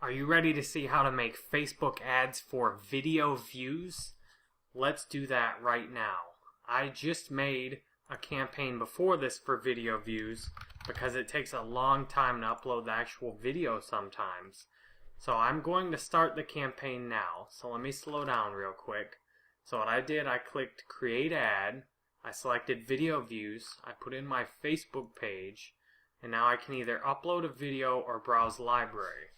Are you ready to see how to make Facebook ads for video views? Let's do that right now. I just made a campaign before this for video views because it takes a long time to upload the actual video sometimes. So I'm going to start the campaign now. So let me slow down real quick. So what I did, I clicked create ad. I selected video views. I put in my Facebook page. And now I can either upload a video or browse library.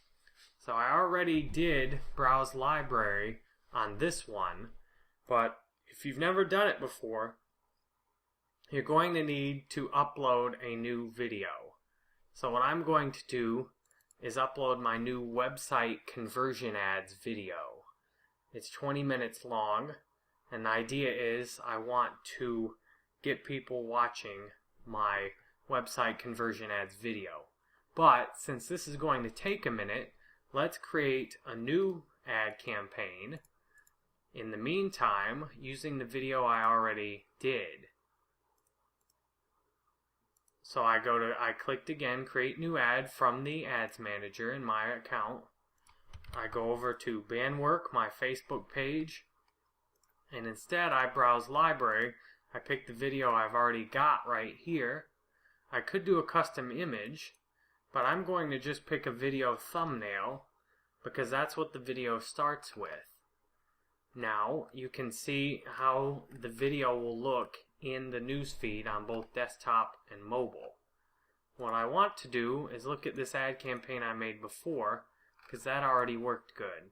So I already did browse library on this one, but if you've never done it before, you're going to need to upload a new video. So what I'm going to do is upload my new website conversion ads video. It's 20 minutes long, and the idea is I want to get people watching my website conversion ads video. But since this is going to take a minute, let's create a new ad campaign in the meantime using the video I already did. So I clicked again, create new ad from the ads manager in my account. I go over to Bandwork, my Facebook page, and instead I browse library. I pick the video I've already got right here. I could do a custom image, but I'm going to just pick a video thumbnail because that's what the video starts with. Now you can see how the video will look in the newsfeed on both desktop and mobile. What I want to do is look at this ad campaign I made before because that already worked good,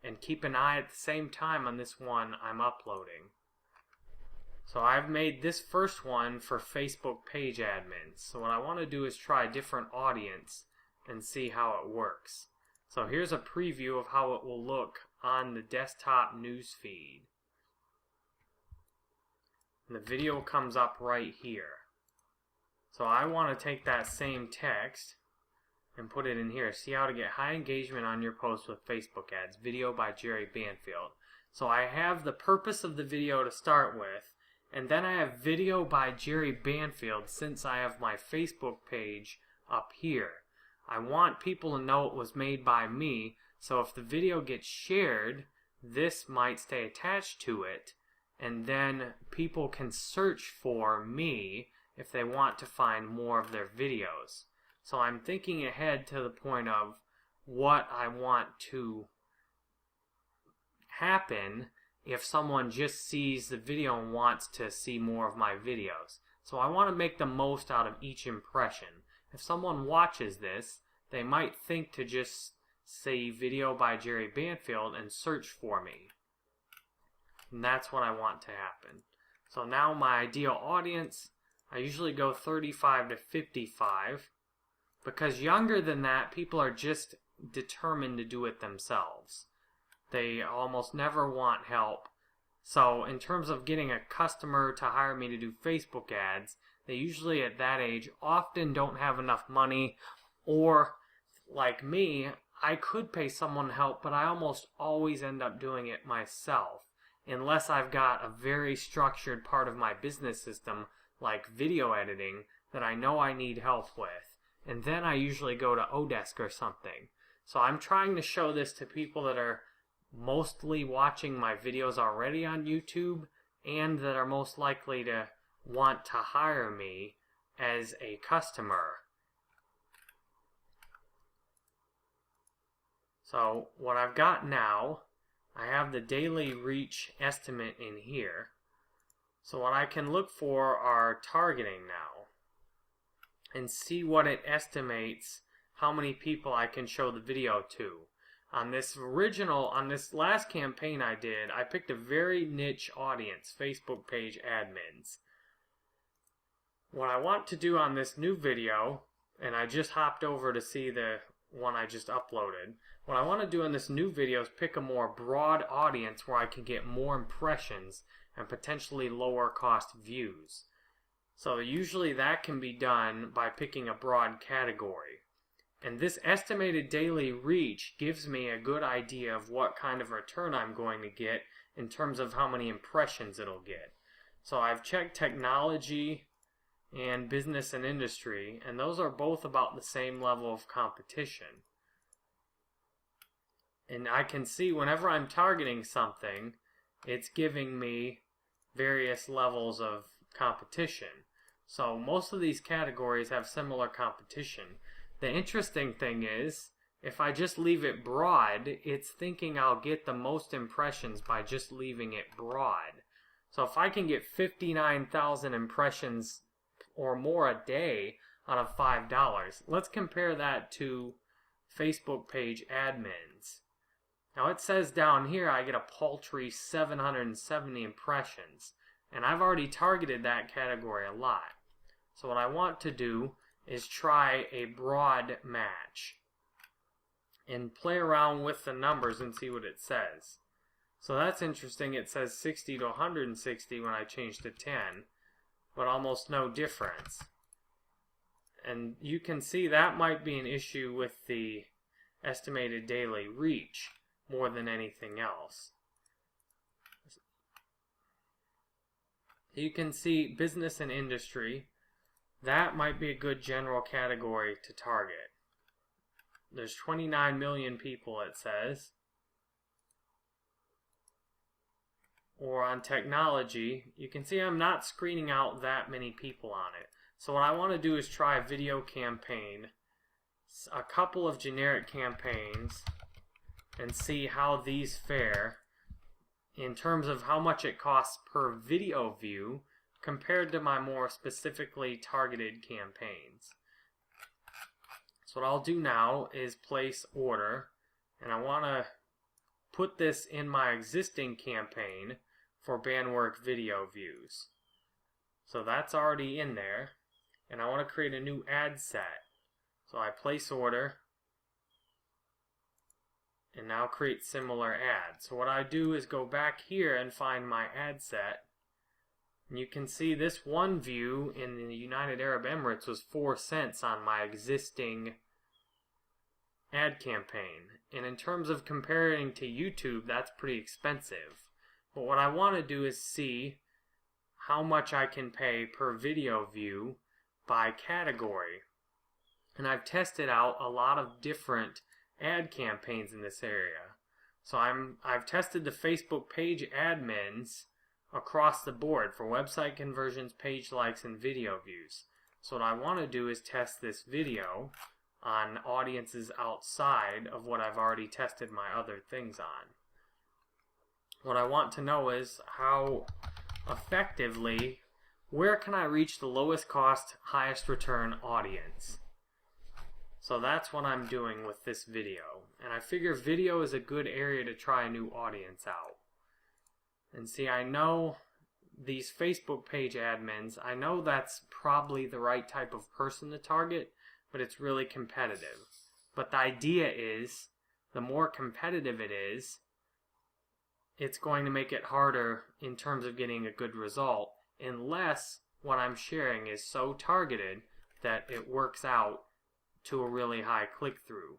and keep an eye at the same time on this one I'm uploading. So I've made this first one for Facebook page admins. So what I want to do is try a different audience and see how it works. So here's a preview of how it will look on the desktop news feed. And the video comes up right here. So I want to take that same text and put it in here. See how to get high engagement on your posts with Facebook ads. Video by Jerry Banfield. So I have the purpose of the video to start with. And then I have video by Jerry Banfield since I have my Facebook page up here. I want people to know it was made by me, so if the video gets shared, this might stay attached to it, and then people can search for me if they want to find more of their videos. So I'm thinking ahead to the point of what I want to happen if someone just sees the video and wants to see more of my videos. So I want to make the most out of each impression. If someone watches this, they might think to just say video by Jerry Banfield and search for me. And that's what I want to happen. So now my ideal audience, I usually go 35 to 55, because younger than that, people are just determined to do it themselves. They almost never want help. So in terms of getting a customer to hire me to do Facebook ads, they usually at that age often don't have enough money, or like me, I could pay someone help, but I almost always end up doing it myself, unless I've got a very structured part of my business system like video editing that I know I need help with. And then I usually go to Odesk or something. So I'm trying to show this to people that are mostly watching my videos already on YouTube and that are most likely to want to hire me as a customer. So what I've got now, I have the daily reach estimate in here. So what I can look for are targeting now and see what it estimates how many people I can show the video to. On this last campaign I did, I picked a very niche audience, Facebook page admins. What I want to do on this new video, and I just hopped over to see the one I just uploaded, what I want to do in this new video is pick a more broad audience where I can get more impressions and potentially lower cost views. So usually that can be done by picking a broad category. And this estimated daily reach gives me a good idea of what kind of return I'm going to get in terms of how many impressions it'll get. So I've checked technology and business and industry, and those are both about the same level of competition. And I can see whenever I'm targeting something, it's giving me various levels of competition. So most of these categories have similar competition. The interesting thing is, if I just leave it broad, it's thinking I'll get the most impressions by just leaving it broad. So if I can get 59,000 impressions or more a day out of $5, let's compare that to Facebook page admins. Now it says down here I get a paltry 770 impressions, and I've already targeted that category a lot. So what I want to do is try a broad match and play around with the numbers and see what it says. So that's interesting. It says 60 to 160 when I change to 10, but almost no difference. And you can see that might be an issue with the estimated daily reach more than anything else. You can see business and industry. That might be a good general category to target. There's 29 million people, it says. Or on technology, you can see I'm not screening out that many people on it. So what I want to do is try a video campaign, a couple of generic campaigns, and see how these fare in terms of how much it costs per video view compared to my more specifically targeted campaigns. So what I'll do now is place order, and I want to put this in my existing campaign for bandwork video views. So that's already in there, and I want to create a new ad set. So I place order, and now create similar ads. So what I do is go back here and find my ad set. And you can see this one view in the United Arab Emirates was 4 cents on my existing ad campaign. And in terms of comparing to YouTube, that's pretty expensive. But what I want to do is see how much I can pay per video view by category. And I've tested out a lot of different ad campaigns in this area. So I've tested the Facebook page admins across the board for website conversions, page likes, and video views. So what I want to do is test this video on audiences outside of what I've already tested my other things on. What I want to know is how effectively, where can I reach the lowest cost, highest return audience? So that's what I'm doing with this video. And I figure video is a good area to try a new audience out. And see, I know these Facebook page admins, I know that's probably the right type of person to target, but it's really competitive. But the idea is, the more competitive it is, it's going to make it harder in terms of getting a good result, unless what I'm sharing is so targeted that it works out to a really high click-through.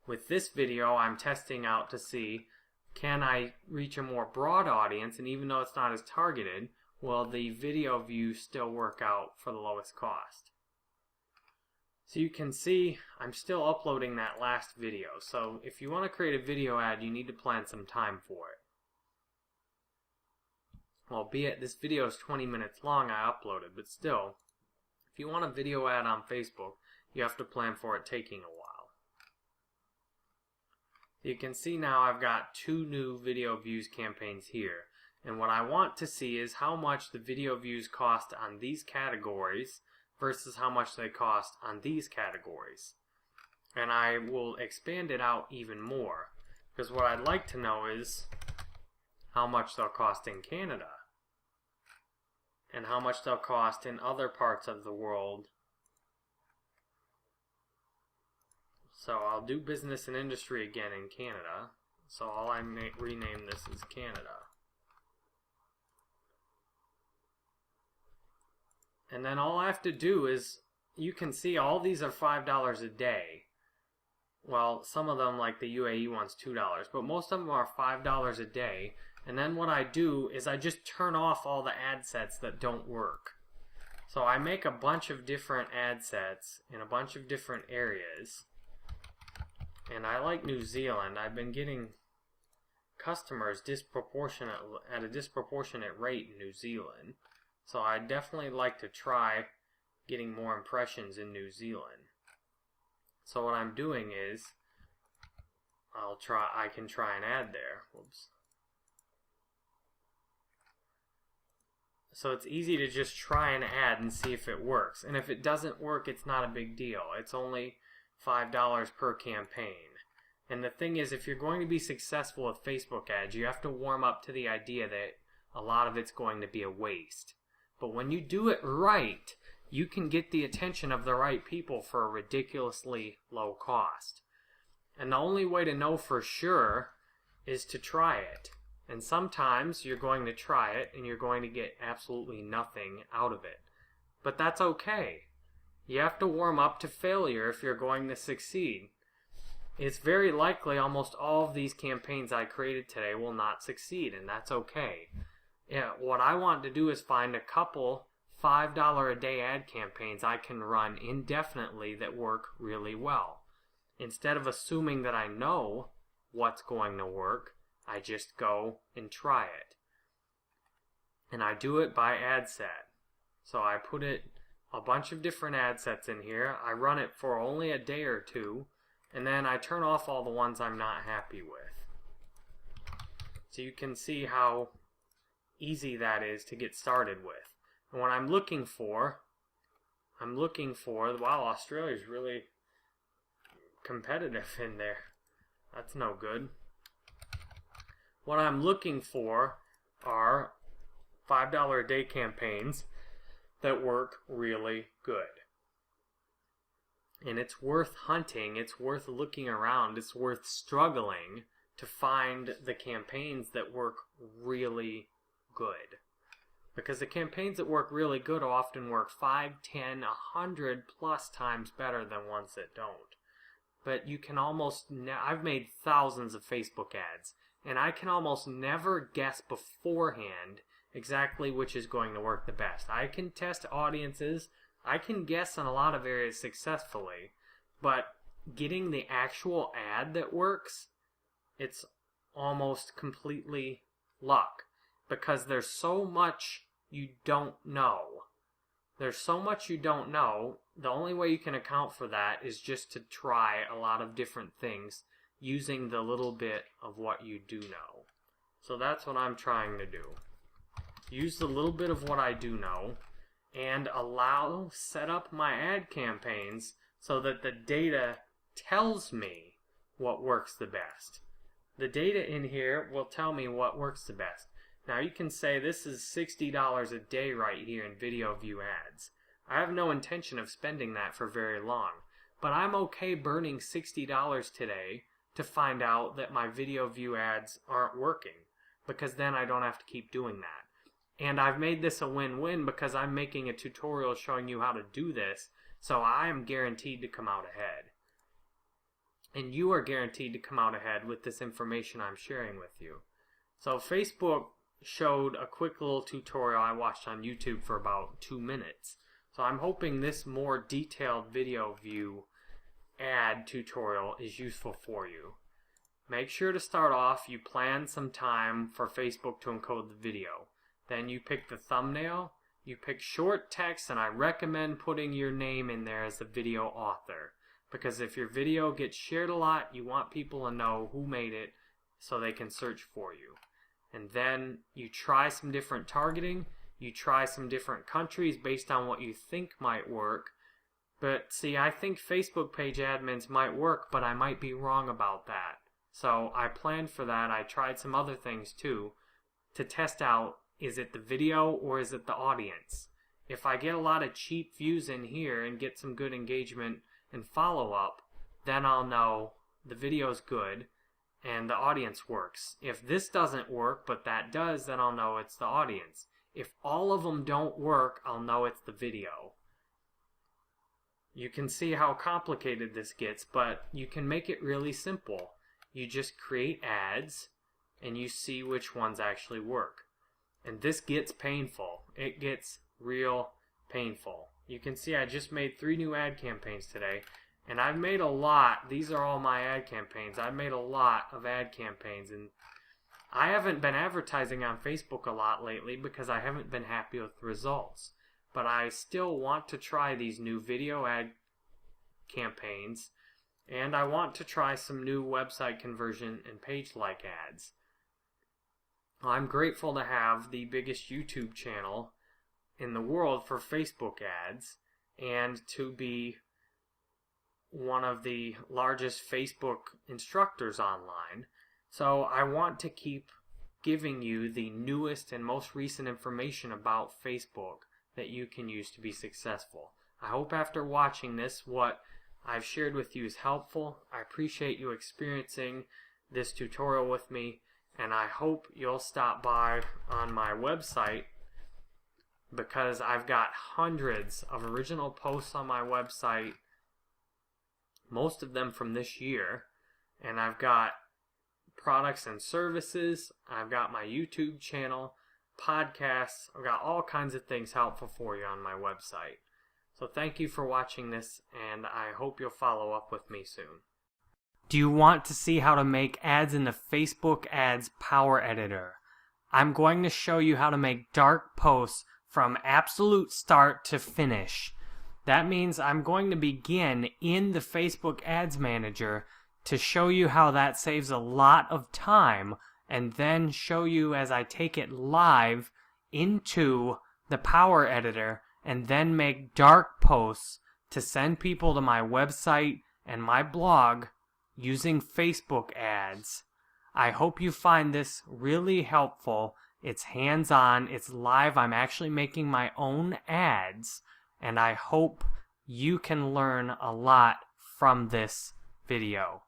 With this video, I'm testing out to see, can I reach a more broad audience, and even though it's not as targeted, will the video views still work out for the lowest cost? So you can see I'm still uploading that last video. So if you want to create a video ad, you need to plan some time for it. Albeit this video is 20 minutes long, I uploaded, but still, if you want a video ad on Facebook, you have to plan for it taking a while. You can see now I've got 2 new video views campaigns here. And what I want to see is how much the video views cost on these categories versus how much they cost on these categories. And I will expand it out even more, because what I'd like to know is how much they'll cost in Canada and how much they'll cost in other parts of the world. So I'll do business and industry again in Canada. So I'll rename this as Canada. And then all I have to do is, you can see all these are $5 a day. Well, some of them, like the UAE one's $2, but most of them are $5 a day. And then what I do is I just turn off all the ad sets that don't work. So I make a bunch of different ad sets in a bunch of different areas. And I like New Zealand. I've been getting customers at a disproportionate rate in New Zealand. So I'd definitely like to try getting more impressions in New Zealand. So what I'm doing is I can try an ad there. Whoops. So it's easy to just try an ad and see if it works. And if it doesn't work, it's not a big deal. It's only $5 per campaign. And the thing is, if you're going to be successful with Facebook ads, you have to warm up to the idea that a lot of it's going to be a waste. But when you do it right, you can get the attention of the right people for a ridiculously low cost. And the only way to know for sure is to try it. And sometimes you're going to try it and you're going to get absolutely nothing out of it. But that's okay. You have to warm up to failure if you're going to succeed. It's very likely almost all of these campaigns I created today will not succeed, and that's okay. Yeah, what I want to do is find a couple $5 a day ad campaigns I can run indefinitely that work really well. Instead of assuming that I know what's going to work, I just go and try it. And I do it by ad set. So I put a bunch of different ad sets in here. I run it for only a day or two, and then I turn off all the ones I'm not happy with. So you can see how easy that is to get started with. And what I'm looking for, wow, Australia's really competitive in there. That's no good. What I'm looking for are $5 a day campaigns that work really good. And it's worth hunting, it's worth looking around, it's worth struggling to find the campaigns that work really good. Because the campaigns that work really good often work 5, 10, 100 plus times better than ones that don't. But you can almost, I've made thousands of Facebook ads, and I can almost never guess beforehand exactly which is going to work the best. I can test audiences, I can guess in a lot of areas successfully, but getting the actual ad that works, it's almost completely luck. Because there's so much you don't know. There's so much you don't know. The only way you can account for that is just to try a lot of different things using the little bit of what you do know. So that's what I'm trying to do. Use the little bit of what I do know and set up my ad campaigns so that the data tells me what works the best. The data in here will tell me what works the best. Now you can say this is $60 a day right here in video view ads. I have no intention of spending that for very long, but I'm okay burning $60 today to find out that my video view ads aren't working, because then I don't have to keep doing that. And I've made this a win-win because I'm making a tutorial showing you how to do this, so I am guaranteed to come out ahead. And you are guaranteed to come out ahead with this information I'm sharing with you. So Facebook showed a quick little tutorial I watched on YouTube for about 2 minutes. So I'm hoping this more detailed video view ad tutorial is useful for you. Make sure to start off, you plan some time for Facebook to encode the video. Then you pick the thumbnail, you pick short text, and I recommend putting your name in there as the video author. Because if your video gets shared a lot, you want people to know who made it so they can search for you. And then you try some different targeting, you try some different countries based on what you think might work. But see, I think Facebook page admins might work, but I might be wrong about that. So I planned for that. I tried some other things too to test out, is it the video or is it the audience? If I get a lot of cheap views in here and get some good engagement and follow up, then I'll know the video's good and the audience works. If this doesn't work, but that does, then I'll know it's the audience. If all of them don't work, I'll know it's the video. You can see how complicated this gets, but you can make it really simple. You just create ads and you see which ones actually work. And this gets painful. It gets real painful. You can see I just made 3 new ad campaigns today, And I've made a lot. These are all my ad campaigns. I've made a lot of ad campaigns, and I haven't been advertising on Facebook a lot lately because I haven't been happy with the results. But I still want to try these new video ad campaigns, and I want to try some new website conversion and page like ads. I'm grateful to have the biggest YouTube channel in the world for Facebook ads and to be one of the largest Facebook instructors online. So I want to keep giving you the newest and most recent information about Facebook that you can use to be successful. I hope after watching this, what I've shared with you is helpful. I appreciate you experiencing this tutorial with me, and I hope you'll stop by on my website, because I've got hundreds of original posts on my website, most of them from this year, and I've got products and services, I've got my YouTube channel, podcasts, I've got all kinds of things helpful for you on my website. So thank you for watching this, and I hope you'll follow up with me soon. Do you want to see how to make ads in the Facebook Ads Power Editor? I'm going to show you how to make dark posts from absolute start to finish. That means I'm going to begin in the Facebook Ads Manager to show you how that saves a lot of time, and then show you as I take it live into the Power Editor, and then make dark posts to send people to my website and my blog using Facebook ads. I hope you find this really helpful. It's hands-on, it's live, I'm actually making my own ads, and I hope you can learn a lot from this video.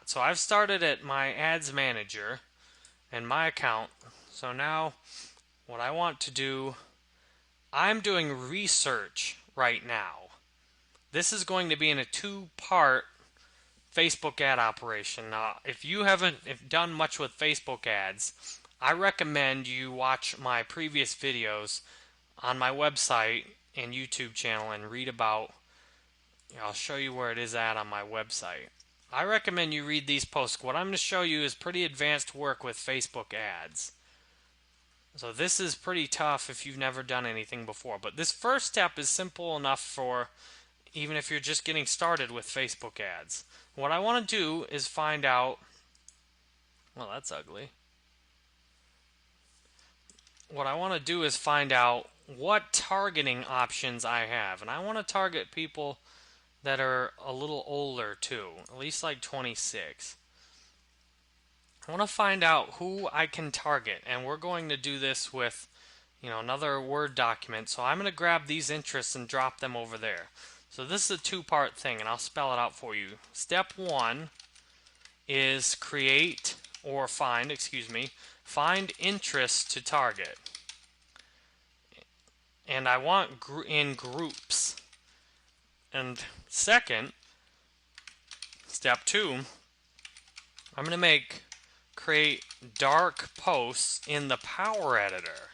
So I've started at my ads manager and my account. So now what I want to do, I'm doing research right now. This is going to be in a two-part Facebook ad operation. Now, if you haven't done much with Facebook ads, I recommend you watch my previous videos on my website and YouTube channel and read about, I'll show you where it is at on my website. I recommend you read these posts. What I'm going to show you is pretty advanced work with Facebook ads. So this is pretty tough if you've never done anything before. But this first step is simple enough for even if you're just getting started with Facebook ads. What I want to do is find out... Well, that's ugly. What I want to do is find out what targeting options I have. And I want to target people that are a little older too, at least like 26. I want to find out who I can target, and we're going to do this with, another Word document. So I'm going to grab these interests and drop them over there. So this is a two-part thing, and I'll spell it out for you. Step 1 is find interests to target. And I want in groups. And second, step 2, I'm going to create dark posts in the Power Editor,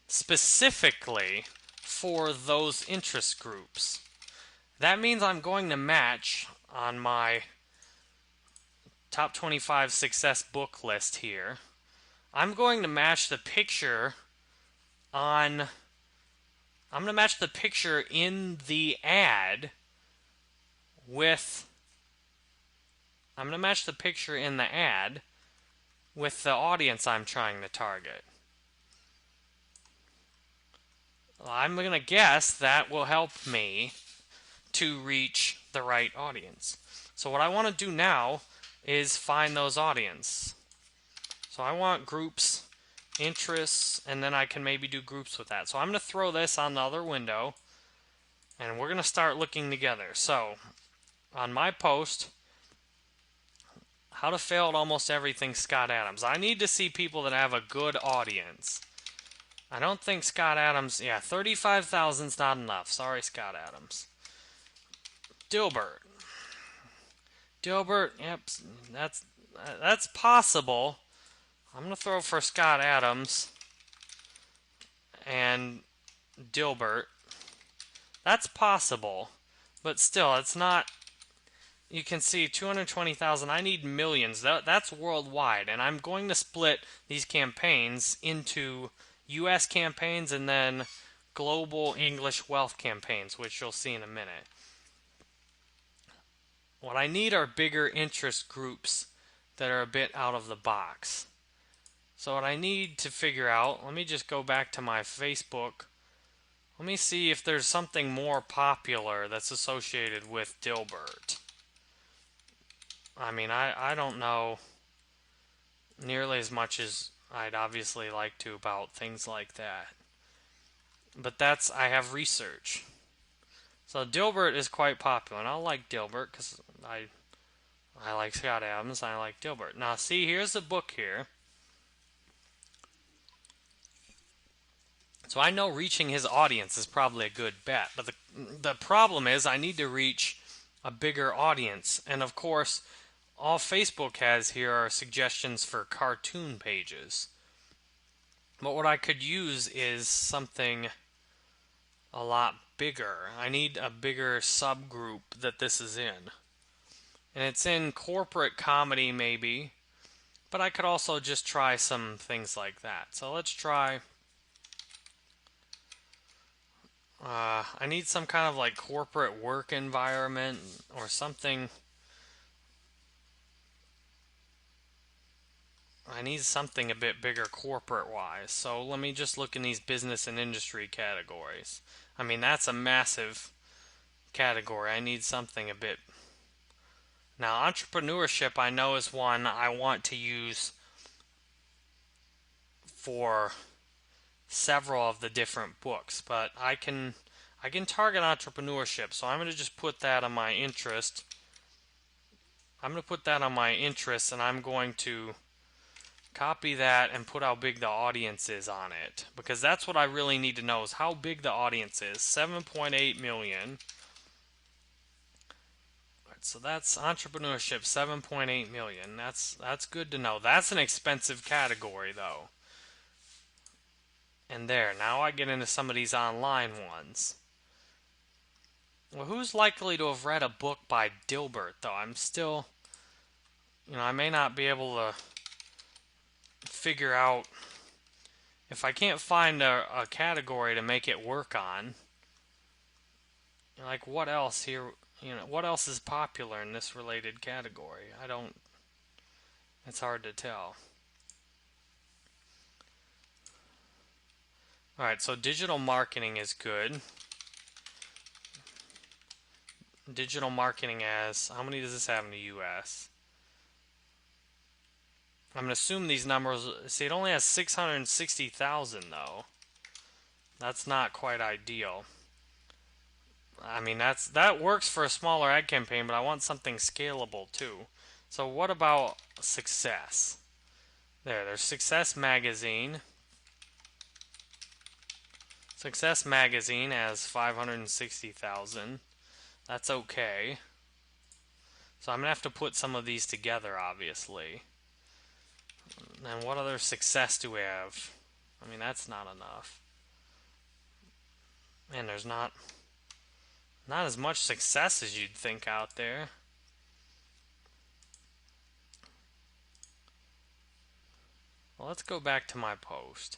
specifically for those interest groups. That means I'm going to match on my top 25 success book list here. I'm going to match the picture in the ad with the audience I'm trying to target. Well, I'm going to guess that will help me to reach the right audience. So what I want to do now is find those audience. So I want groups, interests, and then I can maybe do groups with that. So I'm going to throw this on the other window, and we're going to start looking together. So on my post, how to fail at almost everything, Scott Adams. I need to see people that have a good audience. I don't think Scott Adams, 35,000's not enough. Sorry, Scott Adams. Dilbert, yep, that's possible. I'm going to throw for Scott Adams and Dilbert. That's possible, but still, it's not. You can see 220,000. I need millions. That's worldwide, and I'm going to split these campaigns into U.S. campaigns and then global English wealth campaigns, which you'll see in a minute. What I need are bigger interest groups that are a bit out of the box. So what I need to figure out, let me just go back to my Facebook. Let me see if there's something more popular that's associated with Dilbert. I mean, I don't know nearly as much as I'd obviously like to about things like that. But I have research. So Dilbert is quite popular, and I like Dilbert because I like Scott Adams, and I like Dilbert. Now, see, here's the book here. So I know reaching his audience is probably a good bet, but the problem is I need to reach a bigger audience, and of course, all Facebook has here are suggestions for cartoon pages. But what I could use is something a lot bigger. I need a bigger subgroup that this is in. And it's in corporate comedy, maybe. But I could also just try some things like that. So let's try. I need some kind of like corporate work environment or something. I need something a bit bigger corporate-wise. So let me just look in these business and industry categories. I mean, that's a massive category. I need something a bit. Now, entrepreneurship I know is one I want to use for several of the different books, but I can target entrepreneurship. So I'm going to just put that on my interest. I'm going to put that on my interest, and I'm going to copy that and put how big the audience is on it, because that's what I really need to know is how big the audience is. 7.8 million. So that's entrepreneurship, 7.8 million. That's good to know. That's an expensive category though. And there, now I get into some of these online ones. Well, who's likely to have read a book by Dilbert though? I'm still, I may not be able to figure out if I can't find a category to make it work on. Like what else here? What else is popular in this related category? It's hard to tell. Alright, so digital marketing is good. Digital marketing how many does this have in the US? I'm going to assume these numbers, see it only has 660,000 though. That's not quite ideal. I mean, that works for a smaller ad campaign, but I want something scalable too. So what about Success? There's Success Magazine. Success Magazine has 560,000. That's okay. So I'm going to have to put some of these together, obviously. And what other success do we have? I mean, that's not enough. Man, there's not as much success as you'd think out there. Well, let's go back to my post.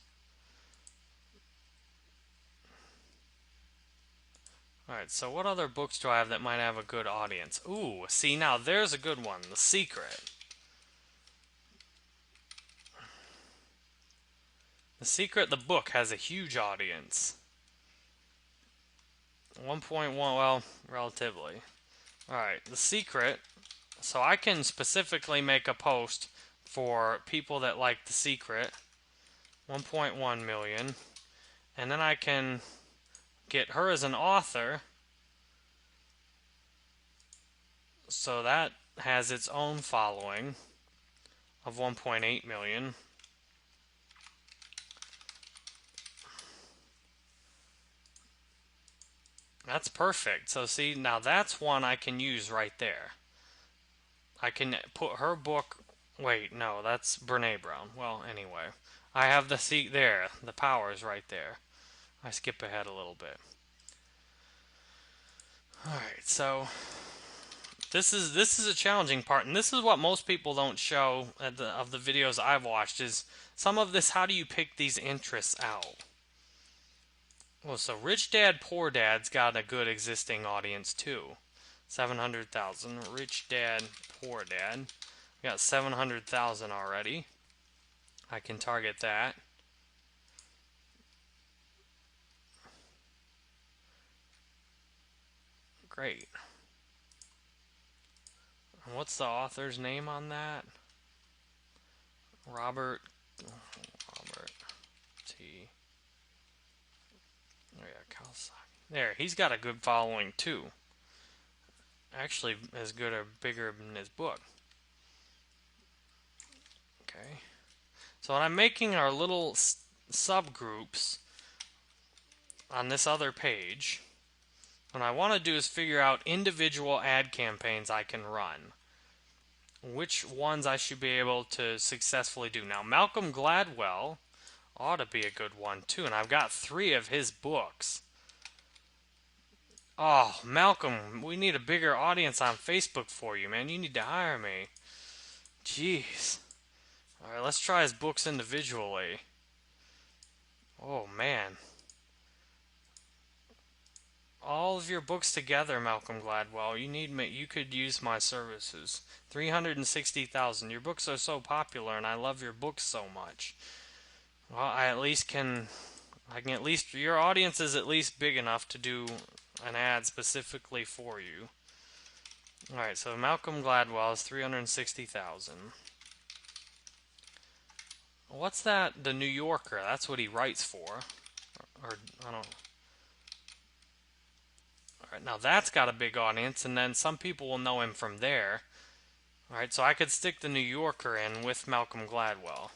Alright, so what other books do I have that might have a good audience? Ooh, see, now there's a good one. The Secret. The Secret, the book, has a huge audience. 1.1, well, relatively. Alright, The Secret. So I can specifically make a post for people that like The Secret. 1.1 million. And then I can get her as an author. So that has its own following of 1.8 million. That's perfect. So see, now that's one I can use right there. I can put her book. Wait, no, that's Brene Brown. Well, anyway, I have the seat there. The power is right there. I skip ahead a little bit. Alright, so this is a challenging part, and this is what most people don't show of the videos I've watched, is some of this, how do you pick these interests out? Well, so Rich Dad Poor Dad's got a good existing audience too. 700,000. Rich Dad Poor Dad. We got 700,000 already. I can target that. Great. And what's the author's name on that? Robert T. Oh yeah, Kawasaki. There, he's got a good following too. Actually, as good or bigger than his book. Okay. So when I'm making our little subgroups on this other page, what I want to do is figure out individual ad campaigns I can run. Which ones I should be able to successfully do. Now, Malcolm Gladwell ought to be a good one too, and I've got 3 of his books. Oh, Malcolm, we need a bigger audience on Facebook for you, man. You need to hire me. Jeez. Alright, let's try his books individually. Oh, man. All of your books together, Malcolm Gladwell. You could use my services. 360,000. Your books are so popular, and I love your books so much. Well, your audience is at least big enough to do an ad specifically for you. Alright, so Malcolm Gladwell is 360,000. What's that? The New Yorker. That's what he writes for. Or I don't. Alright, now that's got a big audience, and then some people will know him from there. Alright, so I could stick the New Yorker in with Malcolm Gladwell.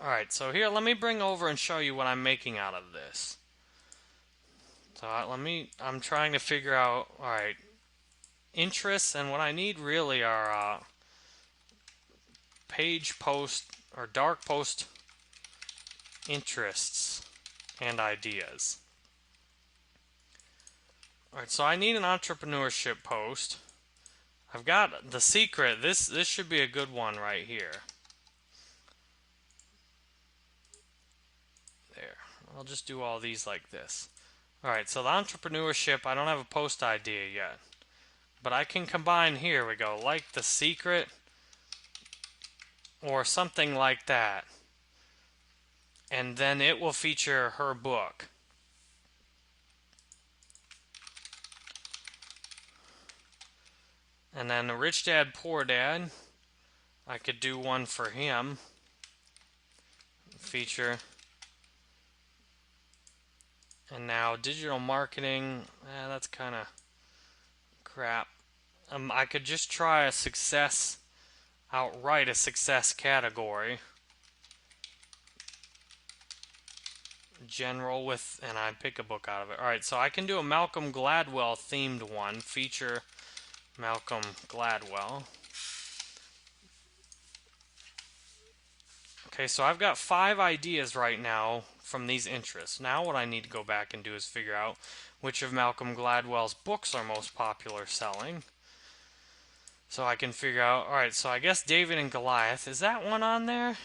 Alright, so here, let me bring over and show you what I'm making out of this. So I'm trying to figure out, alright, interests, and what I need really are page post, or dark post interests and ideas. Alright, so I need an entrepreneurship post. I've got The Secret. This should be a good one right here. There. I'll just do all these like this. Alright, so the entrepreneurship, I don't have a post idea yet. But I can combine, here we go, like The Secret, or something like that. And then it will feature her book. And then the Rich Dad Poor Dad, I could do one for him. Feature. And now digital marketing, that's kind of crap. I could just try a success, outright a success category. General with, and I pick a book out of it. Alright, so I can do a Malcolm Gladwell themed one. Feature Malcolm Gladwell. Okay, so I've got 5 ideas right now from these interests. Now what I need to go back and do is figure out which of Malcolm Gladwell's books are most popular selling. So I can figure out, alright, so I guess David and Goliath, is that one on there?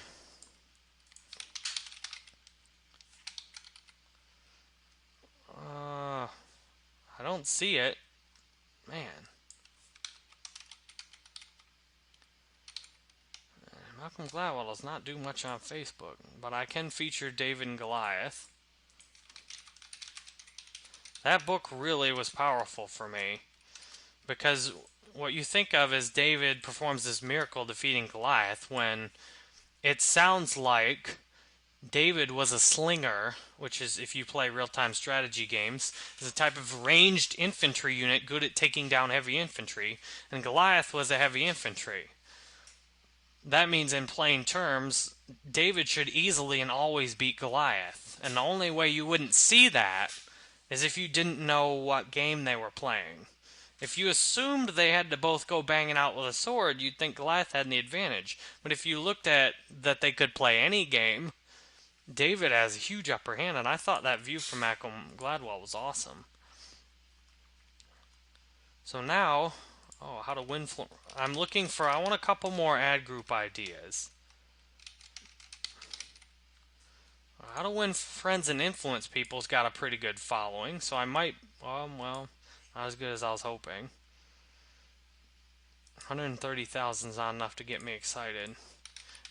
I don't see it. Man. Malcolm Gladwell does not do much on Facebook, but I can feature David and Goliath. That book really was powerful for me, because what you think of is David performs this miracle defeating Goliath, when it sounds like David was a slinger, which is, if you play real-time strategy games, is a type of ranged infantry unit good at taking down heavy infantry, and Goliath was a heavy infantry. That means, in plain terms, David should easily and always beat Goliath. And the only way you wouldn't see that is if you didn't know what game they were playing. If you assumed they had to both go banging out with a sword, you'd think Goliath had the advantage. But if you looked at that they could play any game, David has a huge upper hand, and I thought that view from Malcolm Gladwell was awesome. So now, how to win. I'm looking for, I want a couple more ad group ideas. How to win friends and influence people's got a pretty good following, so I might, well, not as good as I was hoping. 130,000 is not enough to get me excited.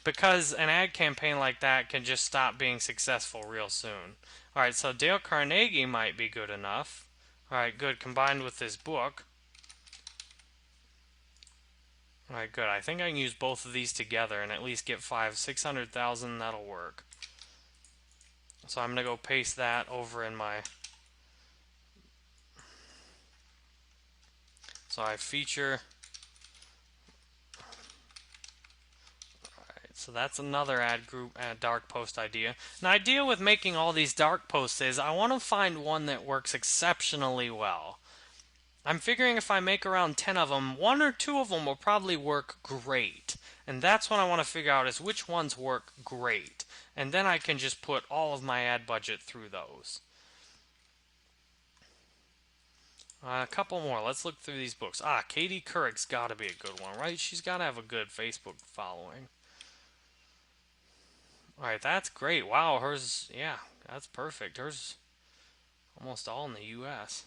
Because an ad campaign like that can just stop being successful real soon. Alright, so Dale Carnegie might be good enough. Alright, good. Combined with this book. Alright, good. I think I can use both of these together and at least get 600,000. That'll work. So I'm going to go paste that over in my... So I feature... So that's another ad group, dark post idea. An idea with making all these dark posts is I want to find one that works exceptionally well. I'm figuring if I make around 10 of them, 1 or 2 of them will probably work great. And that's what I want to figure out is which ones work great. And then I can just put all of my ad budget through those. A couple more. Let's look through these books. Katie Couric's got to be a good one, right? She's got to have a good Facebook following. Alright, that's great. Wow, hers, yeah, that's perfect. Hers almost all in the U.S.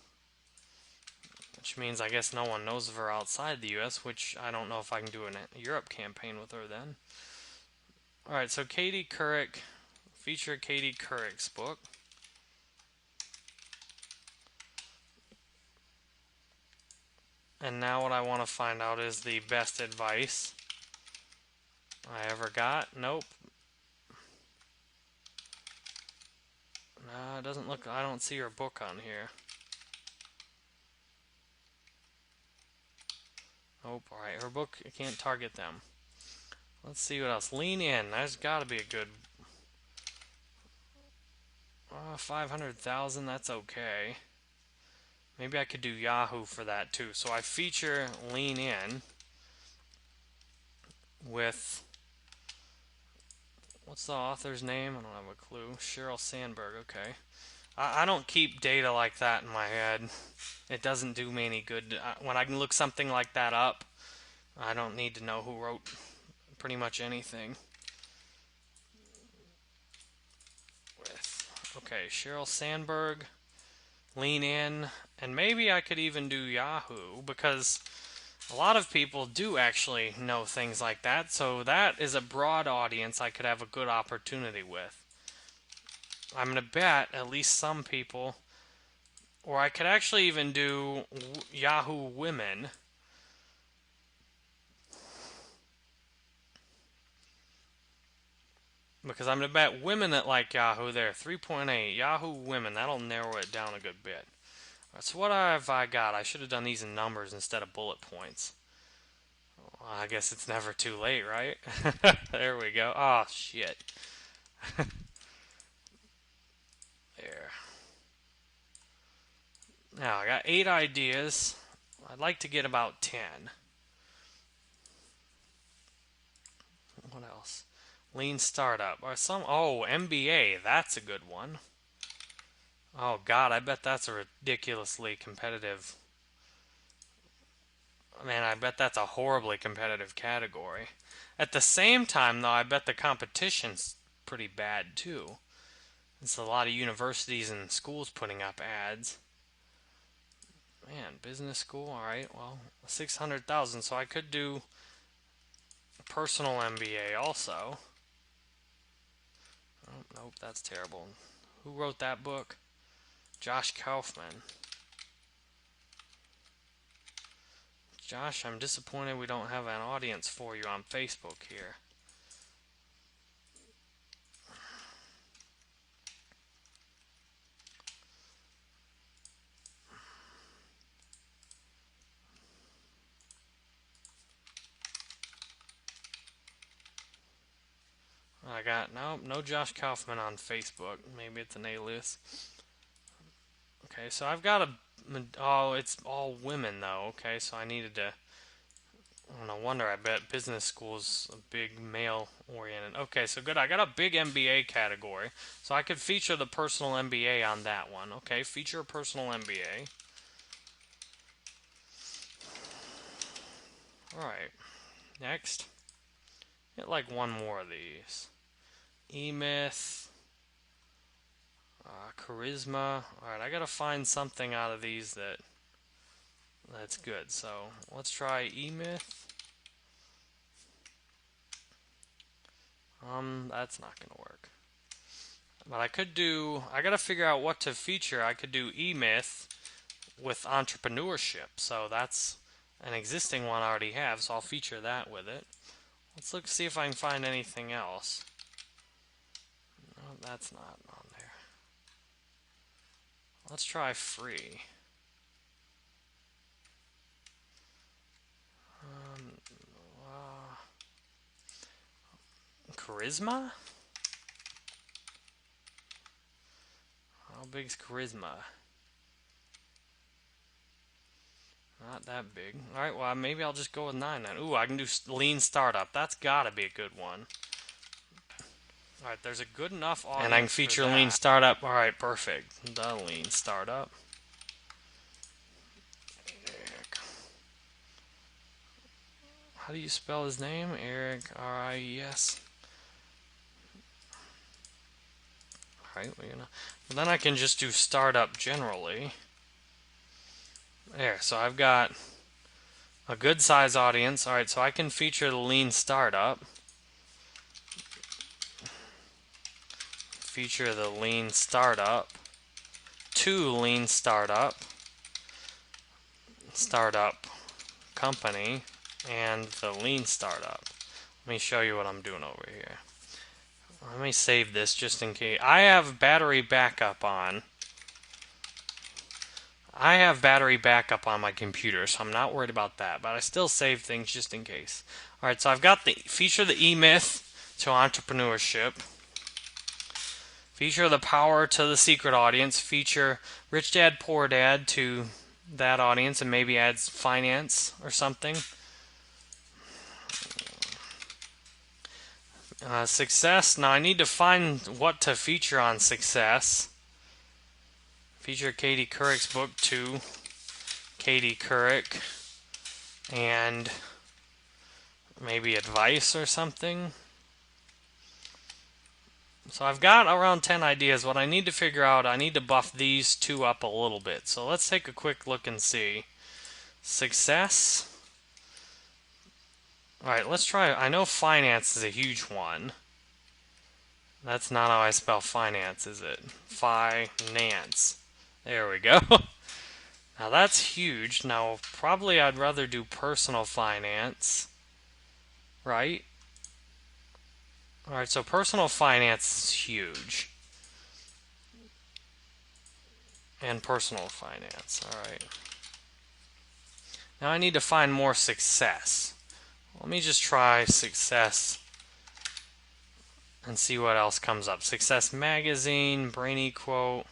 Which means I guess no one knows of her outside the U.S., which I don't know if I can do a Europe campaign with her then. Alright, so Katie Couric, feature Katie Couric's book. And now what I want to find out is the best advice I ever got. Nope. No, it doesn't look, I don't see her book on here. Nope, alright, her book, I can't target them. Let's see what else. Lean In, there's got to be a good... 500,000, that's okay. Maybe I could do Yahoo for that too. So I feature Lean In with... What's the author's name? I don't have a clue. Sheryl Sandberg, okay. I don't keep data like that in my head. It doesn't do me any good. When I can look something like that up, I don't need to know who wrote pretty much anything. Okay, Sheryl Sandberg, Lean In, and maybe I could even do Yahoo, because a lot of people do actually know things like that, so that is a broad audience I could have a good opportunity with. I'm going to bet at least some people, or I could actually even do Yahoo Women. Because I'm going to bet women that like Yahoo there, 3.8, Yahoo Women, that'll narrow it down a good bit. Right, so what have I got? I should have done these in numbers instead of bullet points. Well, I guess it's never too late, right? There we go. Oh, shit. There. Now, I got 8 ideas. I'd like to get about 10. What else? Lean Startup. Or MBA. That's a good one. Oh, God, I bet that's a ridiculously competitive... Man, I bet that's a horribly competitive category. At the same time, though, I bet the competition's pretty bad, too. It's a lot of universities and schools putting up ads. Man, business school, alright, well, 600,000, so I could do a personal MBA also. Oh, nope, that's terrible. Who wrote that book? Josh Kaufman. Josh, I'm disappointed we don't have an audience for you on Facebook here. I got, no Josh Kaufman on Facebook. Maybe it's an alias. Okay, so I've got it's all women though. Okay, so I needed to Oh, no wonder. I bet business school's a big male-oriented. Okay, so good. I got a big MBA category, so I could feature the personal MBA on that one. Okay, feature a personal MBA. Alright, next. Get like one more of these. E-myth. Charisma. Alright, I gotta find something out of these that's good. So, let's try E-myth. That's not gonna work. But I gotta figure out what to feature. I could do E-myth with entrepreneurship. So that's an existing one I already have, so I'll feature that with it. Let's see if I can find anything else. No, that's not on there. Let's try free. Charisma? How big's charisma? Not that big. Alright, well, maybe I'll just go with 9 then. Ooh, I can do lean startup. That's gotta be a good one. Alright, there's a good enough audience. And I can feature lean startup. Alright, perfect. The lean startup. How do you spell his name? Eric, R-I-E-S. Alright, but then I can just do startup generally. There, so I've got a good size audience. Alright, so I can feature the lean startup. Feature the lean startup. To lean startup. Startup company. And the lean startup. Let me show you what I'm doing over here. Let me save this just in case. I have battery backup on. I have battery backup on my computer, so I'm not worried about that. But I still save things just in case. Alright, so I've got the feature the E-myth to entrepreneurship. Feature the power to the secret audience. Feature Rich Dad Poor Dad to that audience and maybe adds finance or something. Success. Now I need to find what to feature on success. Feature Katie Couric's book to Katie Couric. And maybe advice or something. So I've got around 10 ideas. What I need to figure out, I need to buff these two up a little bit. So let's take a quick look and see. Success. Alright, let's try. I know finance is a huge one. That's not how I spell finance, is it? Finance. There we go. Now that's huge. Now, probably I'd rather do personal finance. Right? Alright, so personal finance is huge. And personal finance. Alright. Now I need to find more success. Let me just try success and see what else comes up. Success Magazine, Brainy Quote.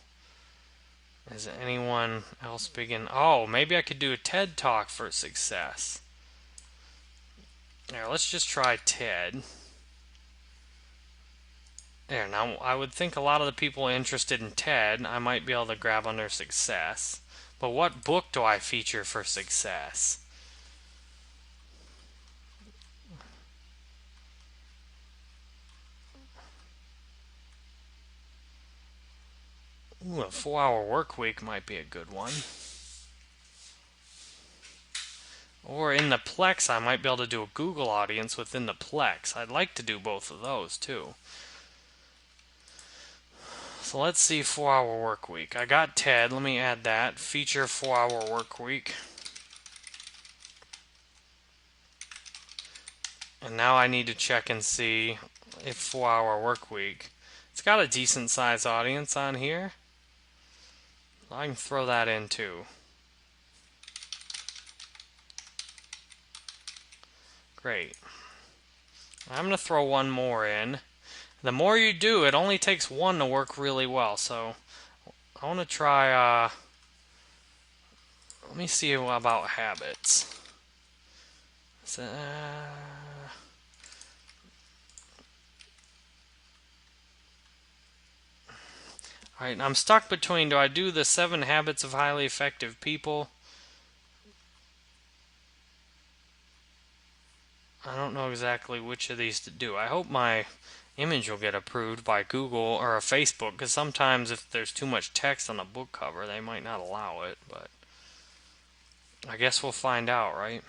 Is anyone else big in? Oh, maybe I could do a TED Talk for success. There, let's just try TED. There, now I would think a lot of the people interested in TED, I might be able to grab under success. But what book do I feature for success? Ooh, a 4-hour work week might be a good one. Or in the Plex, I might be able to do a Google audience within the Plex. I'd like to do both of those, too. So let's see 4-hour work week. I got TED. Let me add that. Feature 4-hour work week. And now I need to check and see if 4-hour work week. It's got a decent sized audience on here. I can throw that in too. Great. I'm going to throw one more in. The more you do, it only takes one to work really well. So I want to try, let me see about habits. So, alright, I'm stuck between, do I do the 7 habits of highly effective people? I don't know exactly which of these to do. I hope my image will get approved by Google or Facebook, because sometimes if there's too much text on the book cover, they might not allow it, but I guess we'll find out, right?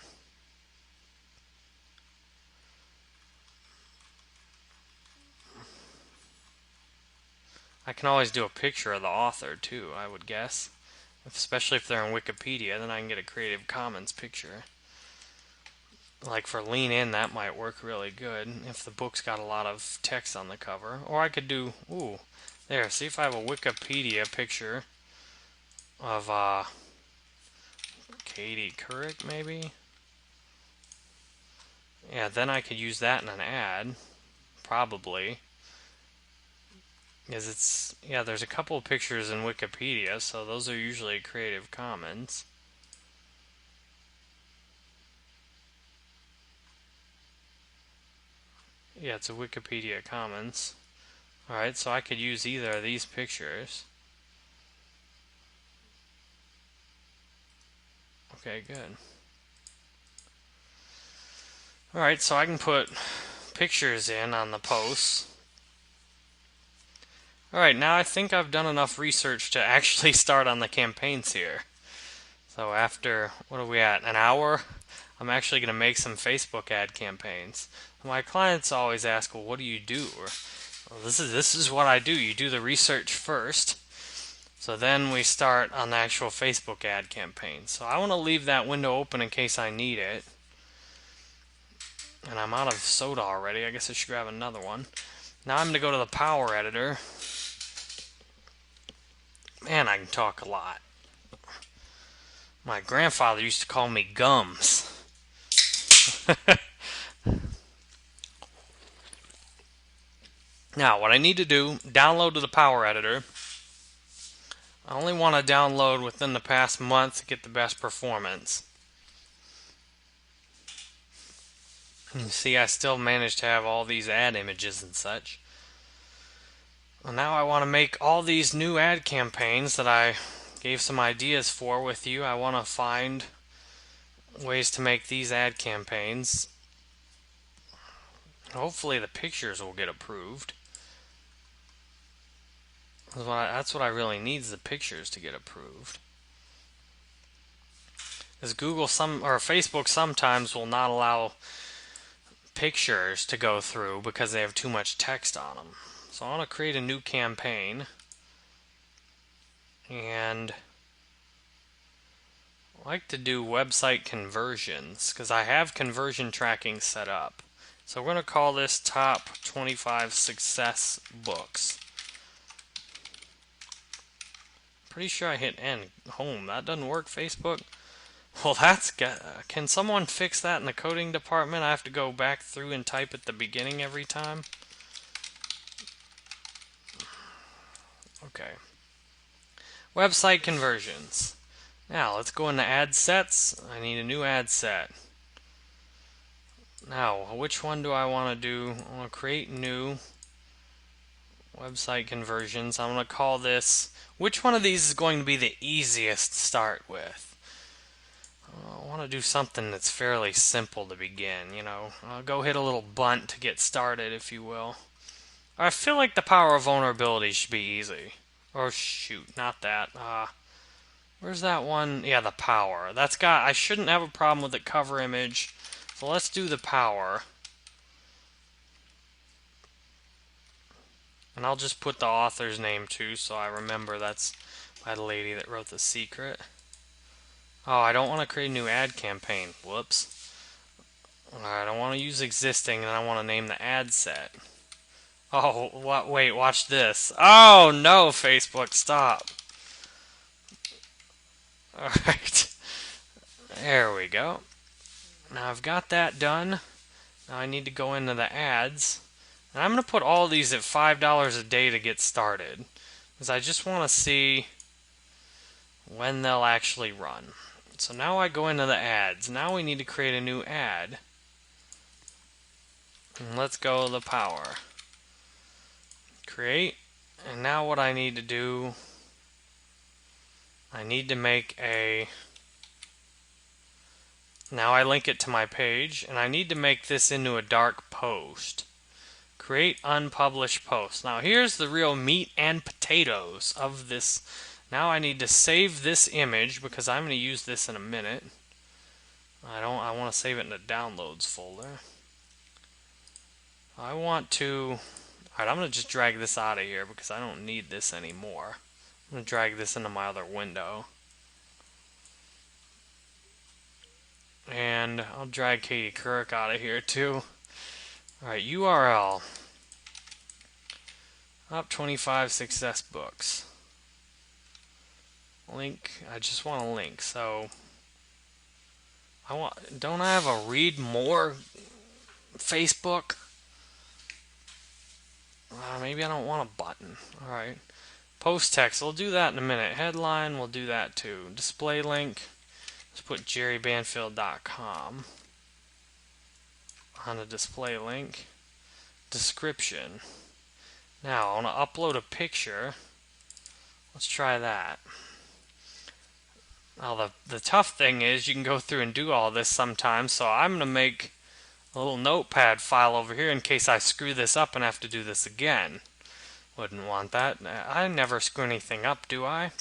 I can always do a picture of the author, too, I would guess. Especially if they're in Wikipedia, then I can get a Creative Commons picture. Like for Lean In, that might work really good if the book's got a lot of text on the cover. Or I could do, there, see if I have a Wikipedia picture of Katie Couric, maybe? Yeah, then I could use that in an ad, probably. Because there's a couple of pictures in Wikipedia, so those are usually Creative Commons. Yeah, it's a Wikipedia Commons. Alright, so I could use either of these pictures. Okay, good. Alright, so I can put pictures in on the posts. Alright, now I think I've done enough research to actually start on the campaigns here. So after, what are we at, an hour? I'm actually going to make some Facebook ad campaigns. My clients always ask, well, what do you do? Or, well, this is what I do. You do the research first. So then we start on the actual Facebook ad campaign. So I want to leave that window open in case I need it. And I'm out of soda already. I guess I should grab another one. Now I'm going to go to the Power Editor. Man, I can talk a lot. My grandfather used to call me Gums. Now, what I need to do, download to the Power Editor. I only want to download within the past month to get the best performance. You see, I still managed to have all these ad images and such. Well, now I want to make all these new ad campaigns that I gave some ideas for with you. I want to find ways to make these ad campaigns. Hopefully the pictures will get approved. That's what I really need, is the pictures to get approved. Because Google or Facebook sometimes will not allow pictures to go through because they have too much text on them. So I want to create a new campaign, and I like to do website conversions because I have conversion tracking set up. So we're going to call this Top 25 Success Books. Pretty sure I hit end home. That doesn't work, Facebook. Well, can someone fix that in the coding department? I have to go back through and type at the beginning every time. Okay. Website conversions. Now, let's go into ad sets. I need a new ad set. Now, which one do I want to do? I want to create new website conversions. I'm going to call this... Which one of these is going to be the easiest to start with? I want to do something that's fairly simple to begin, I'll go hit a little bunt to get started, if you will. I feel like the power of vulnerability should be easy. Or shoot, not that. Where's that one? Yeah, the power. I shouldn't have a problem with the cover image. So let's do the power. And I'll just put the author's name too, so I remember that's by the lady that wrote The Secret. Oh, I don't want to create a new ad campaign. Whoops. Alright, I want to use existing, and I want to name the ad set. Oh, wait, watch this. Oh, no, Facebook, stop. Alright. There we go. Now I've got that done. Now I need to go into the ads. And I'm going to put all these at $5 a day to get started. Because I just want to see when they'll actually run. So now I go into the ads. Now we need to create a new ad. And let's go the power. Create. And now what I need to do, I need to make a... Now I link it to my page, and I need to make this into a dark post. Create unpublished post. Now here's the real meat and potatoes of this. Now I need to save this image because I'm going to use this in a minute. I want to save it in the downloads folder. Alright, I'm going to just drag this out of here because I don't need this anymore. I'm going to drag this into my other window. And I'll drag Katie Couric out of here too. Alright, URL. Top 25 success books. Link, I just want a link, so don't I have a read more Facebook? Maybe I don't want a button. Alright. Post text, we'll do that in a minute. Headline, we'll do that too. Display link, let's put jerrybanfield.com on a display link. Description. Now, I want to upload a picture. Let's try that. Now, the tough thing is you can go through and do all this sometimes, so I'm going to make a little notepad file over here in case I screw this up and have to do this again. Wouldn't want that. I never screw anything up, do I?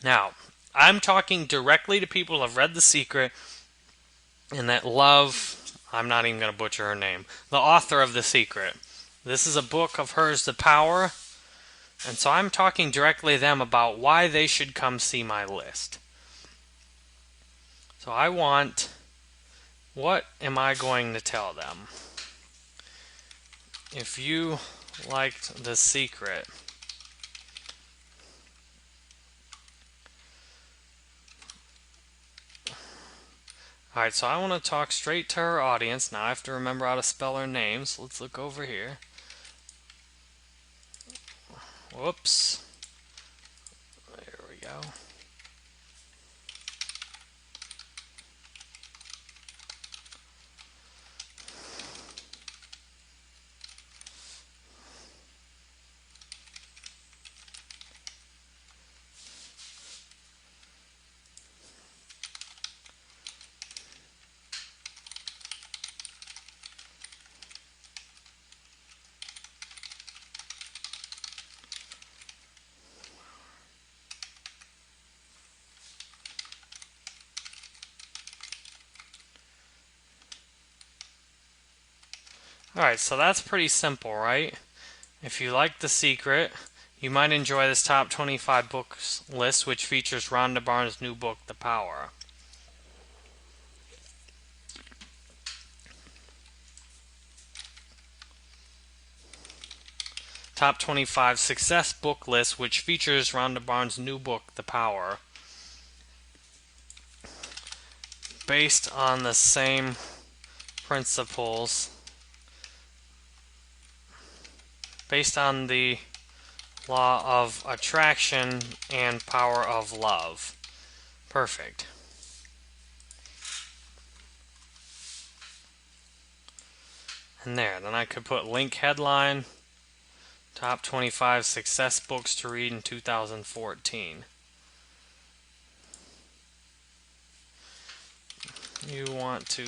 Now, I'm talking directly to people who have read The Secret and that love, I'm not even going to butcher her name, the author of The Secret. This is a book of hers, The Power, and so I'm talking directly to them about why they should come see my list. So what am I going to tell them? If you liked The Secret, alright, so I want to talk straight to her audience. Now I have to remember how to spell her name, so let's look over here. Whoops. There we go. Alright, so that's pretty simple, right? If you like The Secret, you might enjoy this top 25 books list, which features Rhonda Barnes' new book, The Power. Top 25 success book list, which features Rhonda Barnes' new book, The Power. Based on the same principles. Based on the law of attraction and power of love. Perfect. And there, then I could put link headline, top 25 success books to read in 2014. You want to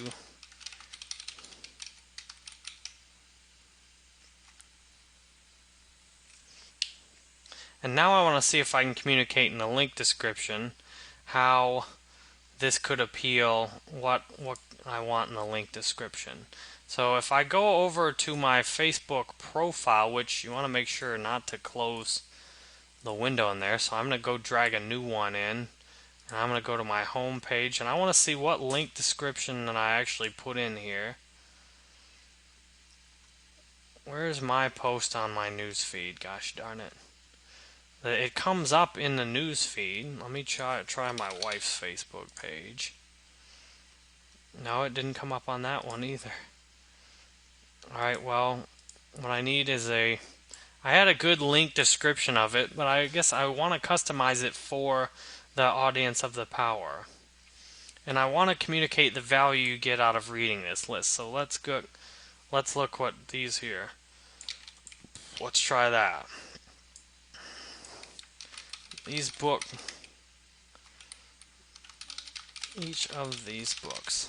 and now I want to see if I can communicate in the link description how this could appeal, what I want in the link description. So if I go over to my Facebook profile, which you want to make sure not to close the window in there, so I'm going to go drag a new one in, and I'm going to go to my home page, and I want to see what link description that I actually put in here. Where's my post on my news feed? Gosh darn it. It comes up in the news feed. Let me try my wife's Facebook page. No, it didn't come up on that one either. Alright, well, what I need is I had a good link description of it, but I guess I want to customize it for the audience of The Power. and I want to communicate the value you get out of reading this list. So let's look what these here. Let's try that. Each of these books,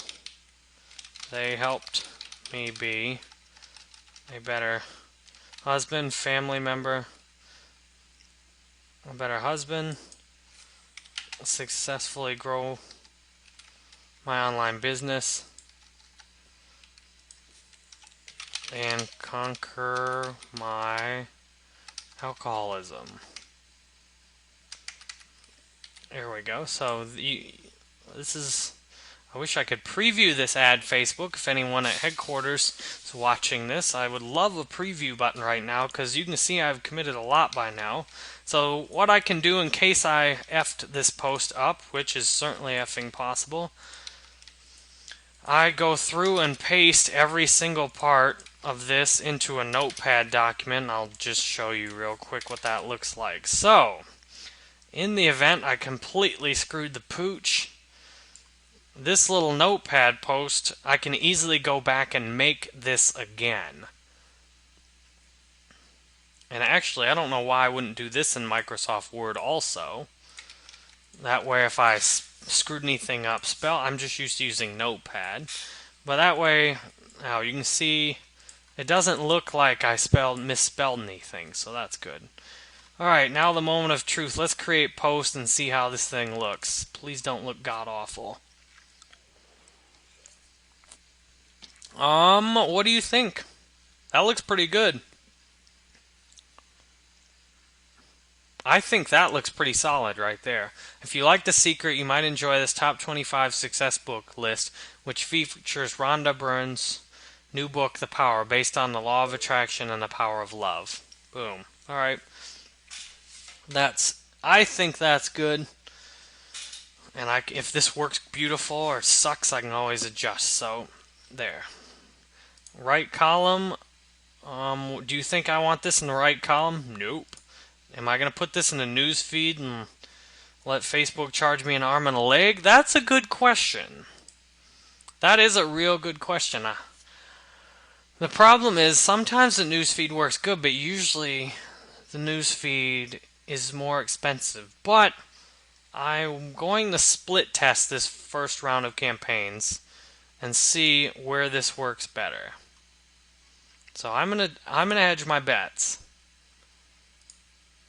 they helped me be a better husband, family member, a better husband, successfully grow my online business, and conquer my alcoholism. There we go. So this is, I wish I could preview this ad, Facebook. If anyone at headquarters is watching this, I would love a preview button right now, because you can see I've committed a lot by now. So what I can do in case I effed this post up, which is certainly effing possible, I go through and paste every single part of this into a notepad document. I'll just show you real quick what that looks like. So, in the event I completely screwed the pooch, this little notepad post, I can easily go back and make this again. And actually, I don't know why I wouldn't do this in Microsoft Word also. That way, if I screwed anything up, I'm just used to using Notepad. But that way, now you can see it doesn't look like I misspelled anything, so that's good. Alright, now the moment of truth. Let's create post and see how this thing looks. Please don't look god-awful. What do you think? That looks pretty good. I think that looks pretty solid right there. If you like The Secret, you might enjoy this top 25 success book list, which features Rhonda Byrne's new book, The Power, based on the law of attraction and the power of love. Boom. Alright. I think that's good. And if this works beautiful or sucks, I can always adjust. So, there. Right column. Do you think I want this in the right column? Nope. Am I going to put this in the news feed and let Facebook charge me an arm and a leg? That's a good question. That is a real good question. The problem is sometimes the news feed works good, but usually the news feed is more expensive. But I'm going to split test this first round of campaigns and see where this works better. So I'm gonna hedge my bets.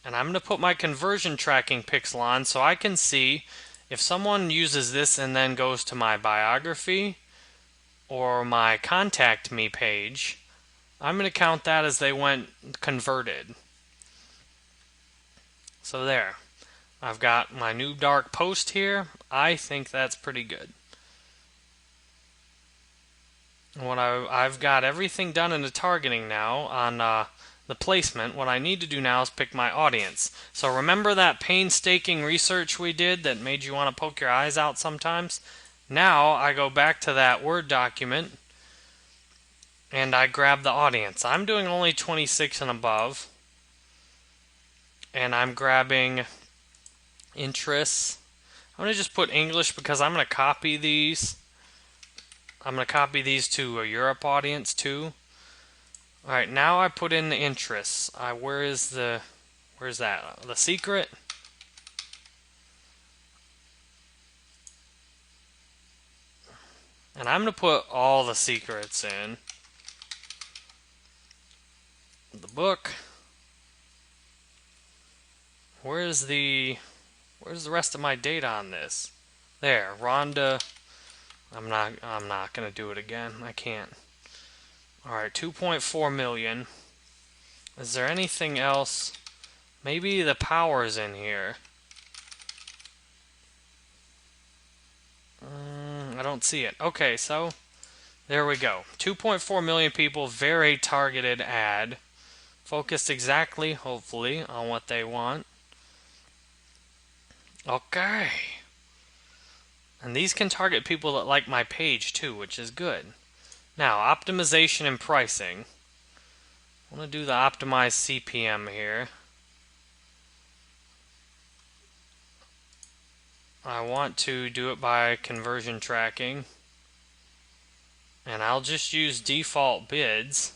And I'm going to put my conversion tracking pixel on so I can see if someone uses this and then goes to my biography or my contact me page, I'm going to count that as they went converted. So there. I've got my new dark post here. I think that's pretty good. I've got everything done in the targeting now on the placement. What I need to do now is pick my audience. So remember that painstaking research we did that made you want to poke your eyes out sometimes? Now I go back to that Word document and I grab the audience. I'm doing only 26 and above. And I'm grabbing interests. I'm going to just put English because I'm going to copy these. I'm going to copy these to a Europe audience too. Alright, now I put in the interests. Where's that? The Secret? And I'm going to put all the secrets in. The book. Where's the rest of my data on this? There, Rhonda. I'm not going to do it again. I can't. Alright, 2.4 million. Is there anything else? Maybe the power's in here. I don't see it. Okay, so there we go. 2.4 million people, very targeted ad. Focused exactly, hopefully, on what they want. Okay. And these can target people that like my page too, which is good. Now, optimization and pricing. I want to do the optimized CPM here. I want to do it by conversion tracking, and I'll just use default bids,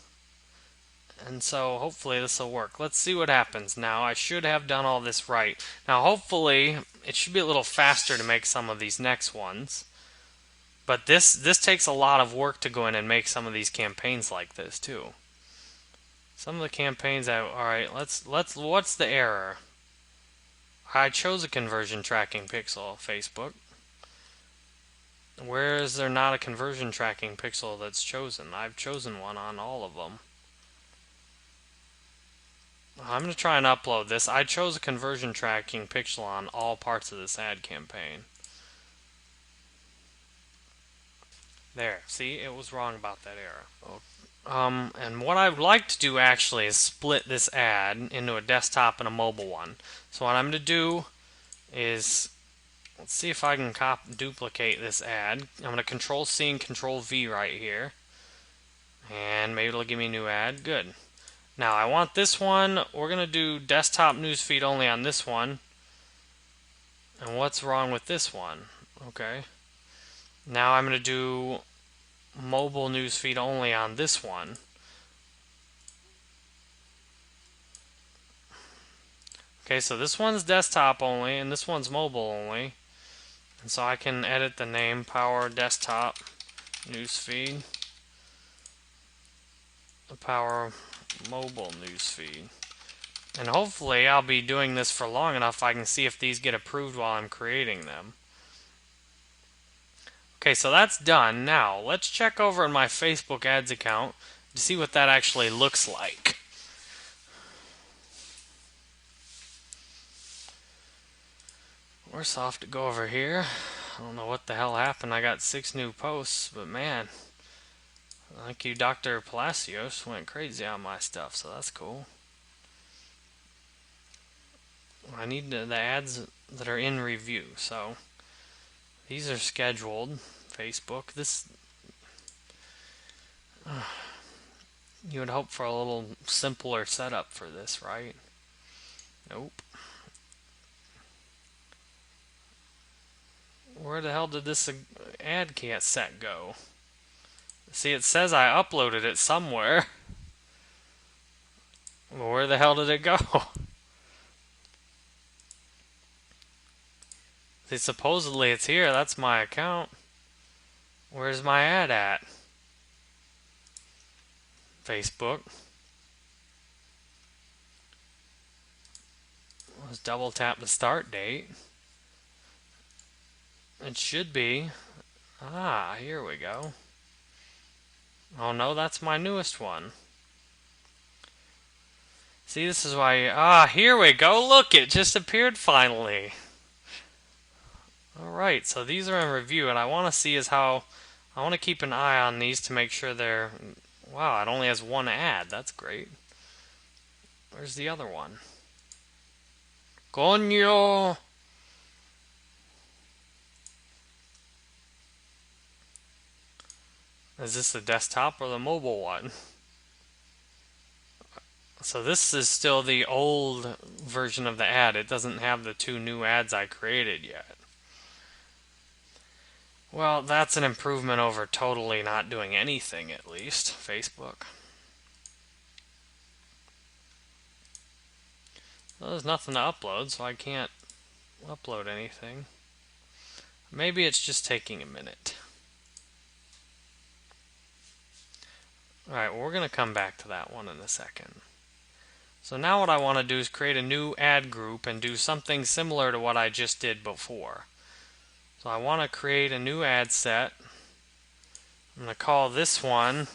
and so hopefully this will work. Let's see what happens now. I should have done all this right. Now hopefully it should be a little faster to make some of these next ones, but this takes a lot of work to go in and make some of these campaigns like this too. Some of the campaigns alright, let's what's the error? I chose a conversion tracking pixel, Facebook. Where is there not a conversion tracking pixel that's chosen? I've chosen one on all of them. I'm going to try and upload this. I chose a conversion tracking pixel on all parts of this ad campaign. There, see, it was wrong about that error. And what I'd like to do actually is split this ad into a desktop and a mobile one. So what I'm going to do is, let's see if I can duplicate this ad. I'm going to Control C and Control V right here. And maybe it'll give me a new ad. Good. Now I want this one. We're going to do desktop newsfeed only on this one. And what's wrong with this one? Okay. Now I'm going to do mobile newsfeed only on this one. Okay, so this one's desktop only and this one's mobile only. And so I can edit the name Power Desktop Newsfeed, the Power Mobile Newsfeed. And hopefully I'll be doing this for long enough I can see if these get approved while I'm creating them. Okay, so that's done. Now, let's check over in my Facebook ads account to see what that actually looks like. We're soft to go over here. I don't know what the hell happened. I got 6 new posts, but man, thank you, Dr. Palacios went crazy on my stuff, so that's cool. I need the ads that are in review, so these are scheduled. Facebook, this you would hope for a little simpler setup for this, right? Nope. Where the hell did this ad set go? See, it says I uploaded it somewhere. Well, where the hell did it go? See, supposedly it's here. That's my account. Where's my ad at? Facebook. Let's double tap the start date. It should be. Ah, here we go. Oh no, that's my newest one. See, this is why. Here we go. Look, it just appeared finally. Alright, so these are in review, and I want to see I want to keep an eye on these to make sure they're. Wow, it only has one ad. That's great. Where's the other one? Coño! Is this the desktop or the mobile one? So this is still the old version of the ad. It doesn't have the 2 new ads I created yet. Well, that's an improvement over totally not doing anything, at least. Facebook. Well, there's nothing to upload, so I can't upload anything. Maybe it's just taking a minute. Alright, well, we're going to come back to that one in a second. So now what I want to do is create a new ad group and do something similar to what I just did before. So I want to create a new ad set. I'm going to call this one.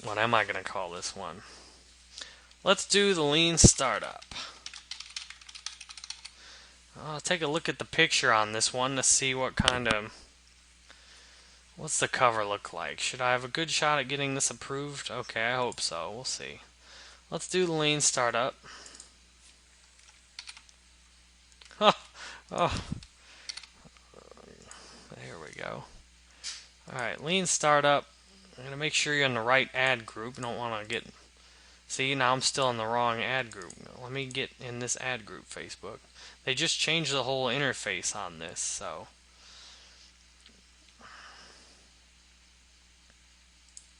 What am I going to call this one? Let's do the lean startup. I'll take a look at the picture on this one to see what kind of. What's the cover look like? Should I have a good shot at getting this approved? Okay, I hope so. We'll see. Let's do the lean startup. Oh, there we go. Alright, lean startup. I'm going to make sure you're in the right ad group. You don't want to get See, now I'm still in the wrong ad group. Let me get in this ad group, Facebook. They just changed the whole interface on this, so.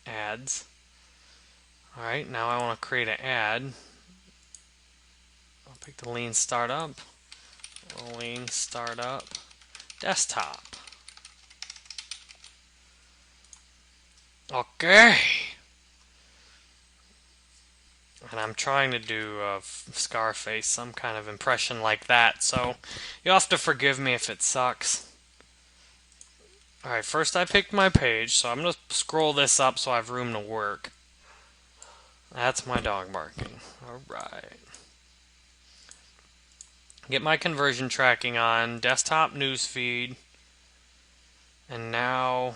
Ads. Alright, now I want to create an ad. I'll pick the Lean Startup. Lean Startup. Desktop. Okay. And I'm trying to do a Scarface, some kind of impression like that, so you'll have to forgive me if it sucks. Alright, first I picked my page, so I'm going to scroll this up so I have room to work. That's my dog barking. Alright. Get my conversion tracking on, desktop newsfeed, and now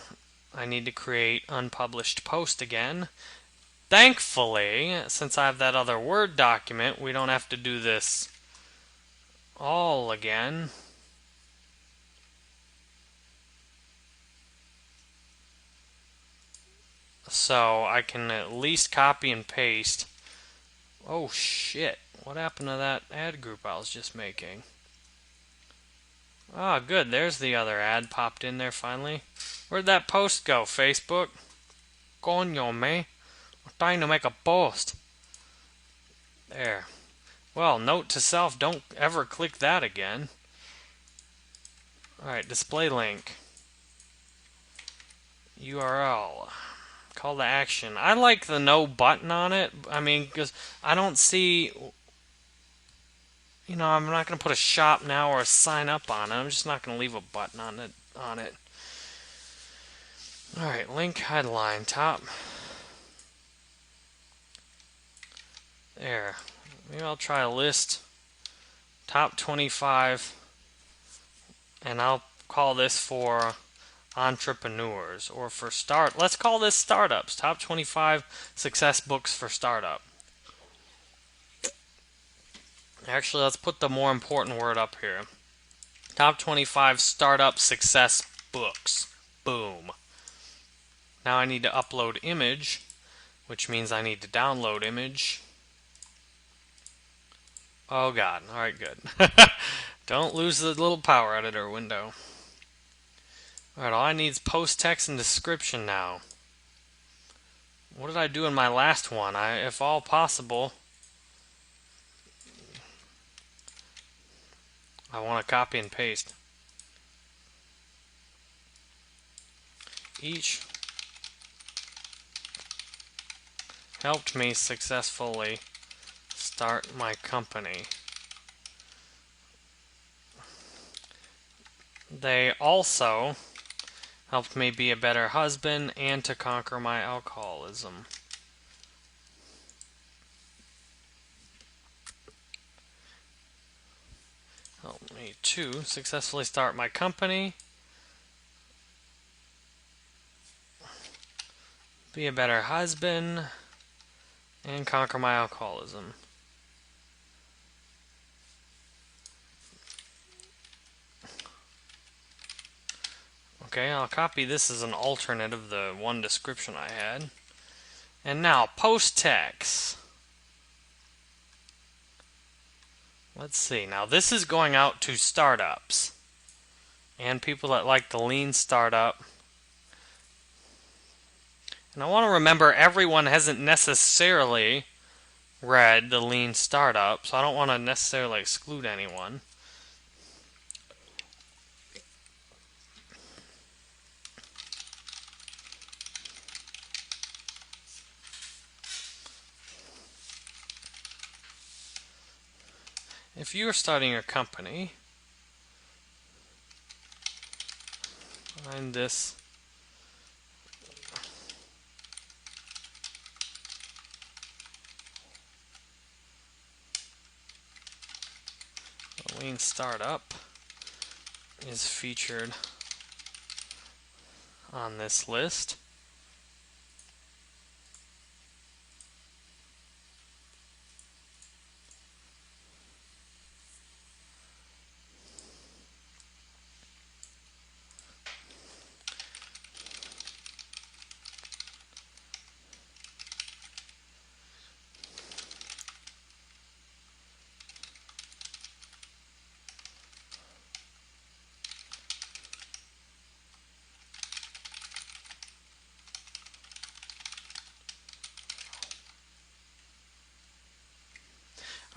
I need to create unpublished post again. Thankfully, since I have that other Word document, we don't have to do this all again. So I can at least copy and paste. Oh shit, what happened to that ad group I was just making? Ah, good, there's the other ad popped in there finally. Where'd that post go, Facebook? Coño, me. I'm trying to make a post. There. Well, note to self, don't ever click that again. Alright, display link. URL. Call to action. I like the no button on it. I mean, because I don't see... You know, I'm not going to put a shop now or a sign up on it. I'm just not going to leave a button on it. Alright, link headline, top. There. Maybe I'll try a list. Top 25. And I'll call this for entrepreneurs. Or for let's call this startups. Top 25 success books for startup. Actually, let's put the more important word up here. Top 25 startup success books. Boom. Now I need to upload image, which means I need to download image. Oh god, alright, good. Don't lose the little power editor window. Alright, all I need is post text and description now. What did I do in my last one? If all possible, I want to copy and paste. Each helped me successfully start my company. They also helped me be a better husband and to conquer my alcoholism. Helped me to successfully start my company, be a better husband, and conquer my alcoholism. Okay, I'll copy this as an alternate of the one description I had. And now, post text. Let's see. Now, this is going out to startups and people that like the lean startup. And I want to remember everyone hasn't necessarily read the lean startup, so I don't want to necessarily exclude anyone. If you are starting your company, find this lean startup is featured on this list.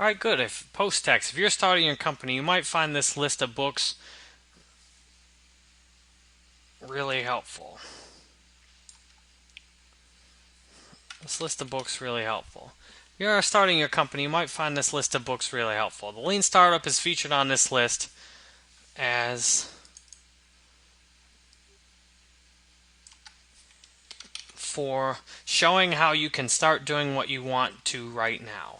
Alright, good. If post text, if you're starting your company, you might find this list of books really helpful. This list of books really helpful. If you're starting your company, you might find this list of books really helpful. The Lean Startup is featured on this list as for showing how you can start doing what you want to right now.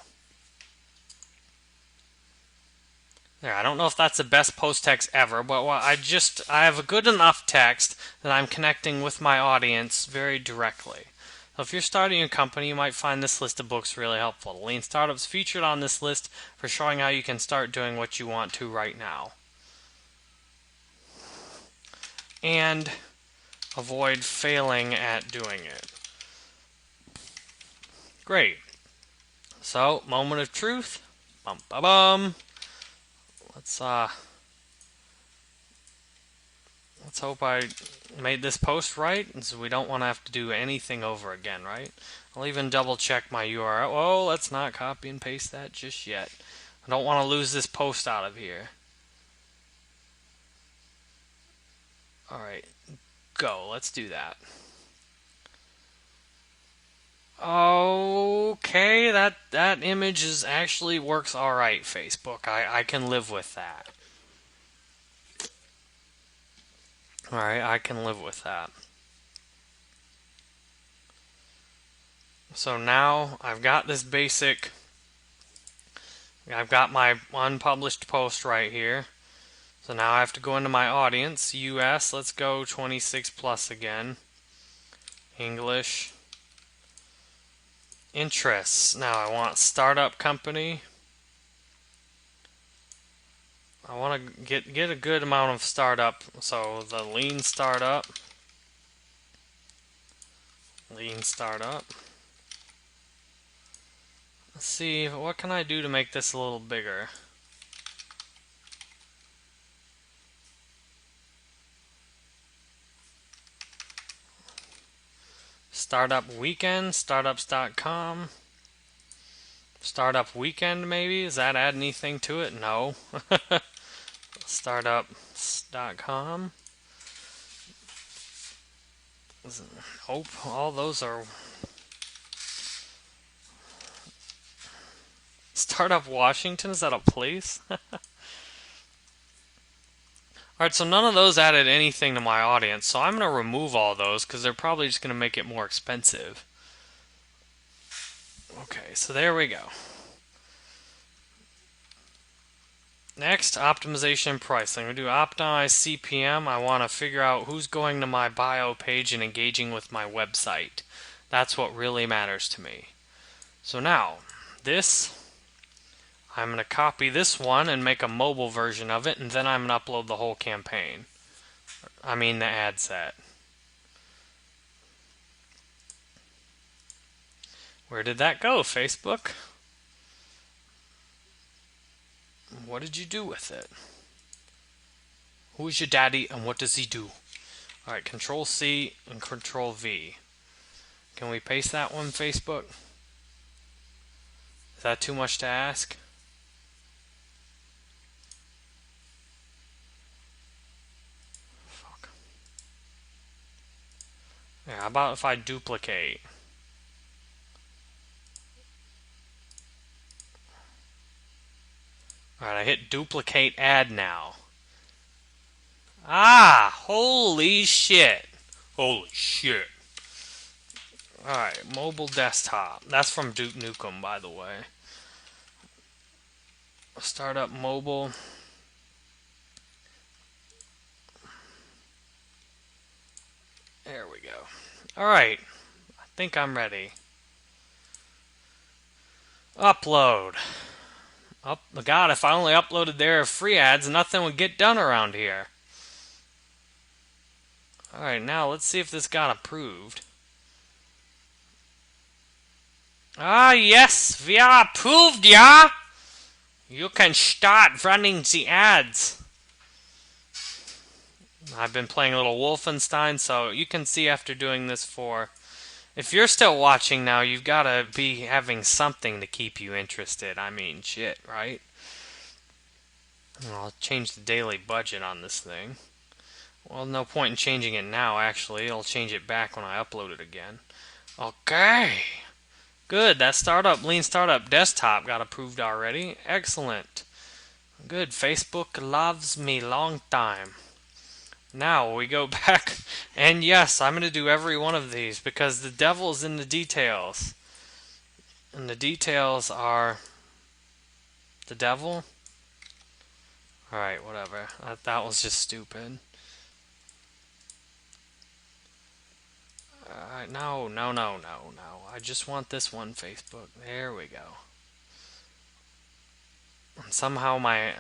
There, I don't know if that's the best post text ever, but I have a good enough text that I'm connecting with my audience very directly. So if you're starting a company, you might find this list of books really helpful. The Lean Startup's featured on this list for showing how you can start doing what you want to right now. And avoid failing at doing it. Great. So, moment of truth. Bum ba bum. Let's hope I made this post right, so we don't want to have to do anything over again, right? I'll even double check my URL. Oh, let's not copy and paste that just yet. I don't want to lose this post out of here. Alright, go. Let's do that. Okay, that image actually works alright, Facebook. I can live with that. Alright, I can live with that. So now I've got this basic, I've got my unpublished post right here. So now I have to go into my audience, US, let's go 26 plus again. English. Interests. Now I want startup company. I want to get a good amount of startup. So the lean startup. Lean startup. Let's see, what can I do to make this a little bigger? Startup Weekend, startups.com. Startup Weekend, maybe? Does that add anything to it? No. Startups.com. Nope, all those are... Startup Washington, is that a place? Alright, so none of those added anything to my audience, so I'm going to remove all those because they're probably just going to make it more expensive. Okay, so there we go. Next, optimization and pricing. We do optimize CPM. I want to figure out who's going to my bio page and engaging with my website. That's what really matters to me. So now, I'm going to copy this one and make a mobile version of it, and then I'm going to upload the whole campaign. I mean the ad set. Where did that go, Facebook? What did you do with it? Who is your daddy and what does he do? Alright, Control C and Control V. Can we paste that one, Facebook? Is that too much to ask? Fuck. Yeah, how about if I duplicate? Alright, I hit duplicate ad now. Ah! Holy shit! Holy shit. Alright, mobile desktop. That's from Duke Nukem, by the way. Startup mobile. There we go. Alright, I think I'm ready. Upload. God, if I only uploaded their free ads, nothing would get done around here. Alright, now let's see if this got approved. Ah, yes, we are approved, yeah? You can start running the ads. I've been playing a little Wolfenstein, so you can see after doing this for If you're still watching now, you've got to be having something to keep you interested. I mean, shit, right? I'll change the daily budget on this thing. Well, no point in changing it now, actually. I'll change it back when I upload it again. Okay. Good. That Lean Startup desktop got approved already. Excellent. Good. Facebook loves me long time. Now we go back, and yes, I'm going to do every one of these because the devil's in the details. And the details are the devil? Alright, whatever. That was just stupid. No, no, no, no, no. I just want this one, Facebook. There we go. And somehow I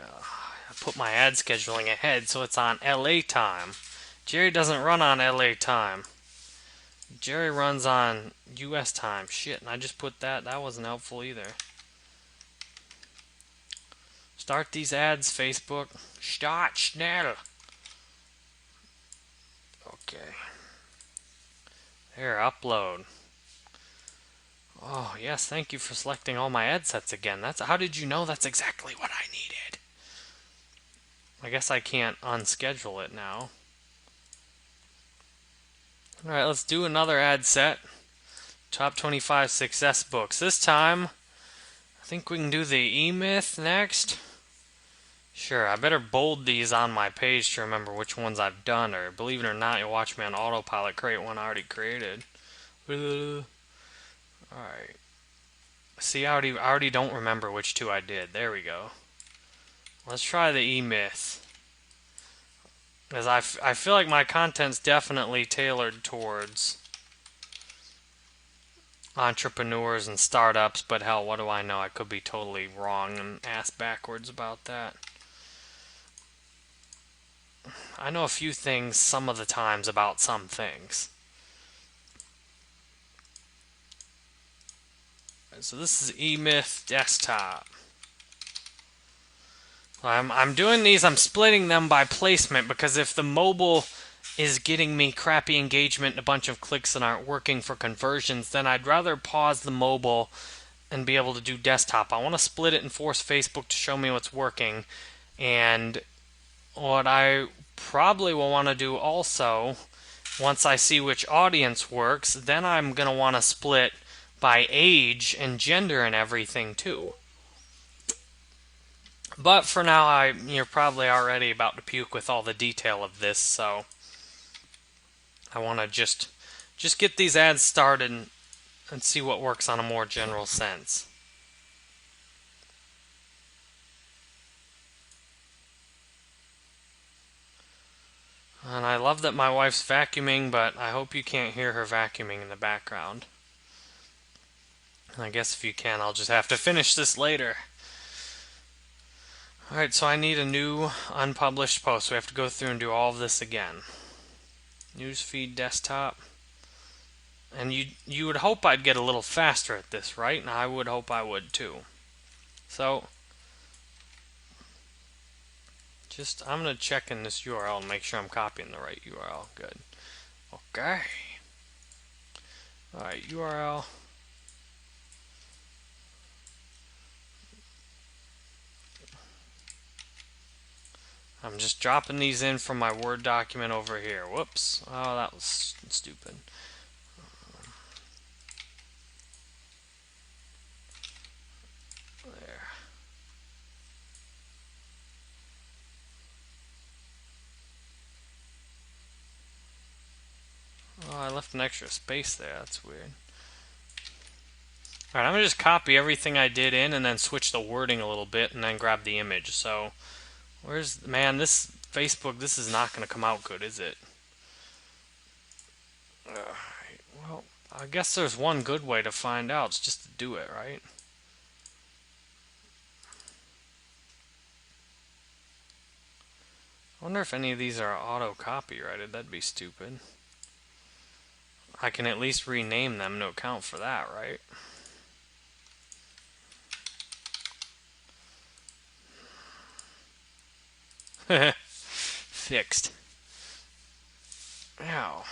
put my ad scheduling ahead so it's on LA time. Jerry doesn't run on LA time. Jerry runs on US time. Shit, and I just put that. That wasn't helpful either. Start these ads, Facebook. Start schnell. Okay. There, upload. Oh, yes, thank you for selecting all my ad sets again. How did you know that's exactly what I needed? I guess I can't unschedule it now. Alright, let's do another ad set. Top 25 success books. This time, I think we can do the E-Myth next. Sure, I better bold these on my page to remember which ones I've done, or believe it or not, you'll watch me on autopilot create one I already created. Alright. See, I already don't remember which two I did. There we go. Let's try the E-Myth. Because I feel like my content's definitely tailored towards entrepreneurs and startups, but hell, what do I know? I could be totally wrong and ass backwards about that. I know a few things some of the times about some things. So this is E-Myth Desktop. I'm doing these, I'm splitting them by placement because if the mobile is getting me crappy engagement and a bunch of clicks that aren't working for conversions, then I'd rather pause the mobile and be able to do desktop. I want to split it and force Facebook to show me what's working. And what I probably will want to do also, once I see which audience works, then I'm going to want to split by age and gender and everything too. But for now, you're probably already about to puke with all the detail of this, so I want to just get these ads started and see what works on a more general sense. And I love that my wife's vacuuming, but I hope you can't hear her vacuuming in the background. And I guess if you can, I'll just have to finish this later. Alright, so I need a new unpublished post. We have to go through and do all of this again. Newsfeed desktop. And you would hope I'd get a little faster at this, right? And I would hope I would too. So, I'm going to check in this URL and make sure I'm copying the right URL. Good. Okay. Alright, URL. I'm just dropping these in from my Word document over here. Whoops. Oh, that was stupid. There. Oh, I left an extra space there. That's weird. Alright, I'm going to just copy everything I did in and then switch the wording a little bit and then grab the image. So, man, this Facebook, this is not going to come out good, is it? Alright, well, I guess there's one good way to find out. It's just to do it, right? I wonder if any of these are auto-copyrighted. That'd be stupid. I can at least rename them to account for that, right? Fixed. Ow.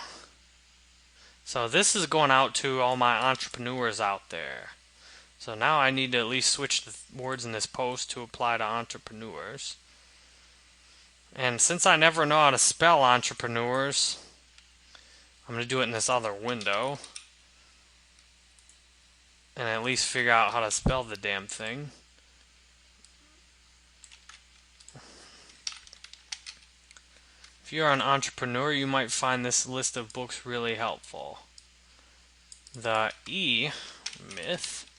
So this is going out to all my entrepreneurs out there. So now I need to at least switch the words in this post to apply to entrepreneurs. And since I never know how to spell entrepreneurs, I'm going to do it in this other window. And at least figure out how to spell the damn thing. If you're an entrepreneur, you might find this list of books really helpful. The E-Myth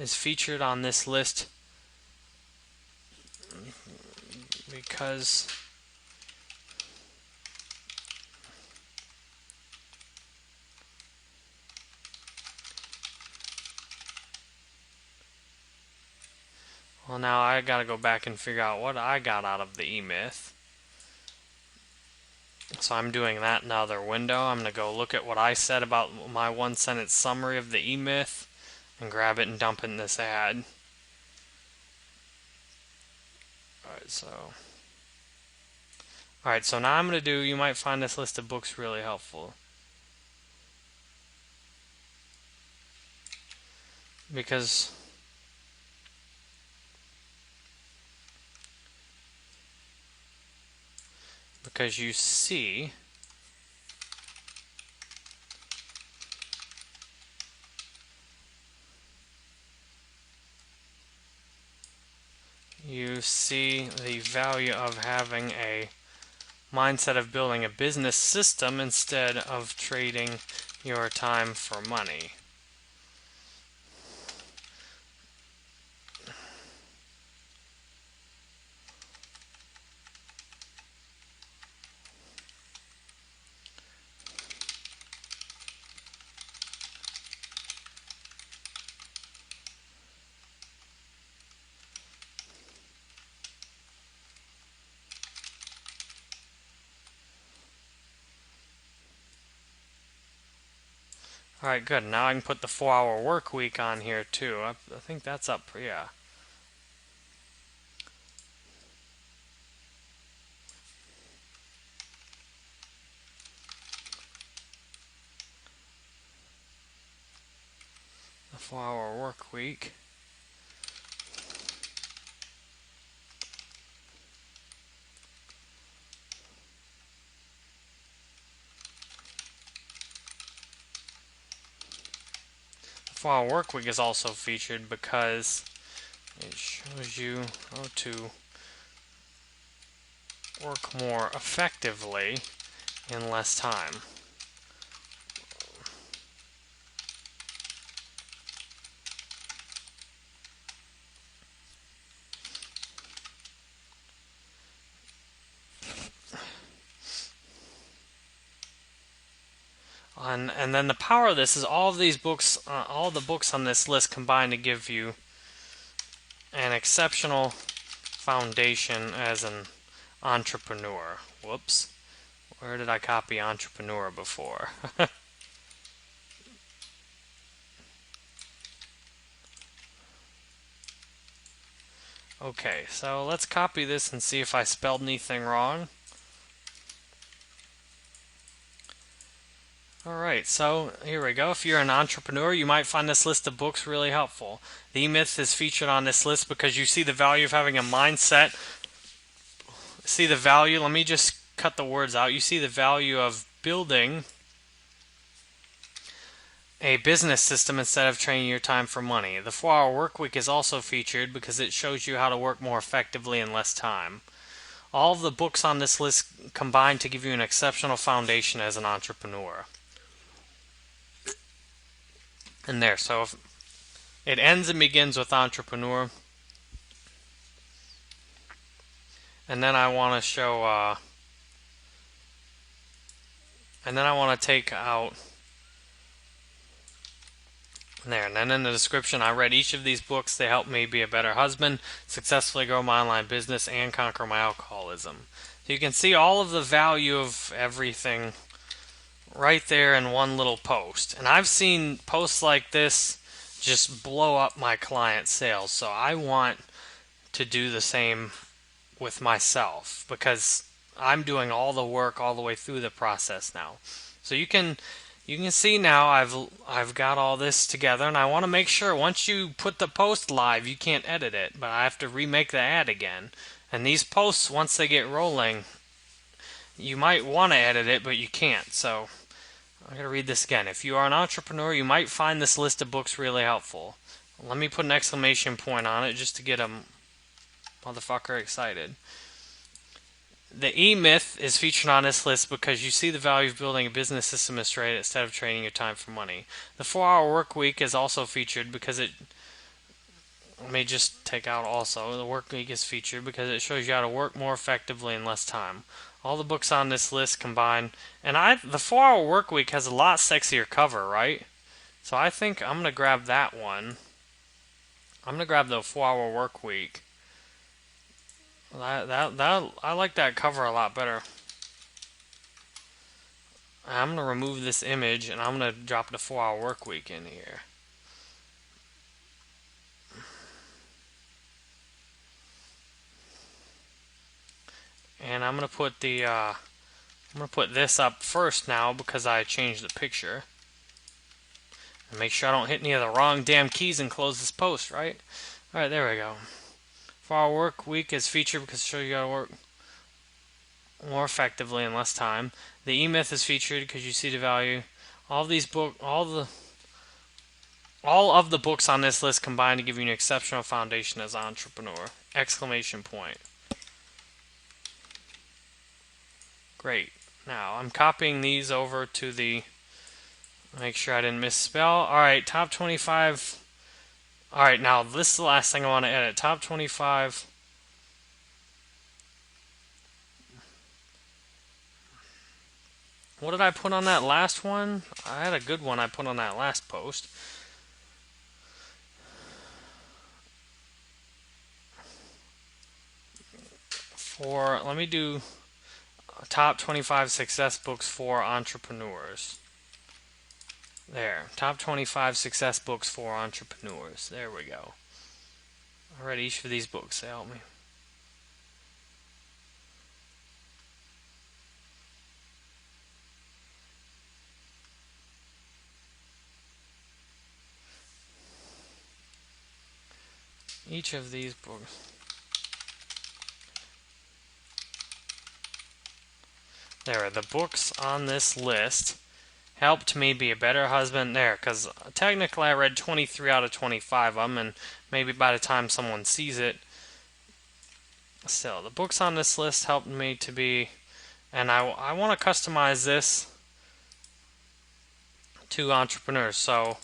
is featured on this list because well, now I gotta go back and figure out what I got out of the E-Myth. So I'm doing that in another window. I'm gonna go look at what I said about my one-sentence summary of the E-Myth and grab it and dump it in this ad. Alright, so now I'm gonna do, you might find this list of books really helpful. Because you see the value of having a mindset of building a business system instead of trading your time for money. Alright, good. Now I can put the 4-hour work week on here too. I think that's up, yeah. The 4-hour work week. The 4-hour work week is also featured because it shows you how to work more effectively in less time. And then the power of this is all of these books, all the books on this list combine to give you an exceptional foundation as an entrepreneur. Whoops. Where did I copy entrepreneur before? Okay, so let's copy this and see if I spelled anything wrong. Alright, so here we go. If you're an entrepreneur, you might find this list of books really helpful. The E-Myth is featured on this list because you see the value of having a mindset. See the value, let me just cut the words out. You see the value of building a business system instead of trading your time for money. The 4-hour work week is also featured because it shows you how to work more effectively in less time. All of the books on this list combine to give you an exceptional foundation as an entrepreneur. And there, so if it ends and begins with entrepreneur. And then I want to show, and then I want to take out there. And then in the description, I read each of these books. They helped me be a better husband, successfully grow my online business, and conquer my alcoholism. So you can see all of the value of everything right there in one little post. And I've seen posts like this just blow up my client sales. So I want to do the same with myself because I'm doing all the work all the way through the process now. So you can see now I've got all this together, and I want to make sure once you put the post live, you can't edit it, but I have to remake the ad again. And these posts, once they get rolling, you might want to edit it, but you can't. So I'm going to read this again. If you are an entrepreneur, you might find this list of books really helpful. Let me put an exclamation point on it just to get a motherfucker excited. The E-Myth is featured on this list because you see the value of building a business system straight instead of trading your time for money. The 4-Hour Work Week is also featured because it... Let me just take out also. The Work Week is featured because it shows you how to work more effectively in less time. All the books on this list combined... And the 4-Hour Work Week has a lot sexier cover, right? So I think I'm going to grab that one. I'm going to grab the 4-Hour Work Week. I like that cover a lot better. I'm going to remove this image and I'm going to drop the 4-Hour Work Week in here. And I'm going to put this up first now because I changed the picture. And make sure I don't hit any of the wrong damn keys and close this post, right? Alright, there we go. 4-Hour Work Week is featured because it shows you how to work more effectively in less time. The E-Myth is featured because you see the value. All of the books on this list combine to give you an exceptional foundation as an entrepreneur. Exclamation point. Great. Now I'm copying these over to the... Make sure I didn't misspell. Alright, top 25. Alright, now this is the last thing I want to edit. Top 25. What did I put on that last one? I had a good one I put on that last post. Let me do top 25 success books for entrepreneurs. There, top 25 success books for entrepreneurs. There we go. I read each of these books. They help me. Each of these books. There, the books on this list helped me be a better husband there, because technically I read 23 out of 25 of them, and maybe by the time someone sees it, still, the books on this list helped me to be, and I want to customize this to entrepreneurs, so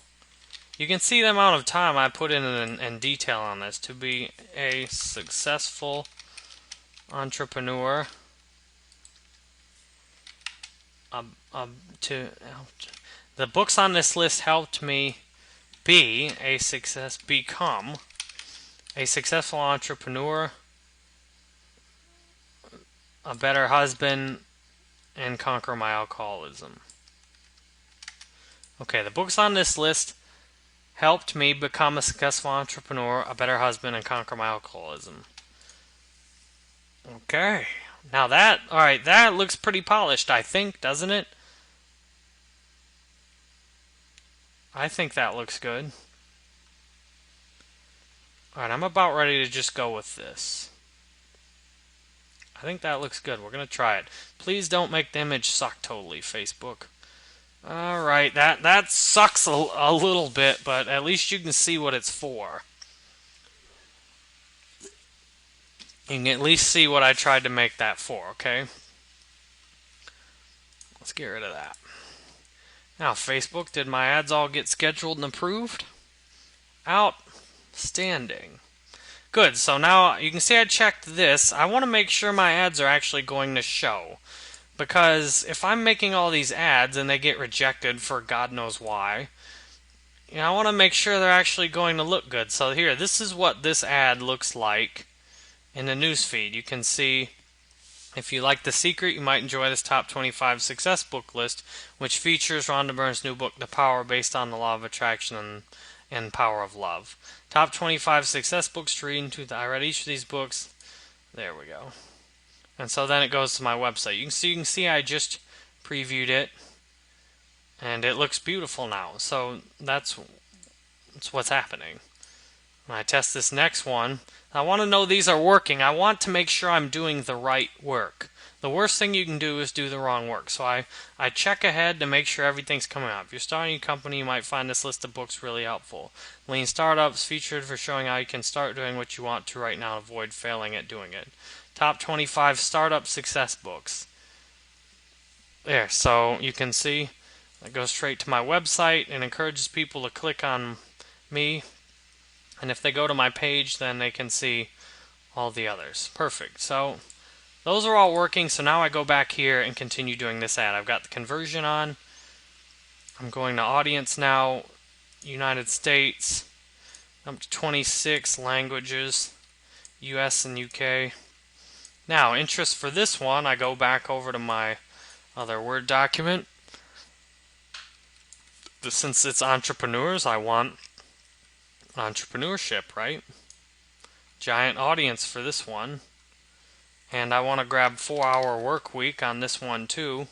you can see the amount of time I put in detail on this to be a successful entrepreneur. The books on this list helped me become a successful entrepreneur, a better husband, and conquer my alcoholism. Okay, the books on this list helped me become a successful entrepreneur, a better husband, and conquer my alcoholism. Okay. Now alright, that looks pretty polished, I think, doesn't it? I think that looks good. Alright, I'm about ready to just go with this. I think that looks good. We're going to try it. Please don't make the image suck totally, Facebook. Alright, that sucks a little bit, but at least you can see what it's for. You can at least see what I tried to make that for, okay? Let's get rid of that. Now, Facebook, did my ads all get scheduled and approved? Outstanding. Good, so now you can see I checked this. I want to make sure my ads are actually going to show. Because if I'm making all these ads and they get rejected for God knows why, I want to make sure they're actually going to look good. So here, this is what this ad looks like in the newsfeed. You can see, if you like The Secret, you might enjoy this top 25 success book list, which features Rhonda Byrne's new book, The Power, based on the law of attraction and power of love. Top 25 success books to read I read each of these books. There we go. And so then it goes to my website. You can see I just previewed it, and it looks beautiful now. So that's what's happening. When I test this next one, I want to know these are working. I want to make sure I'm doing the right work. The worst thing you can do is do the wrong work. So I check ahead to make sure everything's coming up. If you're starting a company, you might find this list of books really helpful. Lean Startups, featured for showing how you can start doing what you want to right now and avoid failing at doing it. Top 25 Startup Success Books. There, so you can see it goes straight to my website and encourages people to click on me. And if they go to my page, then they can see all the others. Perfect. So those are all working. So now I go back here and continue doing this ad. I've got the conversion on. I'm going to audience now. United States. Up to 26 languages. US and UK. Now, interest for this one, I go back over to my other Word document. Since it's entrepreneurs, I want entrepreneurship, right? Giant audience for this one. And I want to grab 4-hour work week on this one too.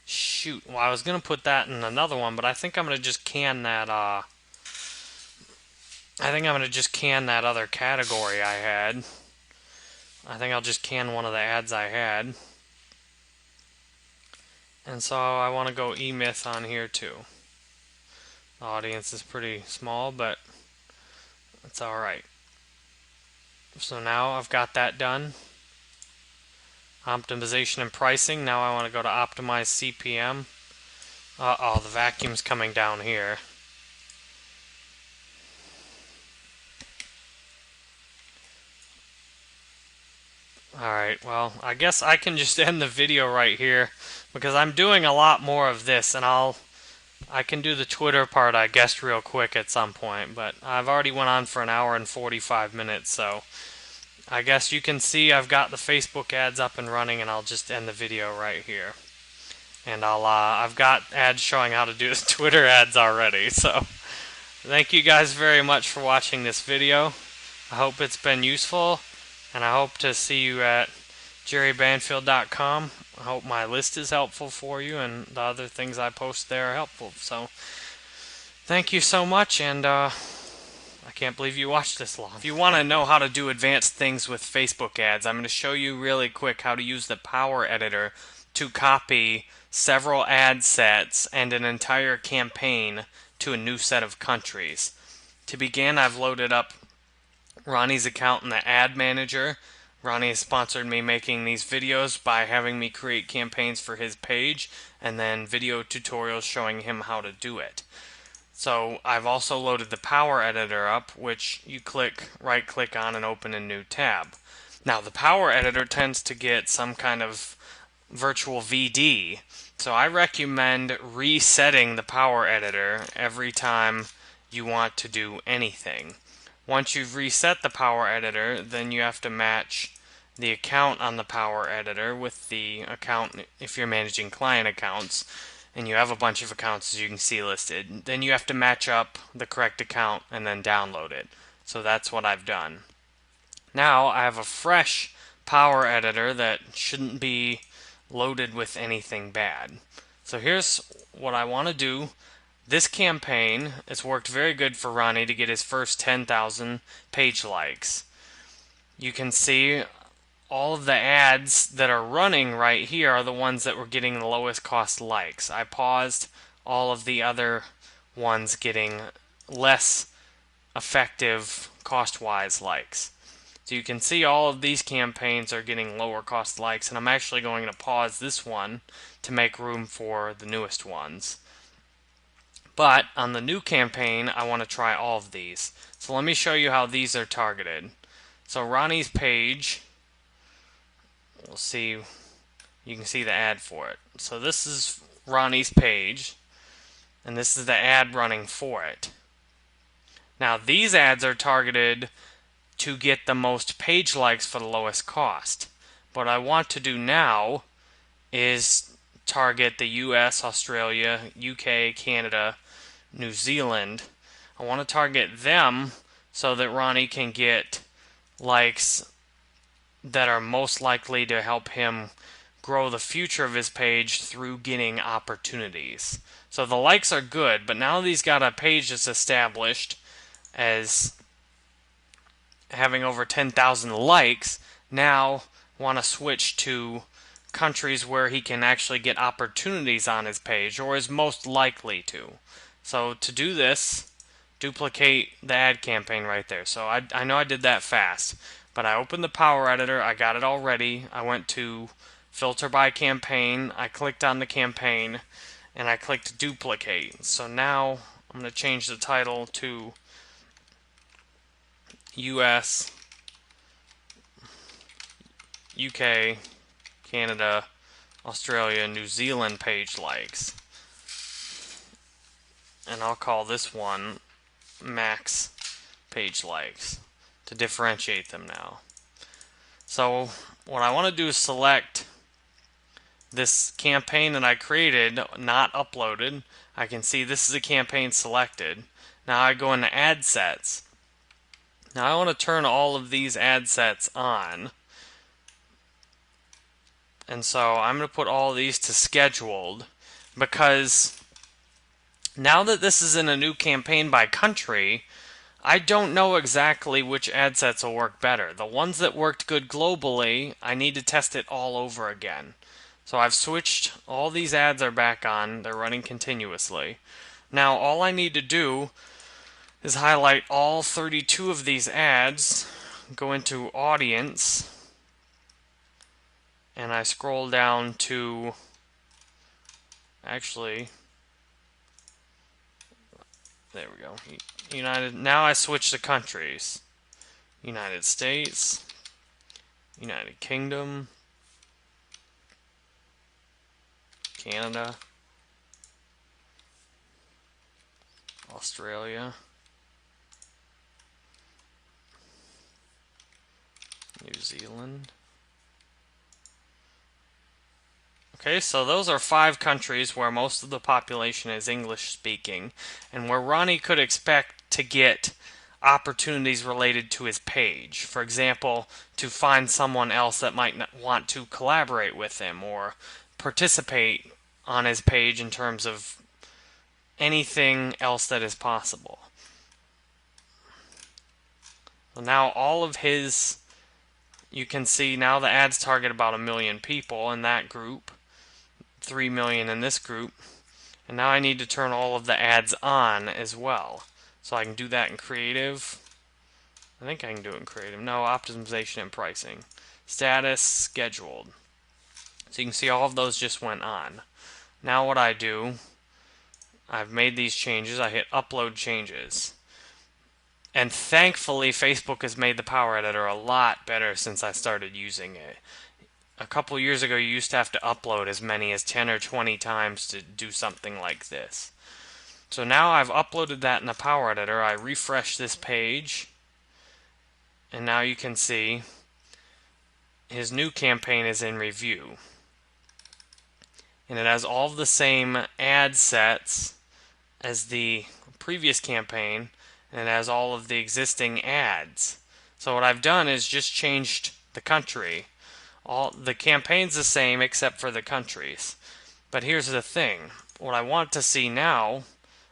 Shoot, well, I was going to put that in another one, but I think I'm going to just can that, I think I'm going to just can that other category I had. I think I'll just can one of the ads I had. And so I want to go eMyth on here too. The audience is pretty small, but it's alright. So now I've got that done. Optimization and pricing. Now I want to go to optimize CPM. Uh-oh, the vacuum's coming down here. Alright, well, I guess I can just end the video right here because I'm doing a lot more of this, and I can do the Twitter part, I guess, real quick at some point, but I've already went on for an hour and 45 minutes, so I guess you can see I've got the Facebook ads up and running, and I'll just end the video right here. And I've got ads showing how to do the Twitter ads already, so thank you guys very much for watching this video. I hope it's been useful, and I hope to see you at jerrybanfield.com. I hope my list is helpful for you, and the other things I post there are helpful. So, thank you so much, and I can't believe you watched this long. If you want to know how to do advanced things with Facebook ads, I'm going to show you really quick how to use the Power Editor to copy several ad sets and an entire campaign to a new set of countries. To begin, I've loaded up Ronnie's account in the Ad Manager. Ronnie has sponsored me making these videos by having me create campaigns for his page and then video tutorials showing him how to do it. So I've also loaded the Power Editor up, which you right click on and open a new tab. Now the Power Editor tends to get some kind of virtual VD, so I recommend resetting the Power Editor every time you want to do anything. Once you've reset the Power Editor, then you have to match the account on the Power Editor with the account if you're managing client accounts, and you have a bunch of accounts as you can see listed. Then you have to match up the correct account and then download it. So that's what I've done. Now I have a fresh Power Editor that shouldn't be loaded with anything bad. So here's what I want to do. This campaign, it's worked very good for Ronnie to get his first 10,000 page likes. You can see all of the ads that are running right here are the ones that were getting the lowest cost likes. I paused all of the other ones getting less effective cost-wise likes. So you can see all of these campaigns are getting lower cost likes, and I'm actually going to pause this one to make room for the newest ones. But on the new campaign, I want to try all of these. So let me show you how these are targeted. So Ronnie's page, we'll see, you can see the ad for it. So this is Ronnie's page, and this is the ad running for it. Now these ads are targeted to get the most page likes for the lowest cost. What I want to do now is target the US, Australia, UK, Canada, New Zealand. I want to target them so that Ronnie can get likes that are most likely to help him grow the future of his page through getting opportunities. So the likes are good, but now that he's got a page that's established as having over 10,000 likes, now want to switch to countries where he can actually get opportunities on his page, or is most likely to. So to do this, duplicate the ad campaign right there. So I know I did that fast, but I opened the Power Editor, I got it all ready, I went to Filter by Campaign, I clicked on the campaign, and I clicked Duplicate. So now I'm going to change the title to US, UK, Canada, Australia, New Zealand page likes. And I'll call this one max page likes to differentiate them now. So what I want to do is select this campaign that I created, not uploaded. I can see this is a campaign selected. Now I go into ad sets. Now I want to turn all of these ad sets on. And so I'm going to put all of these to scheduled, because now that this is in a new campaign by country, I don't know exactly which ad sets will work better. The ones that worked good globally, I need to test it all over again. So I've switched, all these ads are back on, they're running continuously. Now all I need to do is highlight all 32 of these ads, go into audience, and I scroll down to, actually, there we go, United. Now I switch to countries. United States, United Kingdom, Canada, Australia, New Zealand. Okay, so those are 5 countries where most of the population is English speaking, and where Ronnie could expect to get opportunities related to his page. For example, to find someone else that might want to collaborate with him or participate on his page in terms of anything else that is possible. So now all of his, you can see now the ads target about 1 million people in that group, 3 million in this group, and now I need to turn all of the ads on as well. So I can do that in creative. I think I can do it in creative. No, optimization and pricing. Status, scheduled. So you can see all of those just went on. Now what I do, I've made these changes, I hit upload changes. And thankfully Facebook has made the Power Editor a lot better since I started using it. A couple years ago you used to have to upload as many as 10 or 20 times to do something like this. So now I've uploaded that in the Power Editor. I refresh this page, and now you can see his new campaign is in review. And it has all the same ad sets as the previous campaign, and it has all of the existing ads. So what I've done is just changed the country. All the campaign's the same except for the countries. But here's the thing. What I want to see now,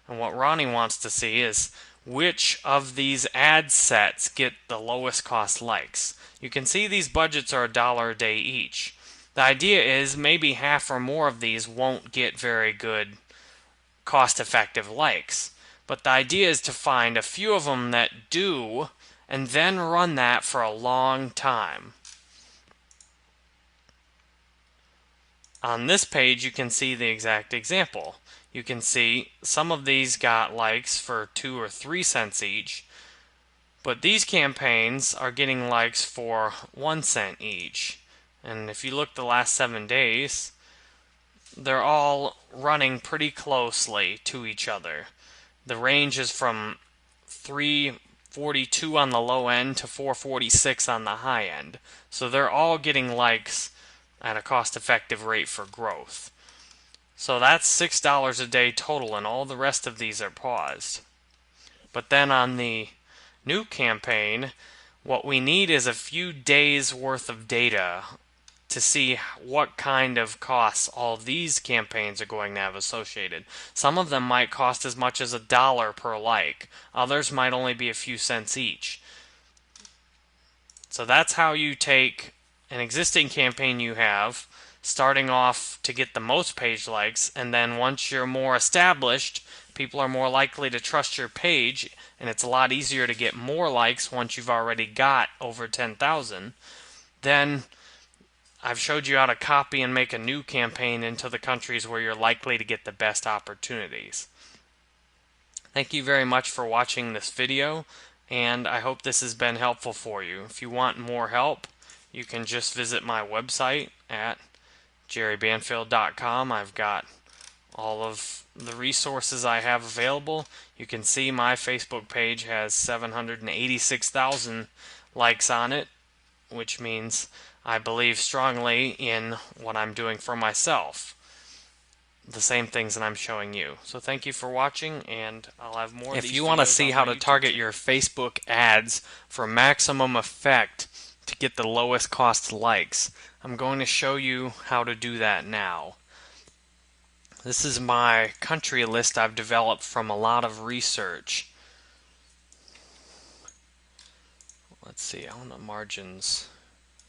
and what Ronnie wants to see, is which of these ad sets get the lowest cost likes. You can see these budgets are $1 a day each. The idea is maybe half or more of these won't get very good cost-effective likes. But the idea is to find a few of them that do, and then run that for a long time. On this page you can see the exact example. You can see some of these got likes for 2 or 3 cents each, but these campaigns are getting likes for 1 cent each. And if you look the last 7 days, they're all running pretty closely to each other. The range is from 342 on the low end to 446 on the high end. So they're all getting likes at a cost-effective rate for growth. So that's $6 a day total, and all the rest of these are paused. But then on the new campaign, What we need is a few days worth of data to see what kind of costs all these campaigns are going to have associated. Some of them might cost as much as $1 per like. Others might only be a few cents each. So that's how you take an existing campaign you have, starting off to get the most page likes, and then once you're more established, people are more likely to trust your page, and it's a lot easier to get more likes once you've already got over 10,000. Then I've showed you how to copy and make a new campaign into the countries where you're likely to get the best opportunities. Thank you very much for watching this video, and I hope this has been helpful for you. If you want more help, you can just visit my website at jerrybanfield.com. I've got all of the resources I have available. You can see my Facebook page has 786,000 likes on it, which means I believe strongly in what I'm doing for myself. The same things that I'm showing you. So thank you for watching, and I'll have more of these videos. If you want to see how to target your Facebook ads for maximum effect to get the lowest cost likes, I'm going to show you how to do that now. This is my country list I've developed from a lot of research. Let's see, I want the margins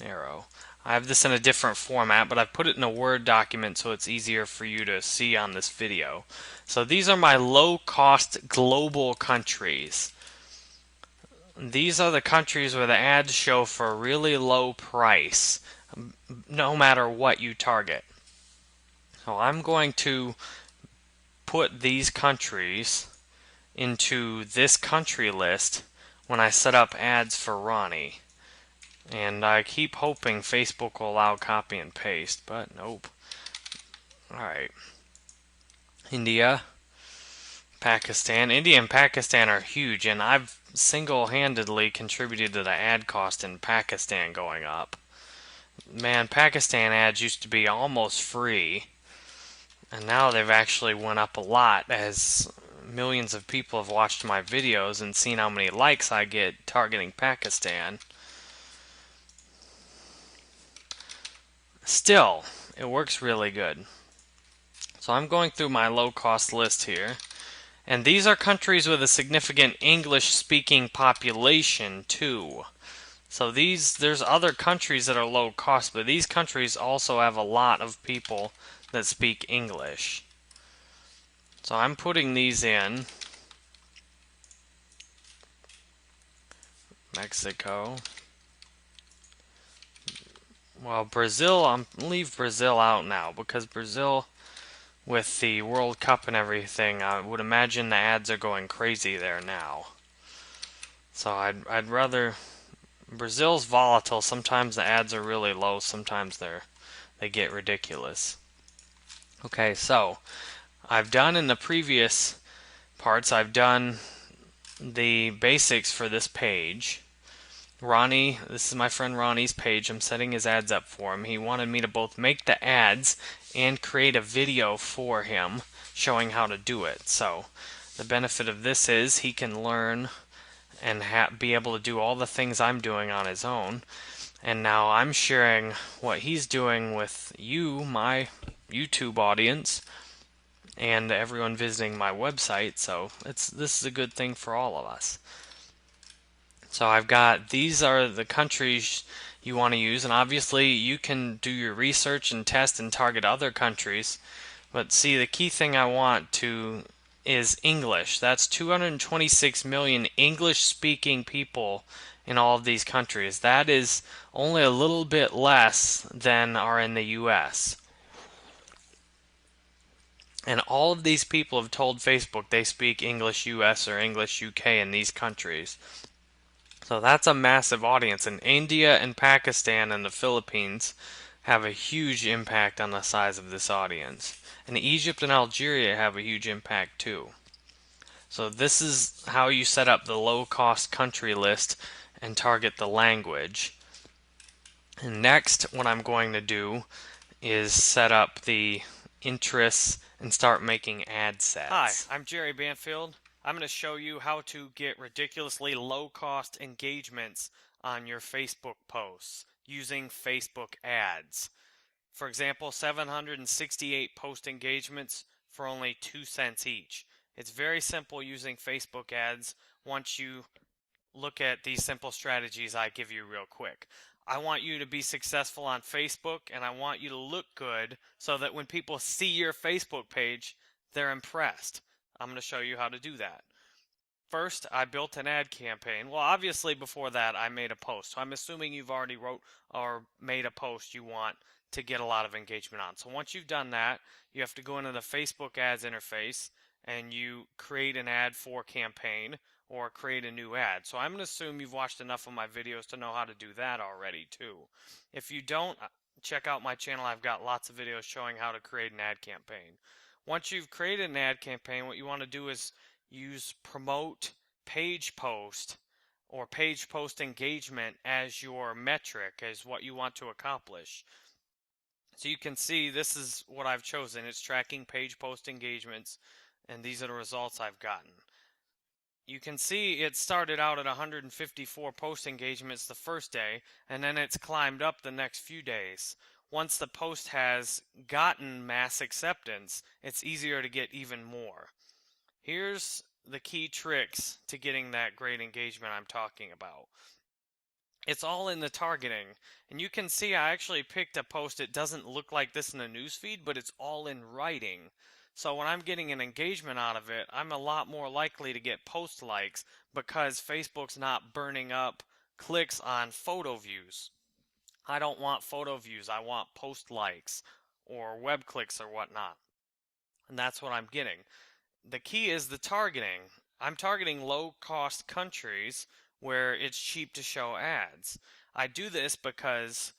narrow. I have this in a different format, but I've put it in a Word document so it's easier for you to see on this video. So these are my low-cost global countries. These are the countries where the ads show for a really low price, no matter what you target. So I'm going to put these countries into this country list when I set up ads for Ronnie. And I keep hoping Facebook will allow copy and paste, but nope. Alright. India, Pakistan. India and Pakistan are huge, and I've single-handedly contributed to the ad cost in Pakistan going up. Man, Pakistan ads used to be almost free, and now they've actually went up a lot as millions of people have watched my videos and seen how many likes I get targeting Pakistan. Still, it works really good. So I'm going through my low-cost list here. And these are countries with a significant English-speaking population, too. So there's other countries that are low-cost, but these countries also have a lot of people that speak English. So I'm putting these in. Mexico. Well, Brazil, I'm going to leave Brazil out now, because Brazil, with the World Cup and everything, I would imagine the ads are going crazy there now. So I'd rather... Brazil's volatile. Sometimes the ads are really low, sometimes they get ridiculous. Okay, so I've done in the previous parts, I've done the basics for this page. Ronnie, this is my friend Ronnie's page. I'm setting his ads up for him. He wanted me to both make the ads and create a video for him showing how to do it. So the benefit of this is he can learn and be able to do all the things I'm doing on his own. And now I'm sharing what he's doing with you, my YouTube audience, and everyone visiting my website. So this is a good thing for all of us. So I've got, these are the countries you want to use, and obviously you can do your research and test and target other countries, but see, the key thing I want to is English. That's 226 million English-speaking people in all of these countries. That is only a little bit less than are in the US. And all of these people have told Facebook they speak English US or English UK in these countries. So that's a massive audience, and India and Pakistan and the Philippines have a huge impact on the size of this audience. And Egypt and Algeria have a huge impact too. So this is how you set up the low-cost country list and target the language. And next, what I'm going to do is set up the interests and start making ad sets. Hi, I'm Jerry Banfield. I'm going to show you how to get ridiculously low-cost engagements on your Facebook posts using Facebook ads. For example, 768 post engagements for only 2 cents each. It's very simple using Facebook ads once you look at these simple strategies I give you real quick. I want you to be successful on Facebook, and I want you to look good so that when people see your Facebook page, they're impressed. I'm going to show you how to do that. First, I built an ad campaign. Well, obviously before that, I made a post. So I'm assuming you've already wrote or made a post you want to get a lot of engagement on. So once you've done that, you have to go into the Facebook ads interface and you create an ad for campaign or create a new ad. So I'm going to assume you've watched enough of my videos to know how to do that already too. If you don't, check out my channel. I've got lots of videos showing how to create an ad campaign. Once you've created an ad campaign, what you want to do is use promote page post or page post engagement as your metric, as what you want to accomplish. So you can see this is what I've chosen. It's tracking page post engagements, and these are the results I've gotten. You can see it started out at 154 post engagements the first day, and then it's climbed up the next few days. Once the post has gotten mass acceptance, it's easier to get even more. Here's the key tricks to getting that great engagement I'm talking about. It's all in the targeting, and you can see I actually picked a post. It doesn't look like this in the newsfeed, but it's all in writing. So when I'm getting an engagement out of it, I'm a lot more likely to get post likes because Facebook's not burning up clicks on photo views. I don't want photo views. I want post likes or web clicks or whatnot. And that's what I'm getting. The key is the targeting. I'm targeting low-cost countries where it's cheap to show ads. I do this because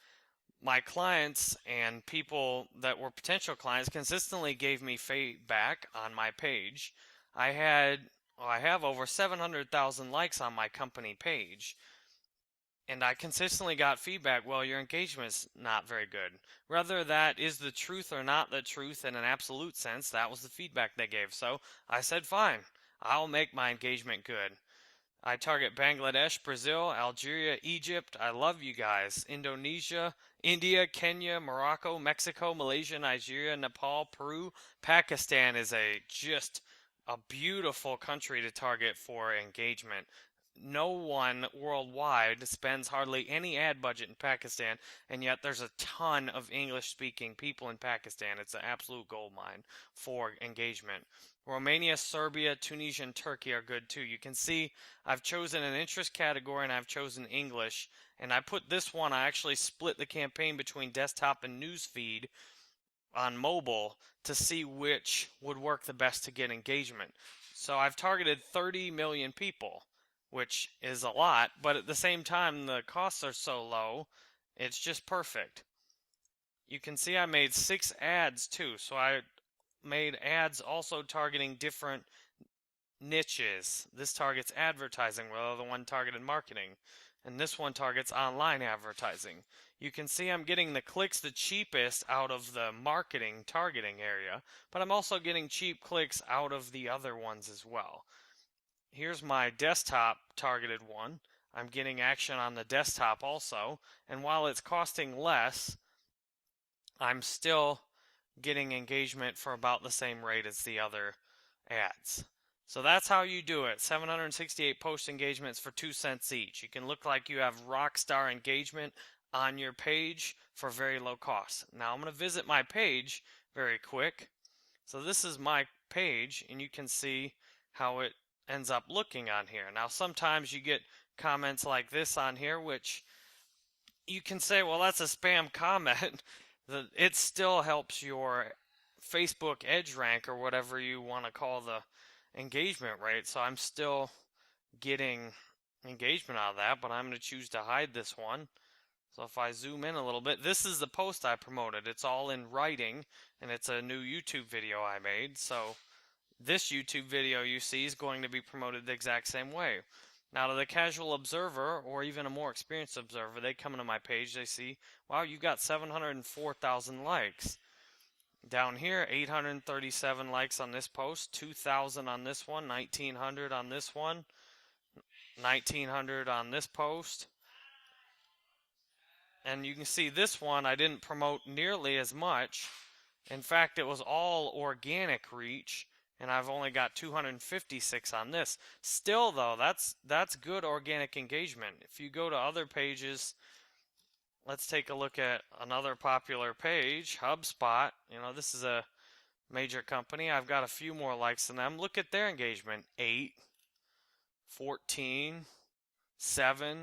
my clients and people that were potential clients consistently gave me feedback on my page. I have over 700,000 likes on my company page. And I consistently got feedback, well, your engagement's not very good. Whether that is the truth or not the truth in an absolute sense, that was the feedback they gave. So I said, fine, I'll make my engagement good. I target Bangladesh, Brazil, Algeria, Egypt. I love you guys. Indonesia, India, Kenya, Morocco, Mexico, Malaysia, Nigeria, Nepal, Peru. Pakistan is just a beautiful country to target for engagement. No one worldwide spends hardly any ad budget in Pakistan, and yet there's a ton of English-speaking people in Pakistan. It's an absolute gold mine for engagement. Romania, Serbia, Tunisia, and Turkey are good too. You can see I've chosen an interest category and I've chosen English, and I put this one, I actually split the campaign between desktop and newsfeed on mobile to see which would work the best to get engagement. So I've targeted 30 million people, which is a lot, but at the same time, the costs are so low, it's just perfect. You can see I made 6 ads too, so I made ads also targeting different niches. This targets advertising, while the other one targeted marketing, and this one targets online advertising. You can see I'm getting the clicks the cheapest out of the marketing targeting area, but I'm also getting cheap clicks out of the other ones as well. Here's my desktop targeted one. I'm getting action on the desktop also, and while it's costing less, I'm still getting engagement for about the same rate as the other ads. So that's how you do it. 768 post engagements for 2 cents each. You can look like you have rock star engagement on your page for very low cost. Now I'm going to visit my page very quick. So this is my page, and you can see how it ends up looking on here. Now sometimes you get comments like this on here, which you can say, well, that's a spam comment. It still helps your Facebook edge rank or whatever you want to call the engagement rate. So I'm still getting engagement out of that, but I'm going to choose to hide this one. So if I zoom in a little bit, this is the post I promoted. It's all in writing, and it's a new YouTube video I made. So this YouTube video you see is going to be promoted the exact same way. Now to the casual observer, or even a more experienced observer, they come into my page, they see, wow, you've got 704,000 likes. Down here, 837 likes on this post, 2,000 on this one, 1,900 on this one, 1,900 on this post, And you can see this one I didn't promote nearly as much. In fact, it was all organic reach, and I've only got 256 on this. Still though, that's good organic engagement. If you go to other pages, let's take a look at another popular page, HubSpot. You know, this is a major company. I've got a few more likes than them. Look at their engagement. 8, 14, 7.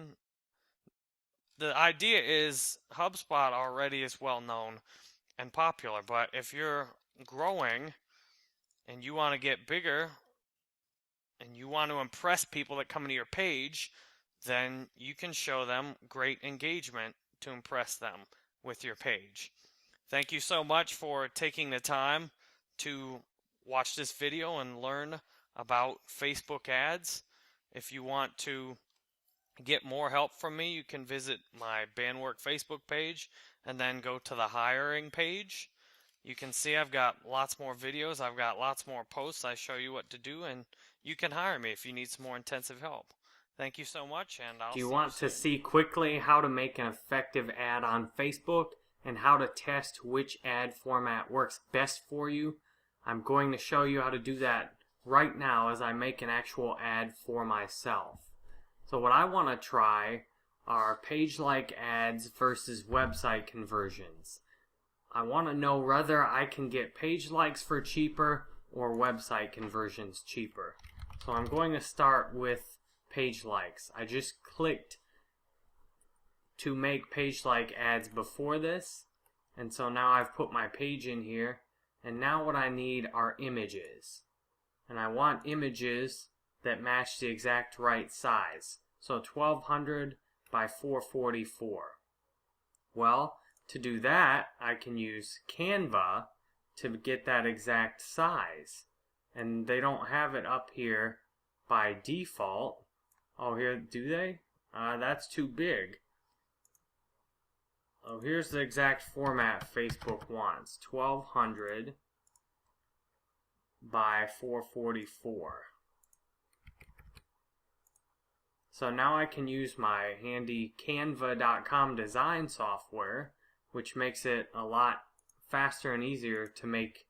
The idea is HubSpot already is well known and popular, but if you're growing and you want to get bigger and you want to impress people that come into your page, then you can show them great engagement to impress them with your page. Thank you so much for taking the time to watch this video and learn about Facebook ads. If you want to get more help from me, you can visit my Bandwork Facebook page and then go to the hiring page. You can see I've got lots more videos, I've got lots more posts. I show you what to do, and you can hire me if you need some more intensive help. Thank you so much, and I'll see you soon. Do you want to see quickly how to make an effective ad on Facebook and how to test which ad format works best for you? I'm going to show you how to do that right now as I make an actual ad for myself. So what I want to try are page-like ads versus website conversions. I want to know whether I can get page likes for cheaper or website conversions cheaper. So I'm going to start with page likes. I just clicked to make page like ads before this, and so now I've put my page in here, and now what I need are images. And I want images that match the exact right size. So 1200 by 444. Well, to do that, I can use Canva to get that exact size. And they don't have it up here by default. Oh, here, do they? That's too big. Oh, here's the exact format Facebook wants. 1200 by 444. So now I can use my handy canva.com design software, which makes it a lot faster and easier to make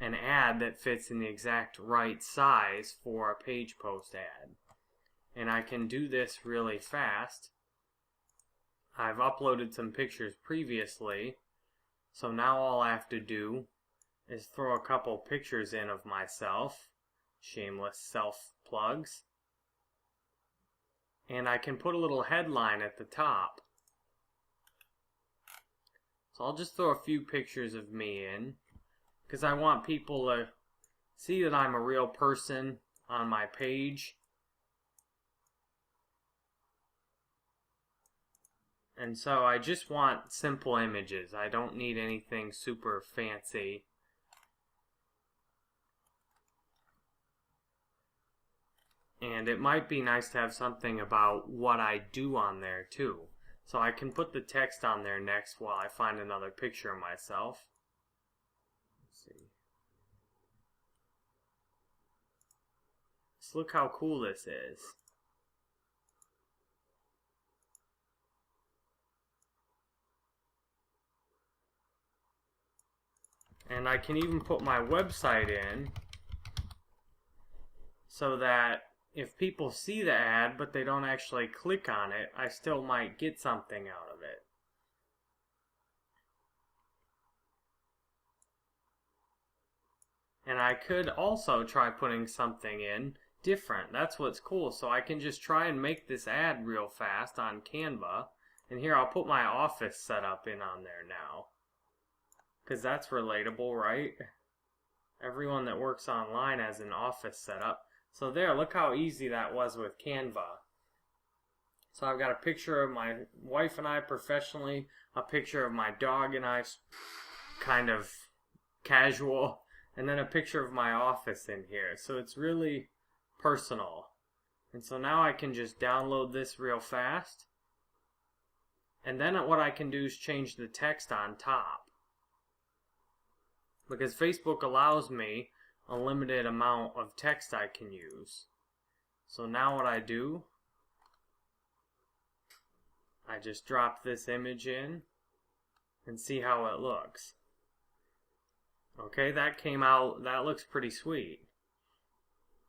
an ad that fits in the exact right size for a page post ad. And I can do this really fast. I've uploaded some pictures previously, so now all I have to do is throw a couple pictures in of myself, shameless self plugs, and I can put a little headline at the top. So I'll just throw a few pictures of me in, because I want people to see that I'm a real person on my page. And so I just want simple images. I don't need anything super fancy. And it might be nice to have something about what I do on there too. So I can put the text on there next while I find another picture of myself. Let's see. Just look how cool this is. And I can even put my website in so that if people see the ad but they don't actually click on it, I still might get something out of it. And I could also try putting something in different. That's what's cool. So I can just try and make this ad real fast on Canva. And here I'll put my office setup in on there now, because that's relatable, right? Everyone that works online has an office setup. So there, look how easy that was with Canva. So I've got a picture of my wife and I professionally, a picture of my dog and I kind of casual, and then a picture of my office in here. So it's really personal. And so now I can just download this real fast. And then what I can do is change the text on top, because Facebook allows me a limited amount of text I can use. So now what I do, I just drop this image in and see how it looks. Okay, that came out, that looks pretty sweet.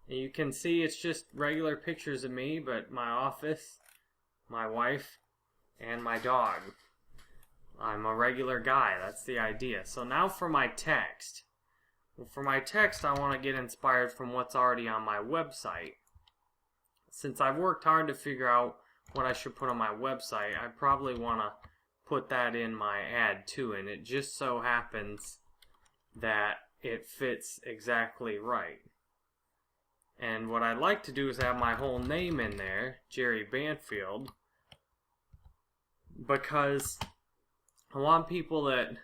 And you can see it's just regular pictures of me, but my office, my wife, and my dog. I'm a regular guy, that's the idea. So now for my text. Well, for my text, I want to get inspired from what's already on my website. Since I've worked hard to figure out what I should put on my website, I probably want to put that in my ad too, and it just so happens that it fits exactly right. And what I'd like to do is have my whole name in there, Jerry Banfield, because I want people that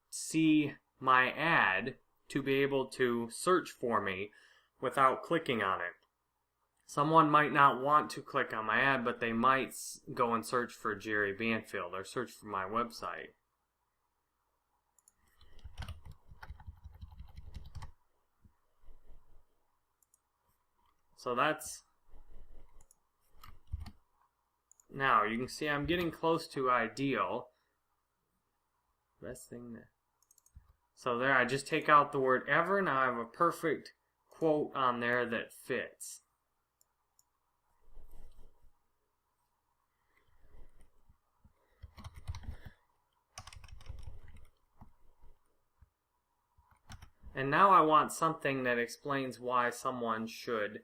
see my ad to be able to search for me without clicking on it. Someone might not want to click on my ad, but they might go and search for Jerry Banfield or search for my website. So that's, now you can see I'm getting close to ideal. Best thing there. So there, I just take out the word ever. Now I have a perfect quote on there that fits. And now I want something that explains why someone should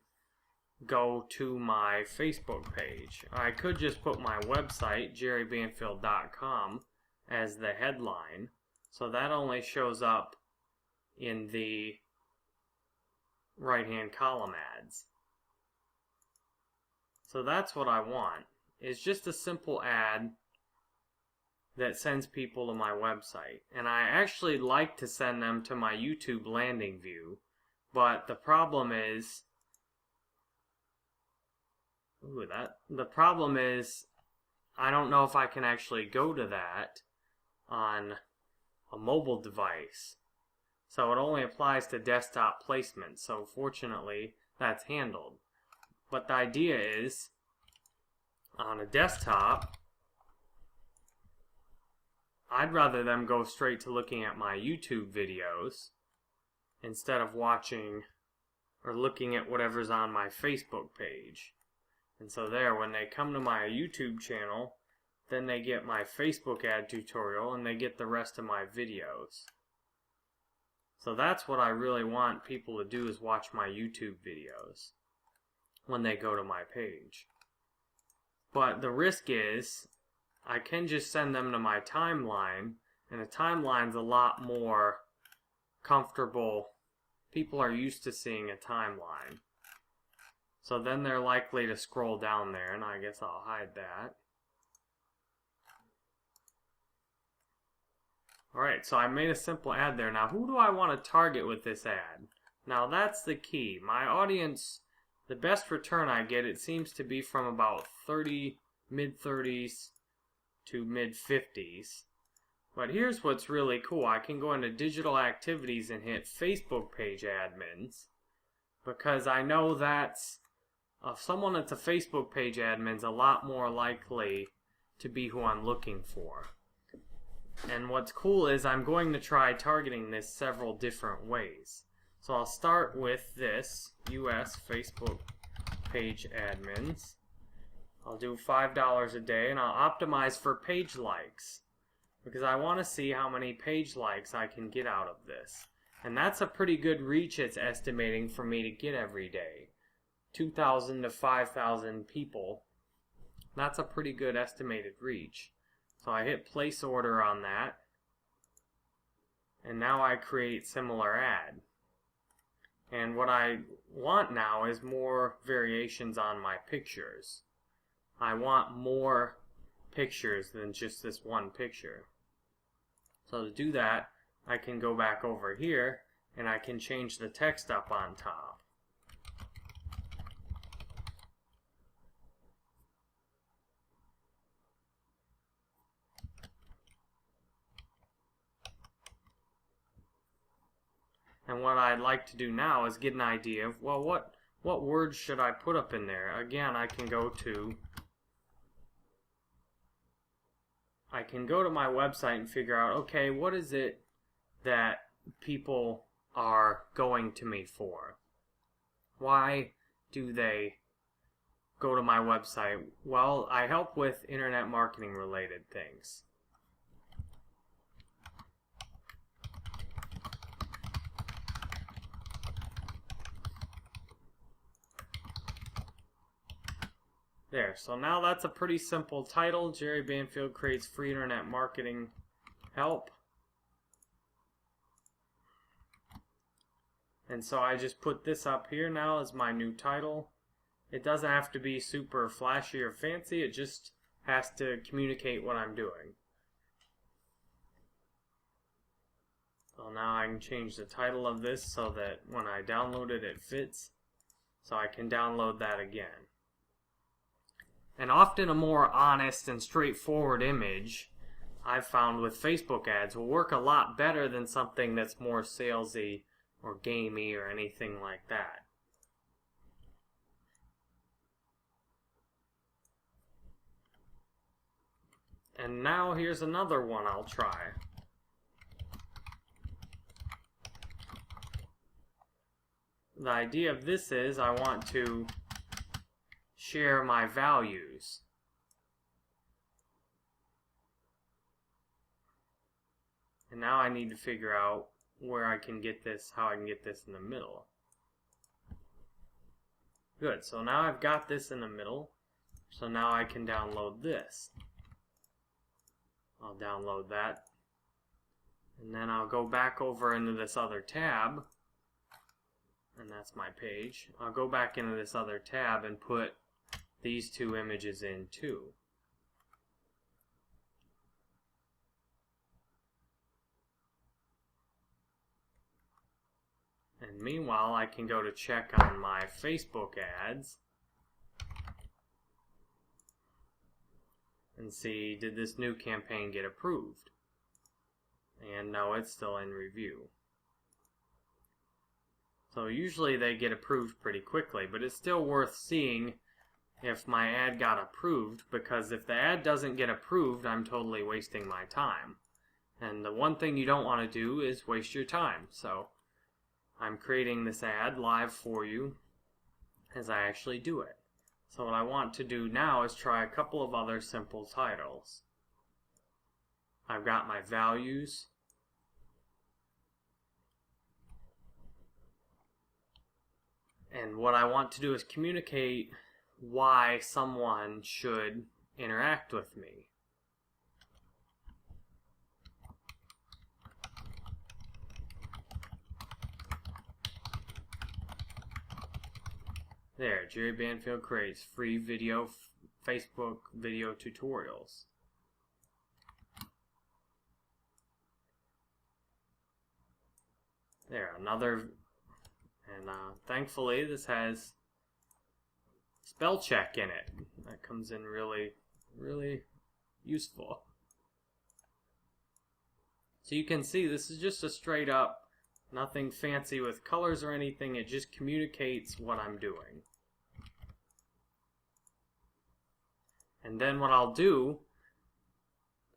go to my Facebook page. I could just put my website, jerrybanfield.com, as the headline. So that only shows up in the right-hand column ads. So that's what I want. It's just a simple ad that sends people to my website. And I actually like to send them to my YouTube landing view, but the problem is I don't know if I can actually go to that on a mobile device. So it only applies to desktop placement. So fortunately, that's handled. But the idea is, on a desktop, I'd rather them go straight to looking at my YouTube videos instead of watching or looking at whatever's on my Facebook page. And so there, when they come to my YouTube channel, then they get my Facebook ad tutorial and they get the rest of my videos. So that's what I really want people to do, is watch my YouTube videos when they go to my page. But the risk is, I can just send them to my timeline, and the timeline's a lot more comfortable. People are used to seeing a timeline. So then they're likely to scroll down there, and I guess I'll hide that. Alright, so I made a simple ad there. Now, who do I want to target with this ad? Now, that's the key. My audience, the best return I get, it seems to be from about mid-30s to mid-50s. But here's what's really cool. I can go into digital activities and hit Facebook page admins, because I know that's someone that's a Facebook page admin is a lot more likely to be who I'm looking for. And what's cool is I'm going to try targeting this several different ways. So I'll start with this, US Facebook page admins. I'll do $5 a day, and I'll optimize for page likes, because I want to see how many page likes I can get out of this. And that's a pretty good reach it's estimating for me to get every day. 2,000 to 5,000 people. That's a pretty good estimated reach. So I hit place order on that, and now I create similar ad. And what I want now is more variations on my pictures. I want more pictures than just this one picture. So to do that, I can go back over here and I can change the text up on top. And what I'd like to do now is get an idea of, well, what words should I put up in there? Again, I can go to I can go to my website and figure out, okay, what is it that people are going to me for? Why do they go to my website? Well, I help with internet marketing related things. There, so now that's a pretty simple title. Jerry Banfield creates free internet marketing help. And so I just put this up here now as my new title. It doesn't have to be super flashy or fancy, it just has to communicate what I'm doing. So now I can change the title of this so that when I download it, it fits. So I can download that again. And often a more honest and straightforward image, I've found with Facebook ads, will work a lot better than something that's more salesy or gamey or anything like that. And now here's another one I'll try. The idea of this is I want to share my values. And now I need to figure out where I can get this, how I can get this in the middle. Good, so now I've got this in the middle, so now I can download this. I'll download that, and then I'll go back over into this other tab, and that's my page. I'll go back into this other tab and put these two images in too. And meanwhile, I can go to check on my Facebook ads and see, did this new campaign get approved? And no, it's still in review. So usually they get approved pretty quickly, but it's still worth seeing if my ad got approved, because if the ad doesn't get approved, I'm totally wasting my time. And the one thing you don't want to do is waste your time. So I'm creating this ad live for you as I actually do it. So what I want to do now is try a couple of other simple titles. I've got my values. And what I want to do is communicate why someone should interact with me. There, Jerry Banfield creates free video, Facebook video tutorials. There, another, and thankfully this has spell check in it. That comes in really, really useful. So you can see this is just a straight up, nothing fancy with colors or anything, it just communicates what I'm doing. And then what I'll do,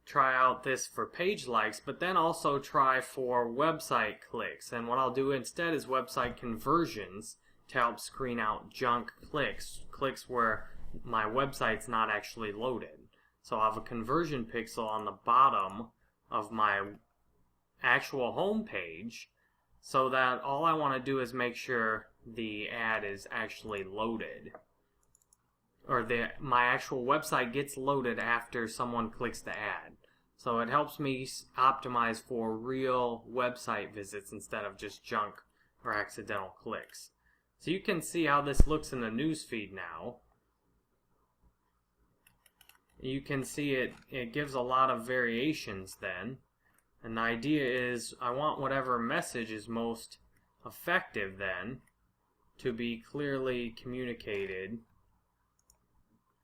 try out this for page likes, but then also try for website clicks. And what I'll do instead is website conversions to help screen out junk clicks, clicks where my website's not actually loaded. So I'll have a conversion pixel on the bottom of my actual home page, so that all I want to do is make sure the ad is actually loaded, or my actual website gets loaded after someone clicks the ad. So it helps me optimize for real website visits instead of just junk or accidental clicks. So you can see how this looks in the newsfeed now. You can see it gives a lot of variations then. And the idea is I want whatever message is most effective then to be clearly communicated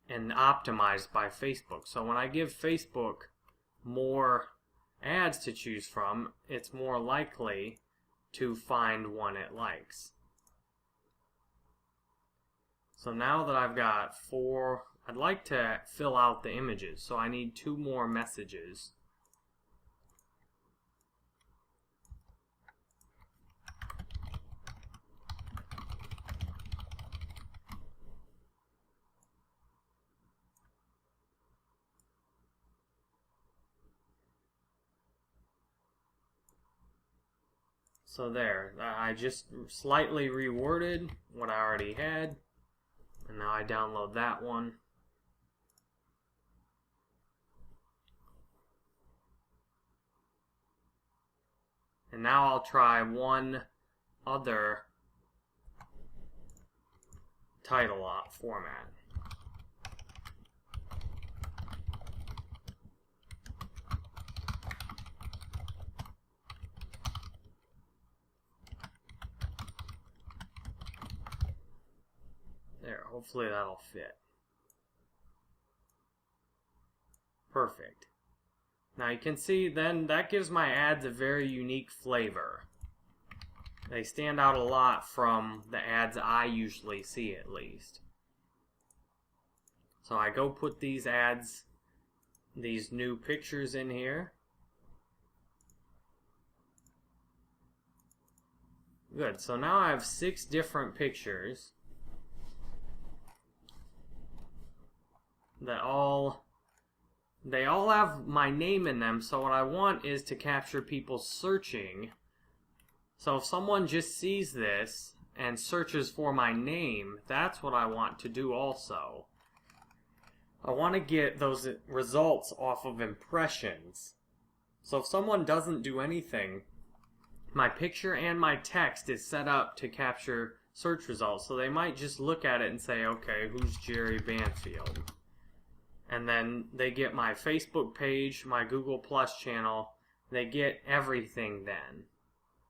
and optimized by Facebook. So when I give Facebook more ads to choose from, it's more likely to find one it likes. So now that I've got 4 I'd like to fill out the images, so I need 2 more messages. So there, I just slightly reworded what I already had, and now I download that one. And now I'll try one other title format. There, hopefully that'll fit. Perfect. Now you can see then that gives my ads a very unique flavor. They stand out a lot from the ads I usually see, at least. So I go put these ads, these new pictures in here. Good, so now I have 6 different pictures that they all have my name in them, so what I want is to capture people searching. So if someone just sees this and searches for my name, that's what I want to do also. I want to get those results off of impressions. So if someone doesn't do anything, my picture and my text is set up to capture search results. So they might just look at it and say, okay, who's Jerry Banfield? And then they get my Facebook page, my Google Plus channel. They get everything then.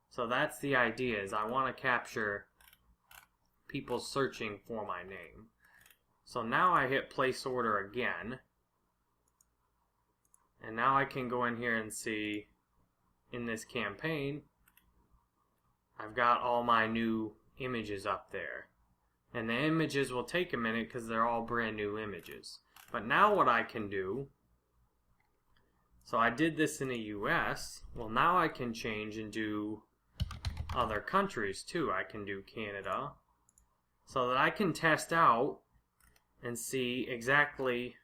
So that's the idea, is I want to capture people searching for my name. So now I hit place order again. And now I can go in here and see in this campaign, I've got all my new images up there. And the images will take a minute because they're all brand new images. But now what I can do, so I did this in the US, well now I can change and do other countries too. I can do Canada, so that I can test out and see exactly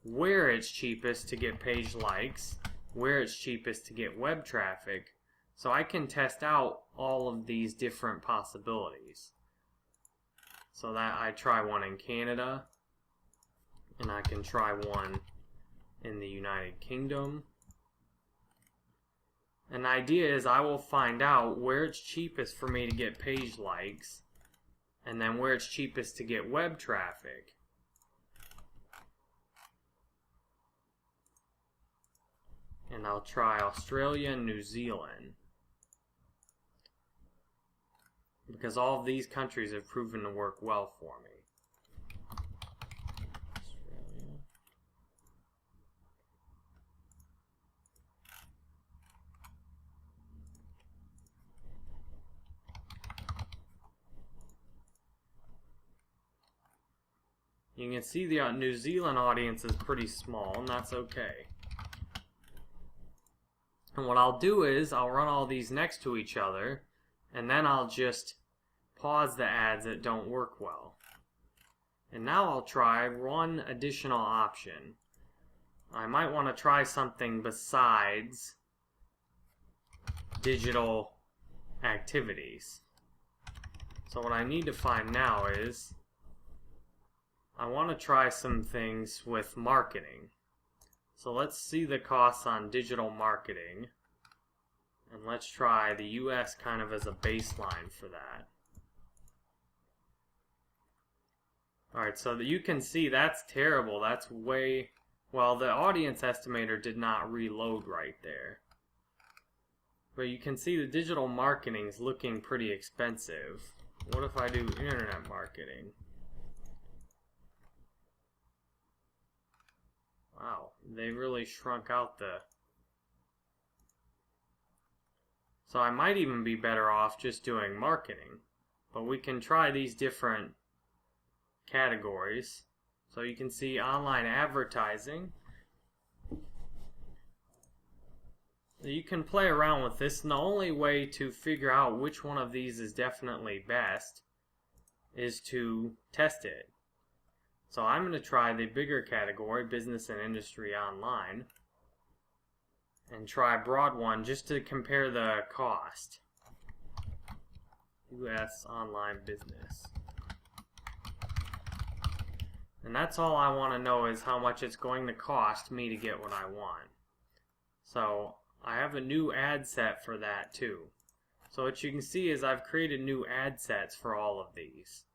where it's cheapest to get page likes, where it's cheapest to get web traffic, so I can test out all of these different possibilities. So that I try one in Canada, and I can try one in the United Kingdom. An idea is I will find out where it's cheapest for me to get page likes, and then where it's cheapest to get web traffic. And I'll try Australia and New Zealand, because all of these countries have proven to work well for me. You can see the New Zealand audience is pretty small, and that's okay. And what I'll do is, I'll run all these next to each other, and then I'll just pause the ads that don't work well. And now I'll try one additional option. I might want to try something besides digital activities. So what I need to find now is, I want to try some things with marketing. So let's see the costs on digital marketing. And let's try the US kind of as a baseline for that. Alright, so that you can see that's terrible. That's way... Well, the audience estimator did not reload right there. But you can see the digital marketing is looking pretty expensive. What if I do internet marketing? Wow, they really shrunk out the... So I might even be better off just doing marketing. But we can try these different categories. So you can see online advertising. You can play around with this, and the only way to figure out which one of these is definitely best is to test it. So I'm going to try the bigger category, business and industry online, and try broad one just to compare the cost. US online business. And that's all I want to know, is how much it's going to cost me to get what I want. So I have a new ad set for that too. So what you can see is I've created new ad sets for all of these.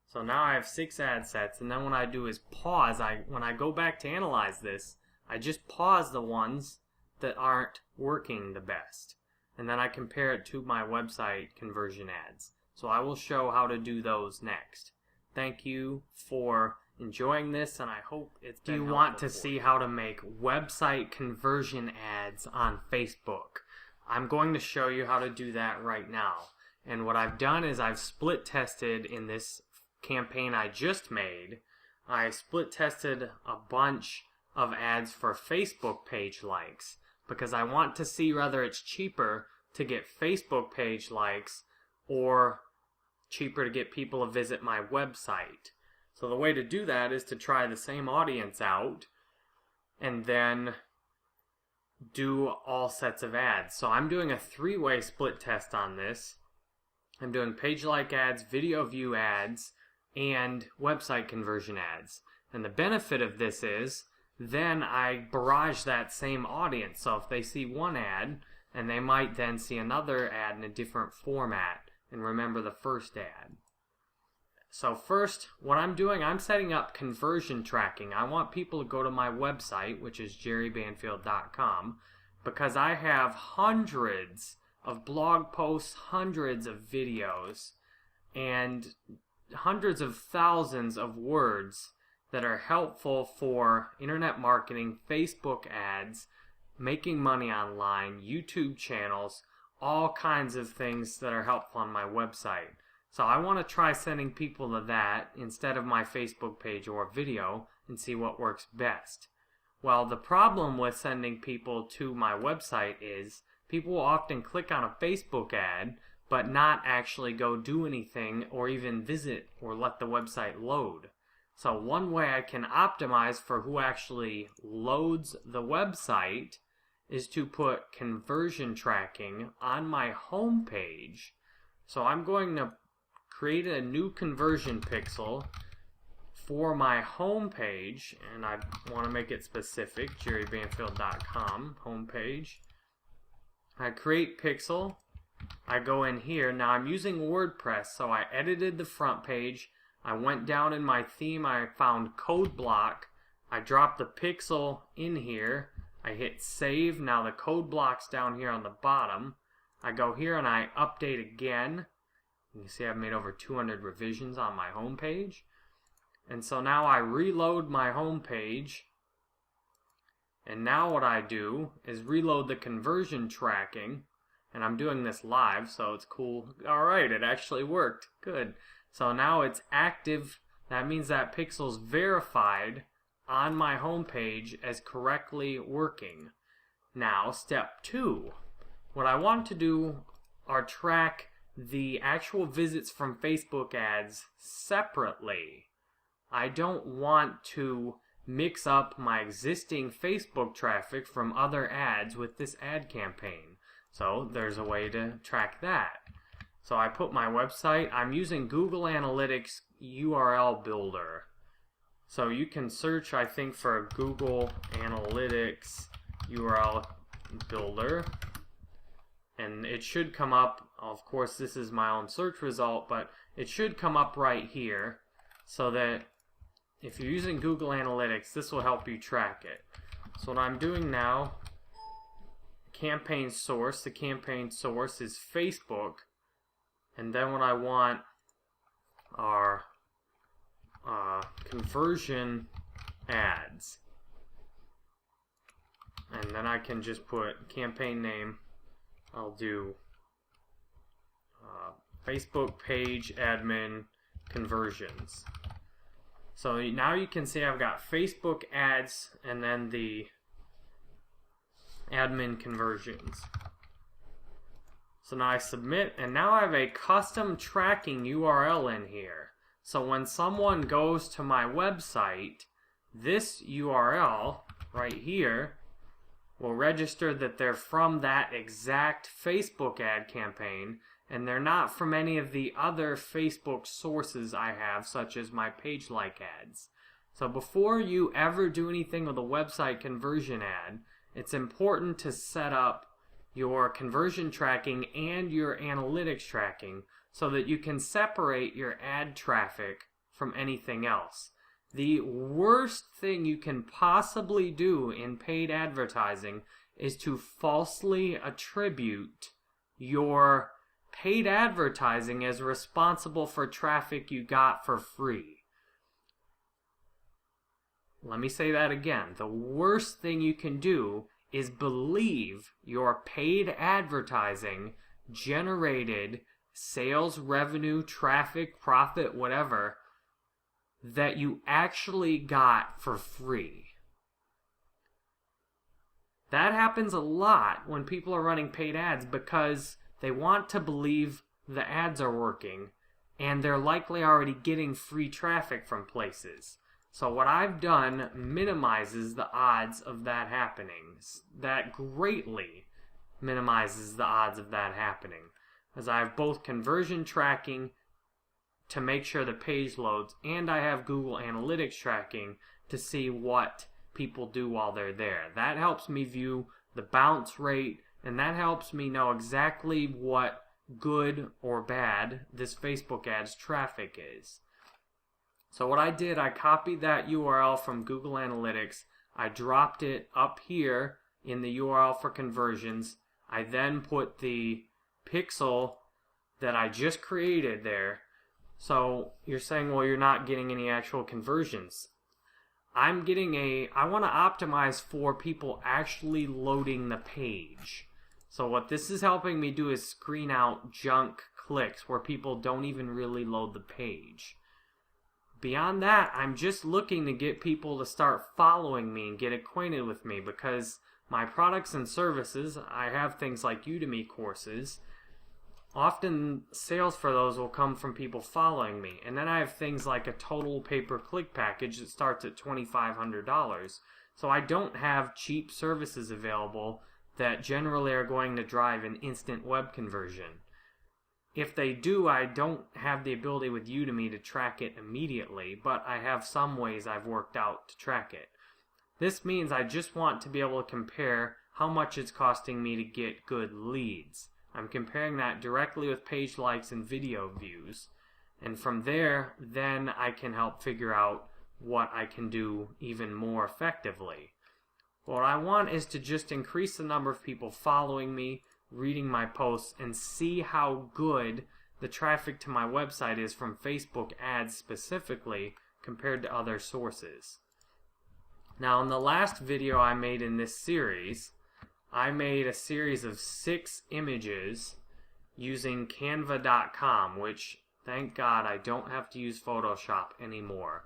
So now I have 6 ad sets, and then what I do is pause. When I go back to analyze this, I just pause the ones that aren't working the best. And then I compare it to my website conversion ads. So I will show how to do those next. Thank you for enjoying this, and I hope it's been helpful. Do you want to see how to make website conversion ads on Facebook? I'm going to show you how to do that right now. And what I've done is I've split tested in this campaign I just made. I split tested a bunch of ads for Facebook page likes, because I want to see whether it's cheaper to get Facebook page likes or cheaper to get people to visit my website. So the way to do that is to try the same audience out and then do all sets of ads. So I'm doing a 3-way split test on this. I'm doing page like ads, video view ads, and website conversion ads. And the benefit of this is then I barrage that same audience. So if they see one ad, and they might then see another ad in a different format and remember the first ad. So first, what I'm doing, I'm setting up conversion tracking. I want people to go to my website, which is jerrybanfield.com, because I have hundreds of blog posts, hundreds of videos, and hundreds of thousands of words that are helpful for internet marketing, Facebook ads, making money online, YouTube channels, all kinds of things that are helpful on my website. So I want to try sending people to that instead of my Facebook page or video and see what works best. Well, the problem with sending people to my website is people will often click on a Facebook ad but not actually go do anything or even visit or let the website load. So one way I can optimize for who actually loads the website is to put conversion tracking on my home page. So I'm going to create a new conversion pixel for my home page, and I want to make it specific, jerrybanfield.com homepage. I create pixel. I go in here. Now I'm using WordPress, so I edited the front page. I went down in my theme. I found code block. I dropped the pixel in here. I hit save. Now the code block's down here on the bottom. I go here and I update again. You see I've made over 200 revisions on my home page. And so now I reload my home page. And now what I do is reload the conversion tracking. And I'm doing this live, so it's cool. Alright, it actually worked. Good. So now it's active. That means that pixel's verified on my home page as correctly working. Now, step 2. What I want to do are track the actual visits from Facebook ads separately. I don't want to mix up my existing Facebook traffic from other ads with this ad campaign. So there's a way to track that. So I put my website. I'm using Google Analytics URL Builder. So you can search, I think, for Google Analytics URL Builder. And it should come up. Of course, this is my own search result, but it should come up right here so that if you're using Google Analytics, this will help you track it. So what I'm doing now, campaign source. The campaign source is Facebook. And then what I want are conversion ads. And then I can just put campaign name. I'll do Facebook page admin conversions. So now you can see I've got Facebook ads and then the admin conversions. So now I submit, and now I have a custom tracking URL in here. So when someone goes to my website, this URL right here will register that they're from that exact Facebook ad campaign, and they're not from any of the other Facebook sources I have, such as my page like ads. So before you ever do anything with a website conversion ad, it's important to set up your conversion tracking and your analytics tracking so that you can separate your ad traffic from anything else. The worst thing you can possibly do in paid advertising is to falsely attribute your paid advertising as responsible for traffic you got for free. Let me say that again. The worst thing you can do is believe your paid advertising generated sales, revenue, traffic, profit, whatever, that you actually got for free. That happens a lot when people are running paid ads because they want to believe the ads are working and they're likely already getting free traffic from places. So what I've done minimizes the odds of that happening. That greatly minimizes the odds of that happening, as I have both conversion tracking to make sure the page loads, and I have Google Analytics tracking to see what people do while they're there. That helps me view the bounce rate, and that helps me know exactly what good or bad this Facebook ads traffic is. So what I did, I copied that URL from Google Analytics. I dropped it up here in the URL for conversions. I then put the pixel that I just created there. So you're saying, well, you're not getting any actual conversions. I want to optimize for people actually loading the page. So what this is helping me do is screen out junk clicks where people don't even really load the page. Beyond that, I'm just looking to get people to start following me and get acquainted with me, because my products and services, I have things like Udemy courses. Often sales for those will come from people following me. And then I have things like a total pay-per-click package that starts at $2,500. So I don't have cheap services available that generally are going to drive an instant web conversion. If they do, I don't have the ability with Udemy to track it immediately, but I have some ways I've worked out to track it. This means I just want to be able to compare how much it's costing me to get good leads. I'm comparing that directly with page likes and video views. And from there, then I can help figure out what I can do even more effectively. What I want is to just increase the number of people following me, reading my posts, and see how good the traffic to my website is from Facebook ads specifically compared to other sources. Now, in the last video I made in this series, I made a series of 6 images using Canva.com, which, thank God, I don't have to use Photoshop anymore.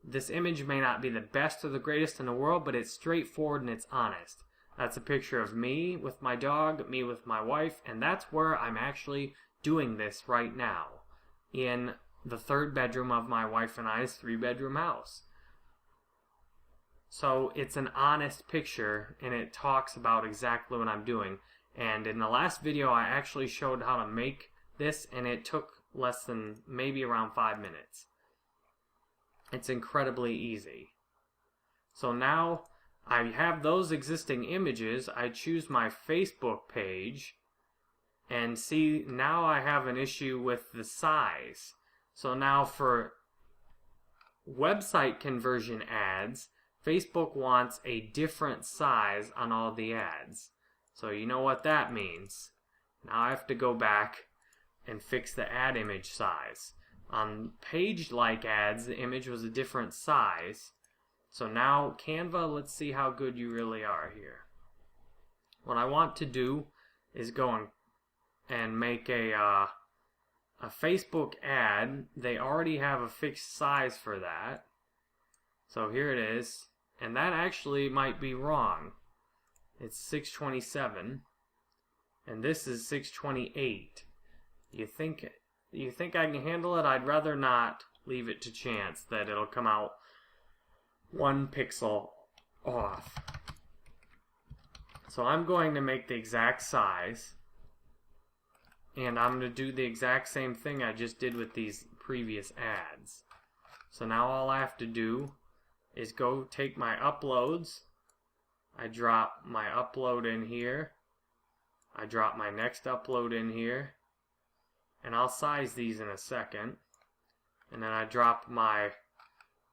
This image may not be the best or the greatest in the world, but it's straightforward and it's honest. That's a picture of me with my dog, me with my wife, and that's where I'm actually doing this right now, in the 3rd bedroom of my wife and I's 3-bedroom house. So it's an honest picture, and it talks about exactly what I'm doing. And in the last video, I actually showed how to make this, and it took less than maybe around 5 minutes. It's incredibly easy. So now I have those existing images. I choose my Facebook page, and see, now I have an issue with the size. So now for website conversion ads, Facebook wants a different size on all the ads. So you know what that means. Now I have to go back and fix the ad image size. On page-like ads, the image was a different size. So now, Canva, let's see how good you really are here. What I want to do is go and make a Facebook ad. They already have a fixed size for that. So here it is, and that actually might be wrong. It's 627, and this is 628. You think I can handle it? I'd rather not leave it to chance that it'll come out 1 pixel off. So I'm going to make the exact size, and I'm going to do the exact same thing I just did with these previous ads. So now all I have to do is go take my uploads. I drop my upload in here. I drop my next upload in here. And I'll size these in a second. And then I drop my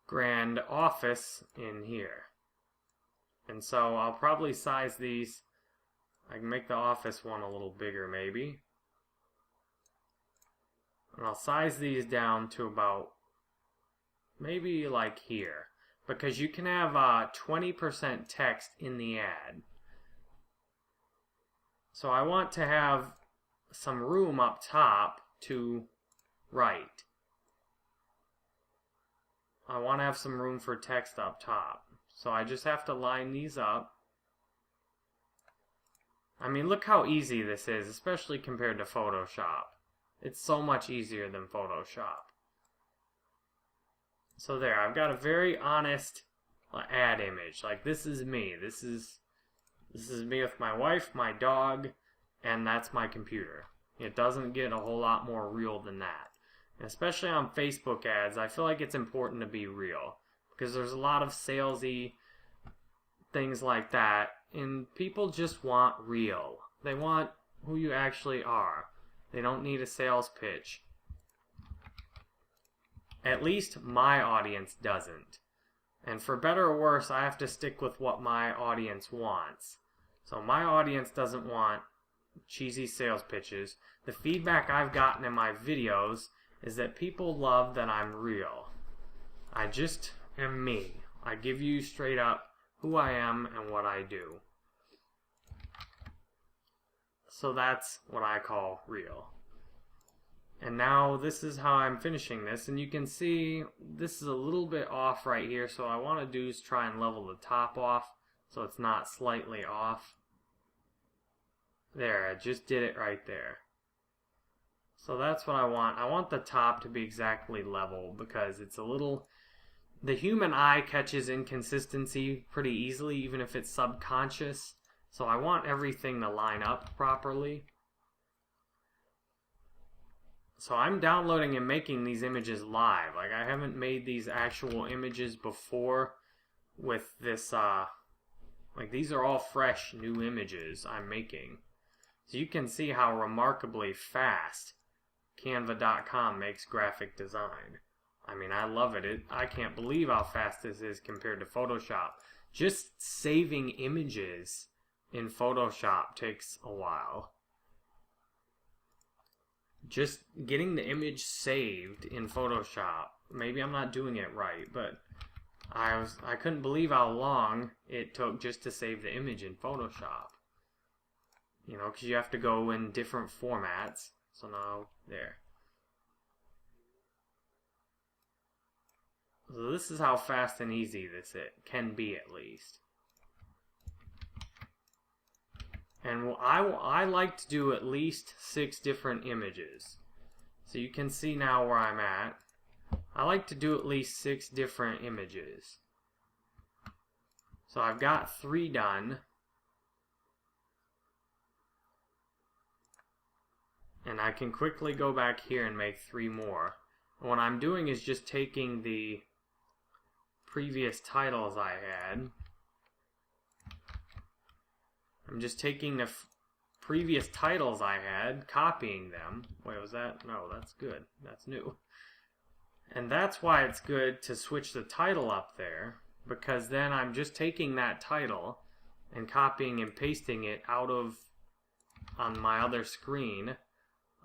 grand office in here. And so I'll probably size these. I can make the office one a little bigger maybe. And I'll size these down to about maybe like here. Because you can have 20% text in the ad. So I want to have some room up top to write. I want to have some room for text up top. So I just have to line these up. I mean, look how easy this is, especially compared to Photoshop. It's so much easier than Photoshop. So there, I've got a very honest ad image. Like, this is me. This is me with my wife, my dog, and that's my computer. It doesn't get a whole lot more real than that. And especially on Facebook ads, I feel like it's important to be real. Because there's a lot of salesy things like that, and people just want real. They want who you actually are. They don't need a sales pitch. At least my audience doesn't. And for better or worse, I have to stick with what my audience wants. So my audience doesn't want cheesy sales pitches. The feedback I've gotten in my videos is that people love that I'm real. I just am me. I give you straight up who I am and what I do. So that's what I call real. And now this is how I'm finishing this, and you can see this is a little bit off right here, so what I want to do is try and level the top off so it's not slightly off. There, I just did it right there. So that's what I want. I want the top to be exactly level because it's a little... The human eye catches inconsistency pretty easily, even if it's subconscious. So I want everything to line up properly. So I'm downloading and making these images live. Like, I haven't made these actual images before with this, like, these are all fresh new images I'm making. So you can see how remarkably fast Canva.com makes graphic design. I mean, I love it. I can't believe how fast this is compared to Photoshop. Just saving images in Photoshop takes a while. Just getting the image saved in Photoshop. Maybe I'm not doing it right, but I couldn't believe how long it took just to save the image in Photoshop. You know, because you have to go in different formats. So now, there. So this is how fast and easy this can be, at least. And I like to do at least 6 different images. So you can see now where I'm at. I like to do at least 6 different images. So I've got 3 done. And I can quickly go back here and make 3 more. And what I'm doing is just taking the previous titles I had. I'm just taking the previous titles I had, copying them. Wait, was that? No, that's good. That's new. And that's why it's good to switch the title up there, because then I'm just taking that title and copying and pasting it out of, on my other screen,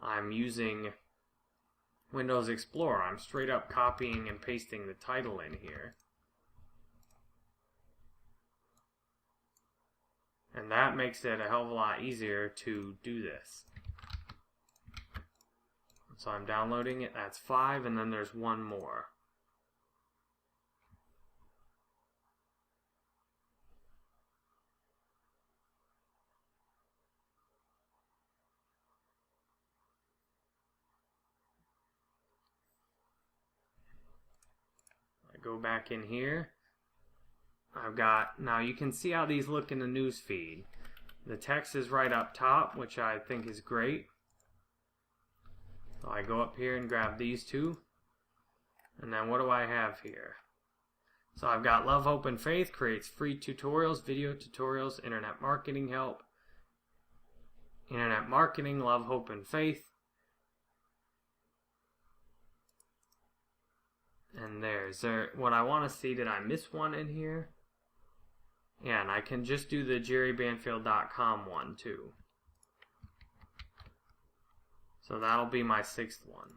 I'm using Windows Explorer. I'm straight up copying and pasting the title in here. And that makes it a hell of a lot easier to do this. So I'm downloading it. That's 5, and then there's 1 more. go back in here. I've got, now you can see how these look in the news feed. The text is right up top, which I think is great. So I go up here and grab these two. And then what do I have here? So I've got Love, Hope, and Faith creates free tutorials, video tutorials, internet marketing help. Internet marketing, Love, Hope, and Faith. And there's what I want to see. Did I miss one in here? Yeah, and I can just do the jerrybanfield.com one too. So that'll be my 6th one.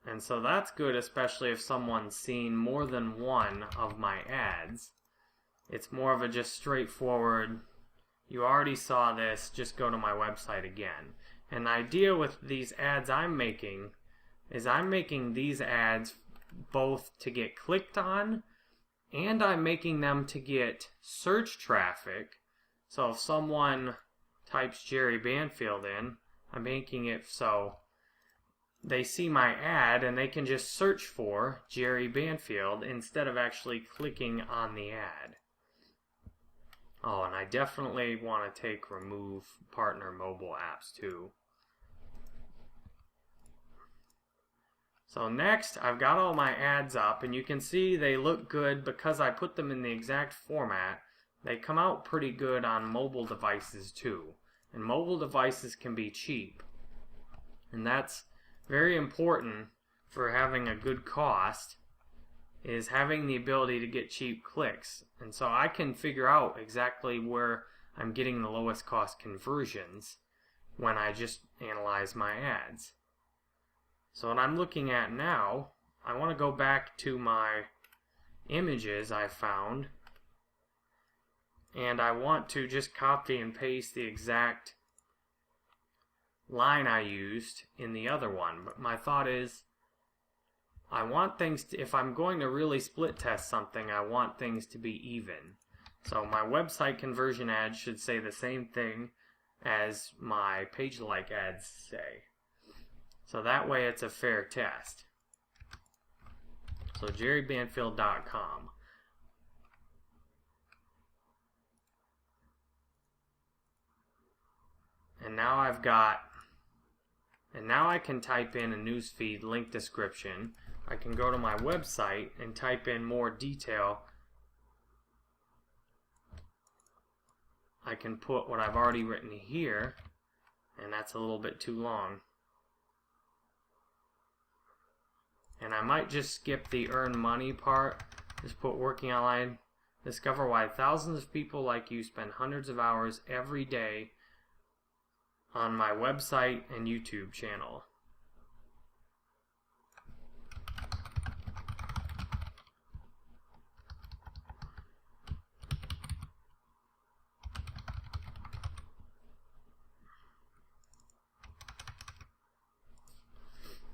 And so that's good, especially if someone's seen more than one of my ads. It's more of a just straightforward, you already saw this, just go to my website again. And the idea with these ads I'm making is I'm making these ads both to get clicked on, and I'm making them to get search traffic. So if someone types Jerry Banfield in, I'm making it so they see my ad and they can just search for Jerry Banfield instead of actually clicking on the ad. Oh, and I definitely want to remove partner mobile apps too. So next, I've got all my ads up, and you can see they look good because I put them in the exact format. They come out pretty good on mobile devices too. And mobile devices can be cheap. And that's very important for having a good cost, is having the ability to get cheap clicks. And so I can figure out exactly where I'm getting the lowest cost conversions when I just analyze my ads. So what I'm looking at now, I want to go back to my images I found, and I want to just copy and paste the exact line I used in the other one. But my thought is, I want things to, if I'm going to really split test something, I want things to be even. So my website conversion ads should say the same thing as my page like ads say. So that way it's a fair test. So jerrybanfield.com. And now I can type in a newsfeed link description. I can go to my website and type in more detail. I can put what I've already written here, and that's a little bit too long. And I might just skip the earn money part. Just put working online. Discover why thousands of people like you spend hundreds of hours every day on my website and YouTube channel.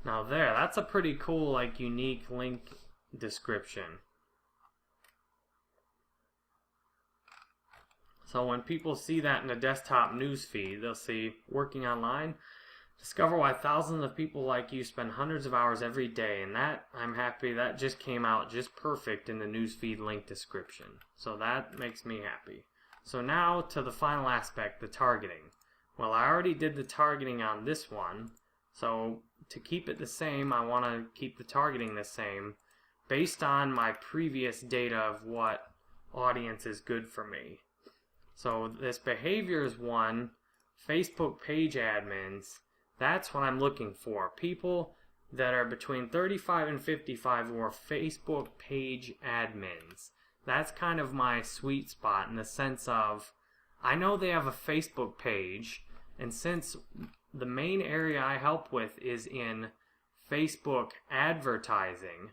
Now that's a pretty cool, unique link description. So when people see that in the desktop news feed, they'll see working online. Discover why thousands of people like you spend hundreds of hours every day. And that, I'm happy, that just came out just perfect in the newsfeed link description. So that makes me happy. So now to the final aspect, the targeting. Well, I already did the targeting on this one. So to keep it the same, I want to keep the targeting the same based on my previous data of what audience is good for me. So this behaviors one, Facebook page admins, that's what I'm looking for. People that are between 35 and 55 who are Facebook page admins. That's kind of my sweet spot in the sense of, I know they have a Facebook page, and since the main area I help with is in Facebook advertising,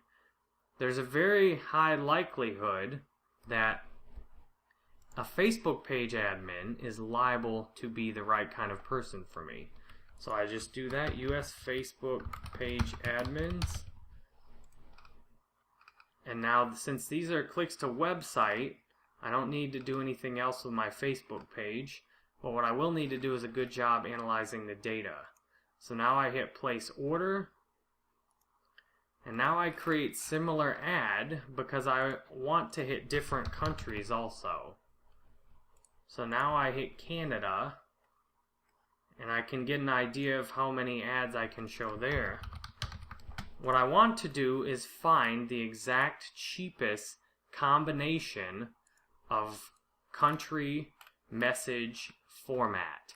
there's a very high likelihood that a Facebook page admin is liable to be the right kind of person for me. So I just do that, US Facebook page admins. And now since these are clicks to website, I don't need to do anything else with my Facebook page. But what I will need to do is a good job analyzing the data. So now I hit place order. And now I create similar ad because I want to hit different countries also. So now I hit Canada, and I can get an idea of how many ads I can show there. What I want to do is find the exact cheapest combination of country message format.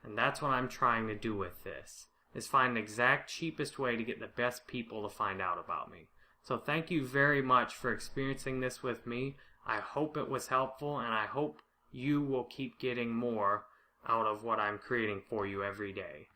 And that's what I'm trying to do with this, is find the exact cheapest way to get the best people to find out about me. So thank you very much for experiencing this with me. I hope it was helpful, and I hope you will keep getting more out of what I'm creating for you every day.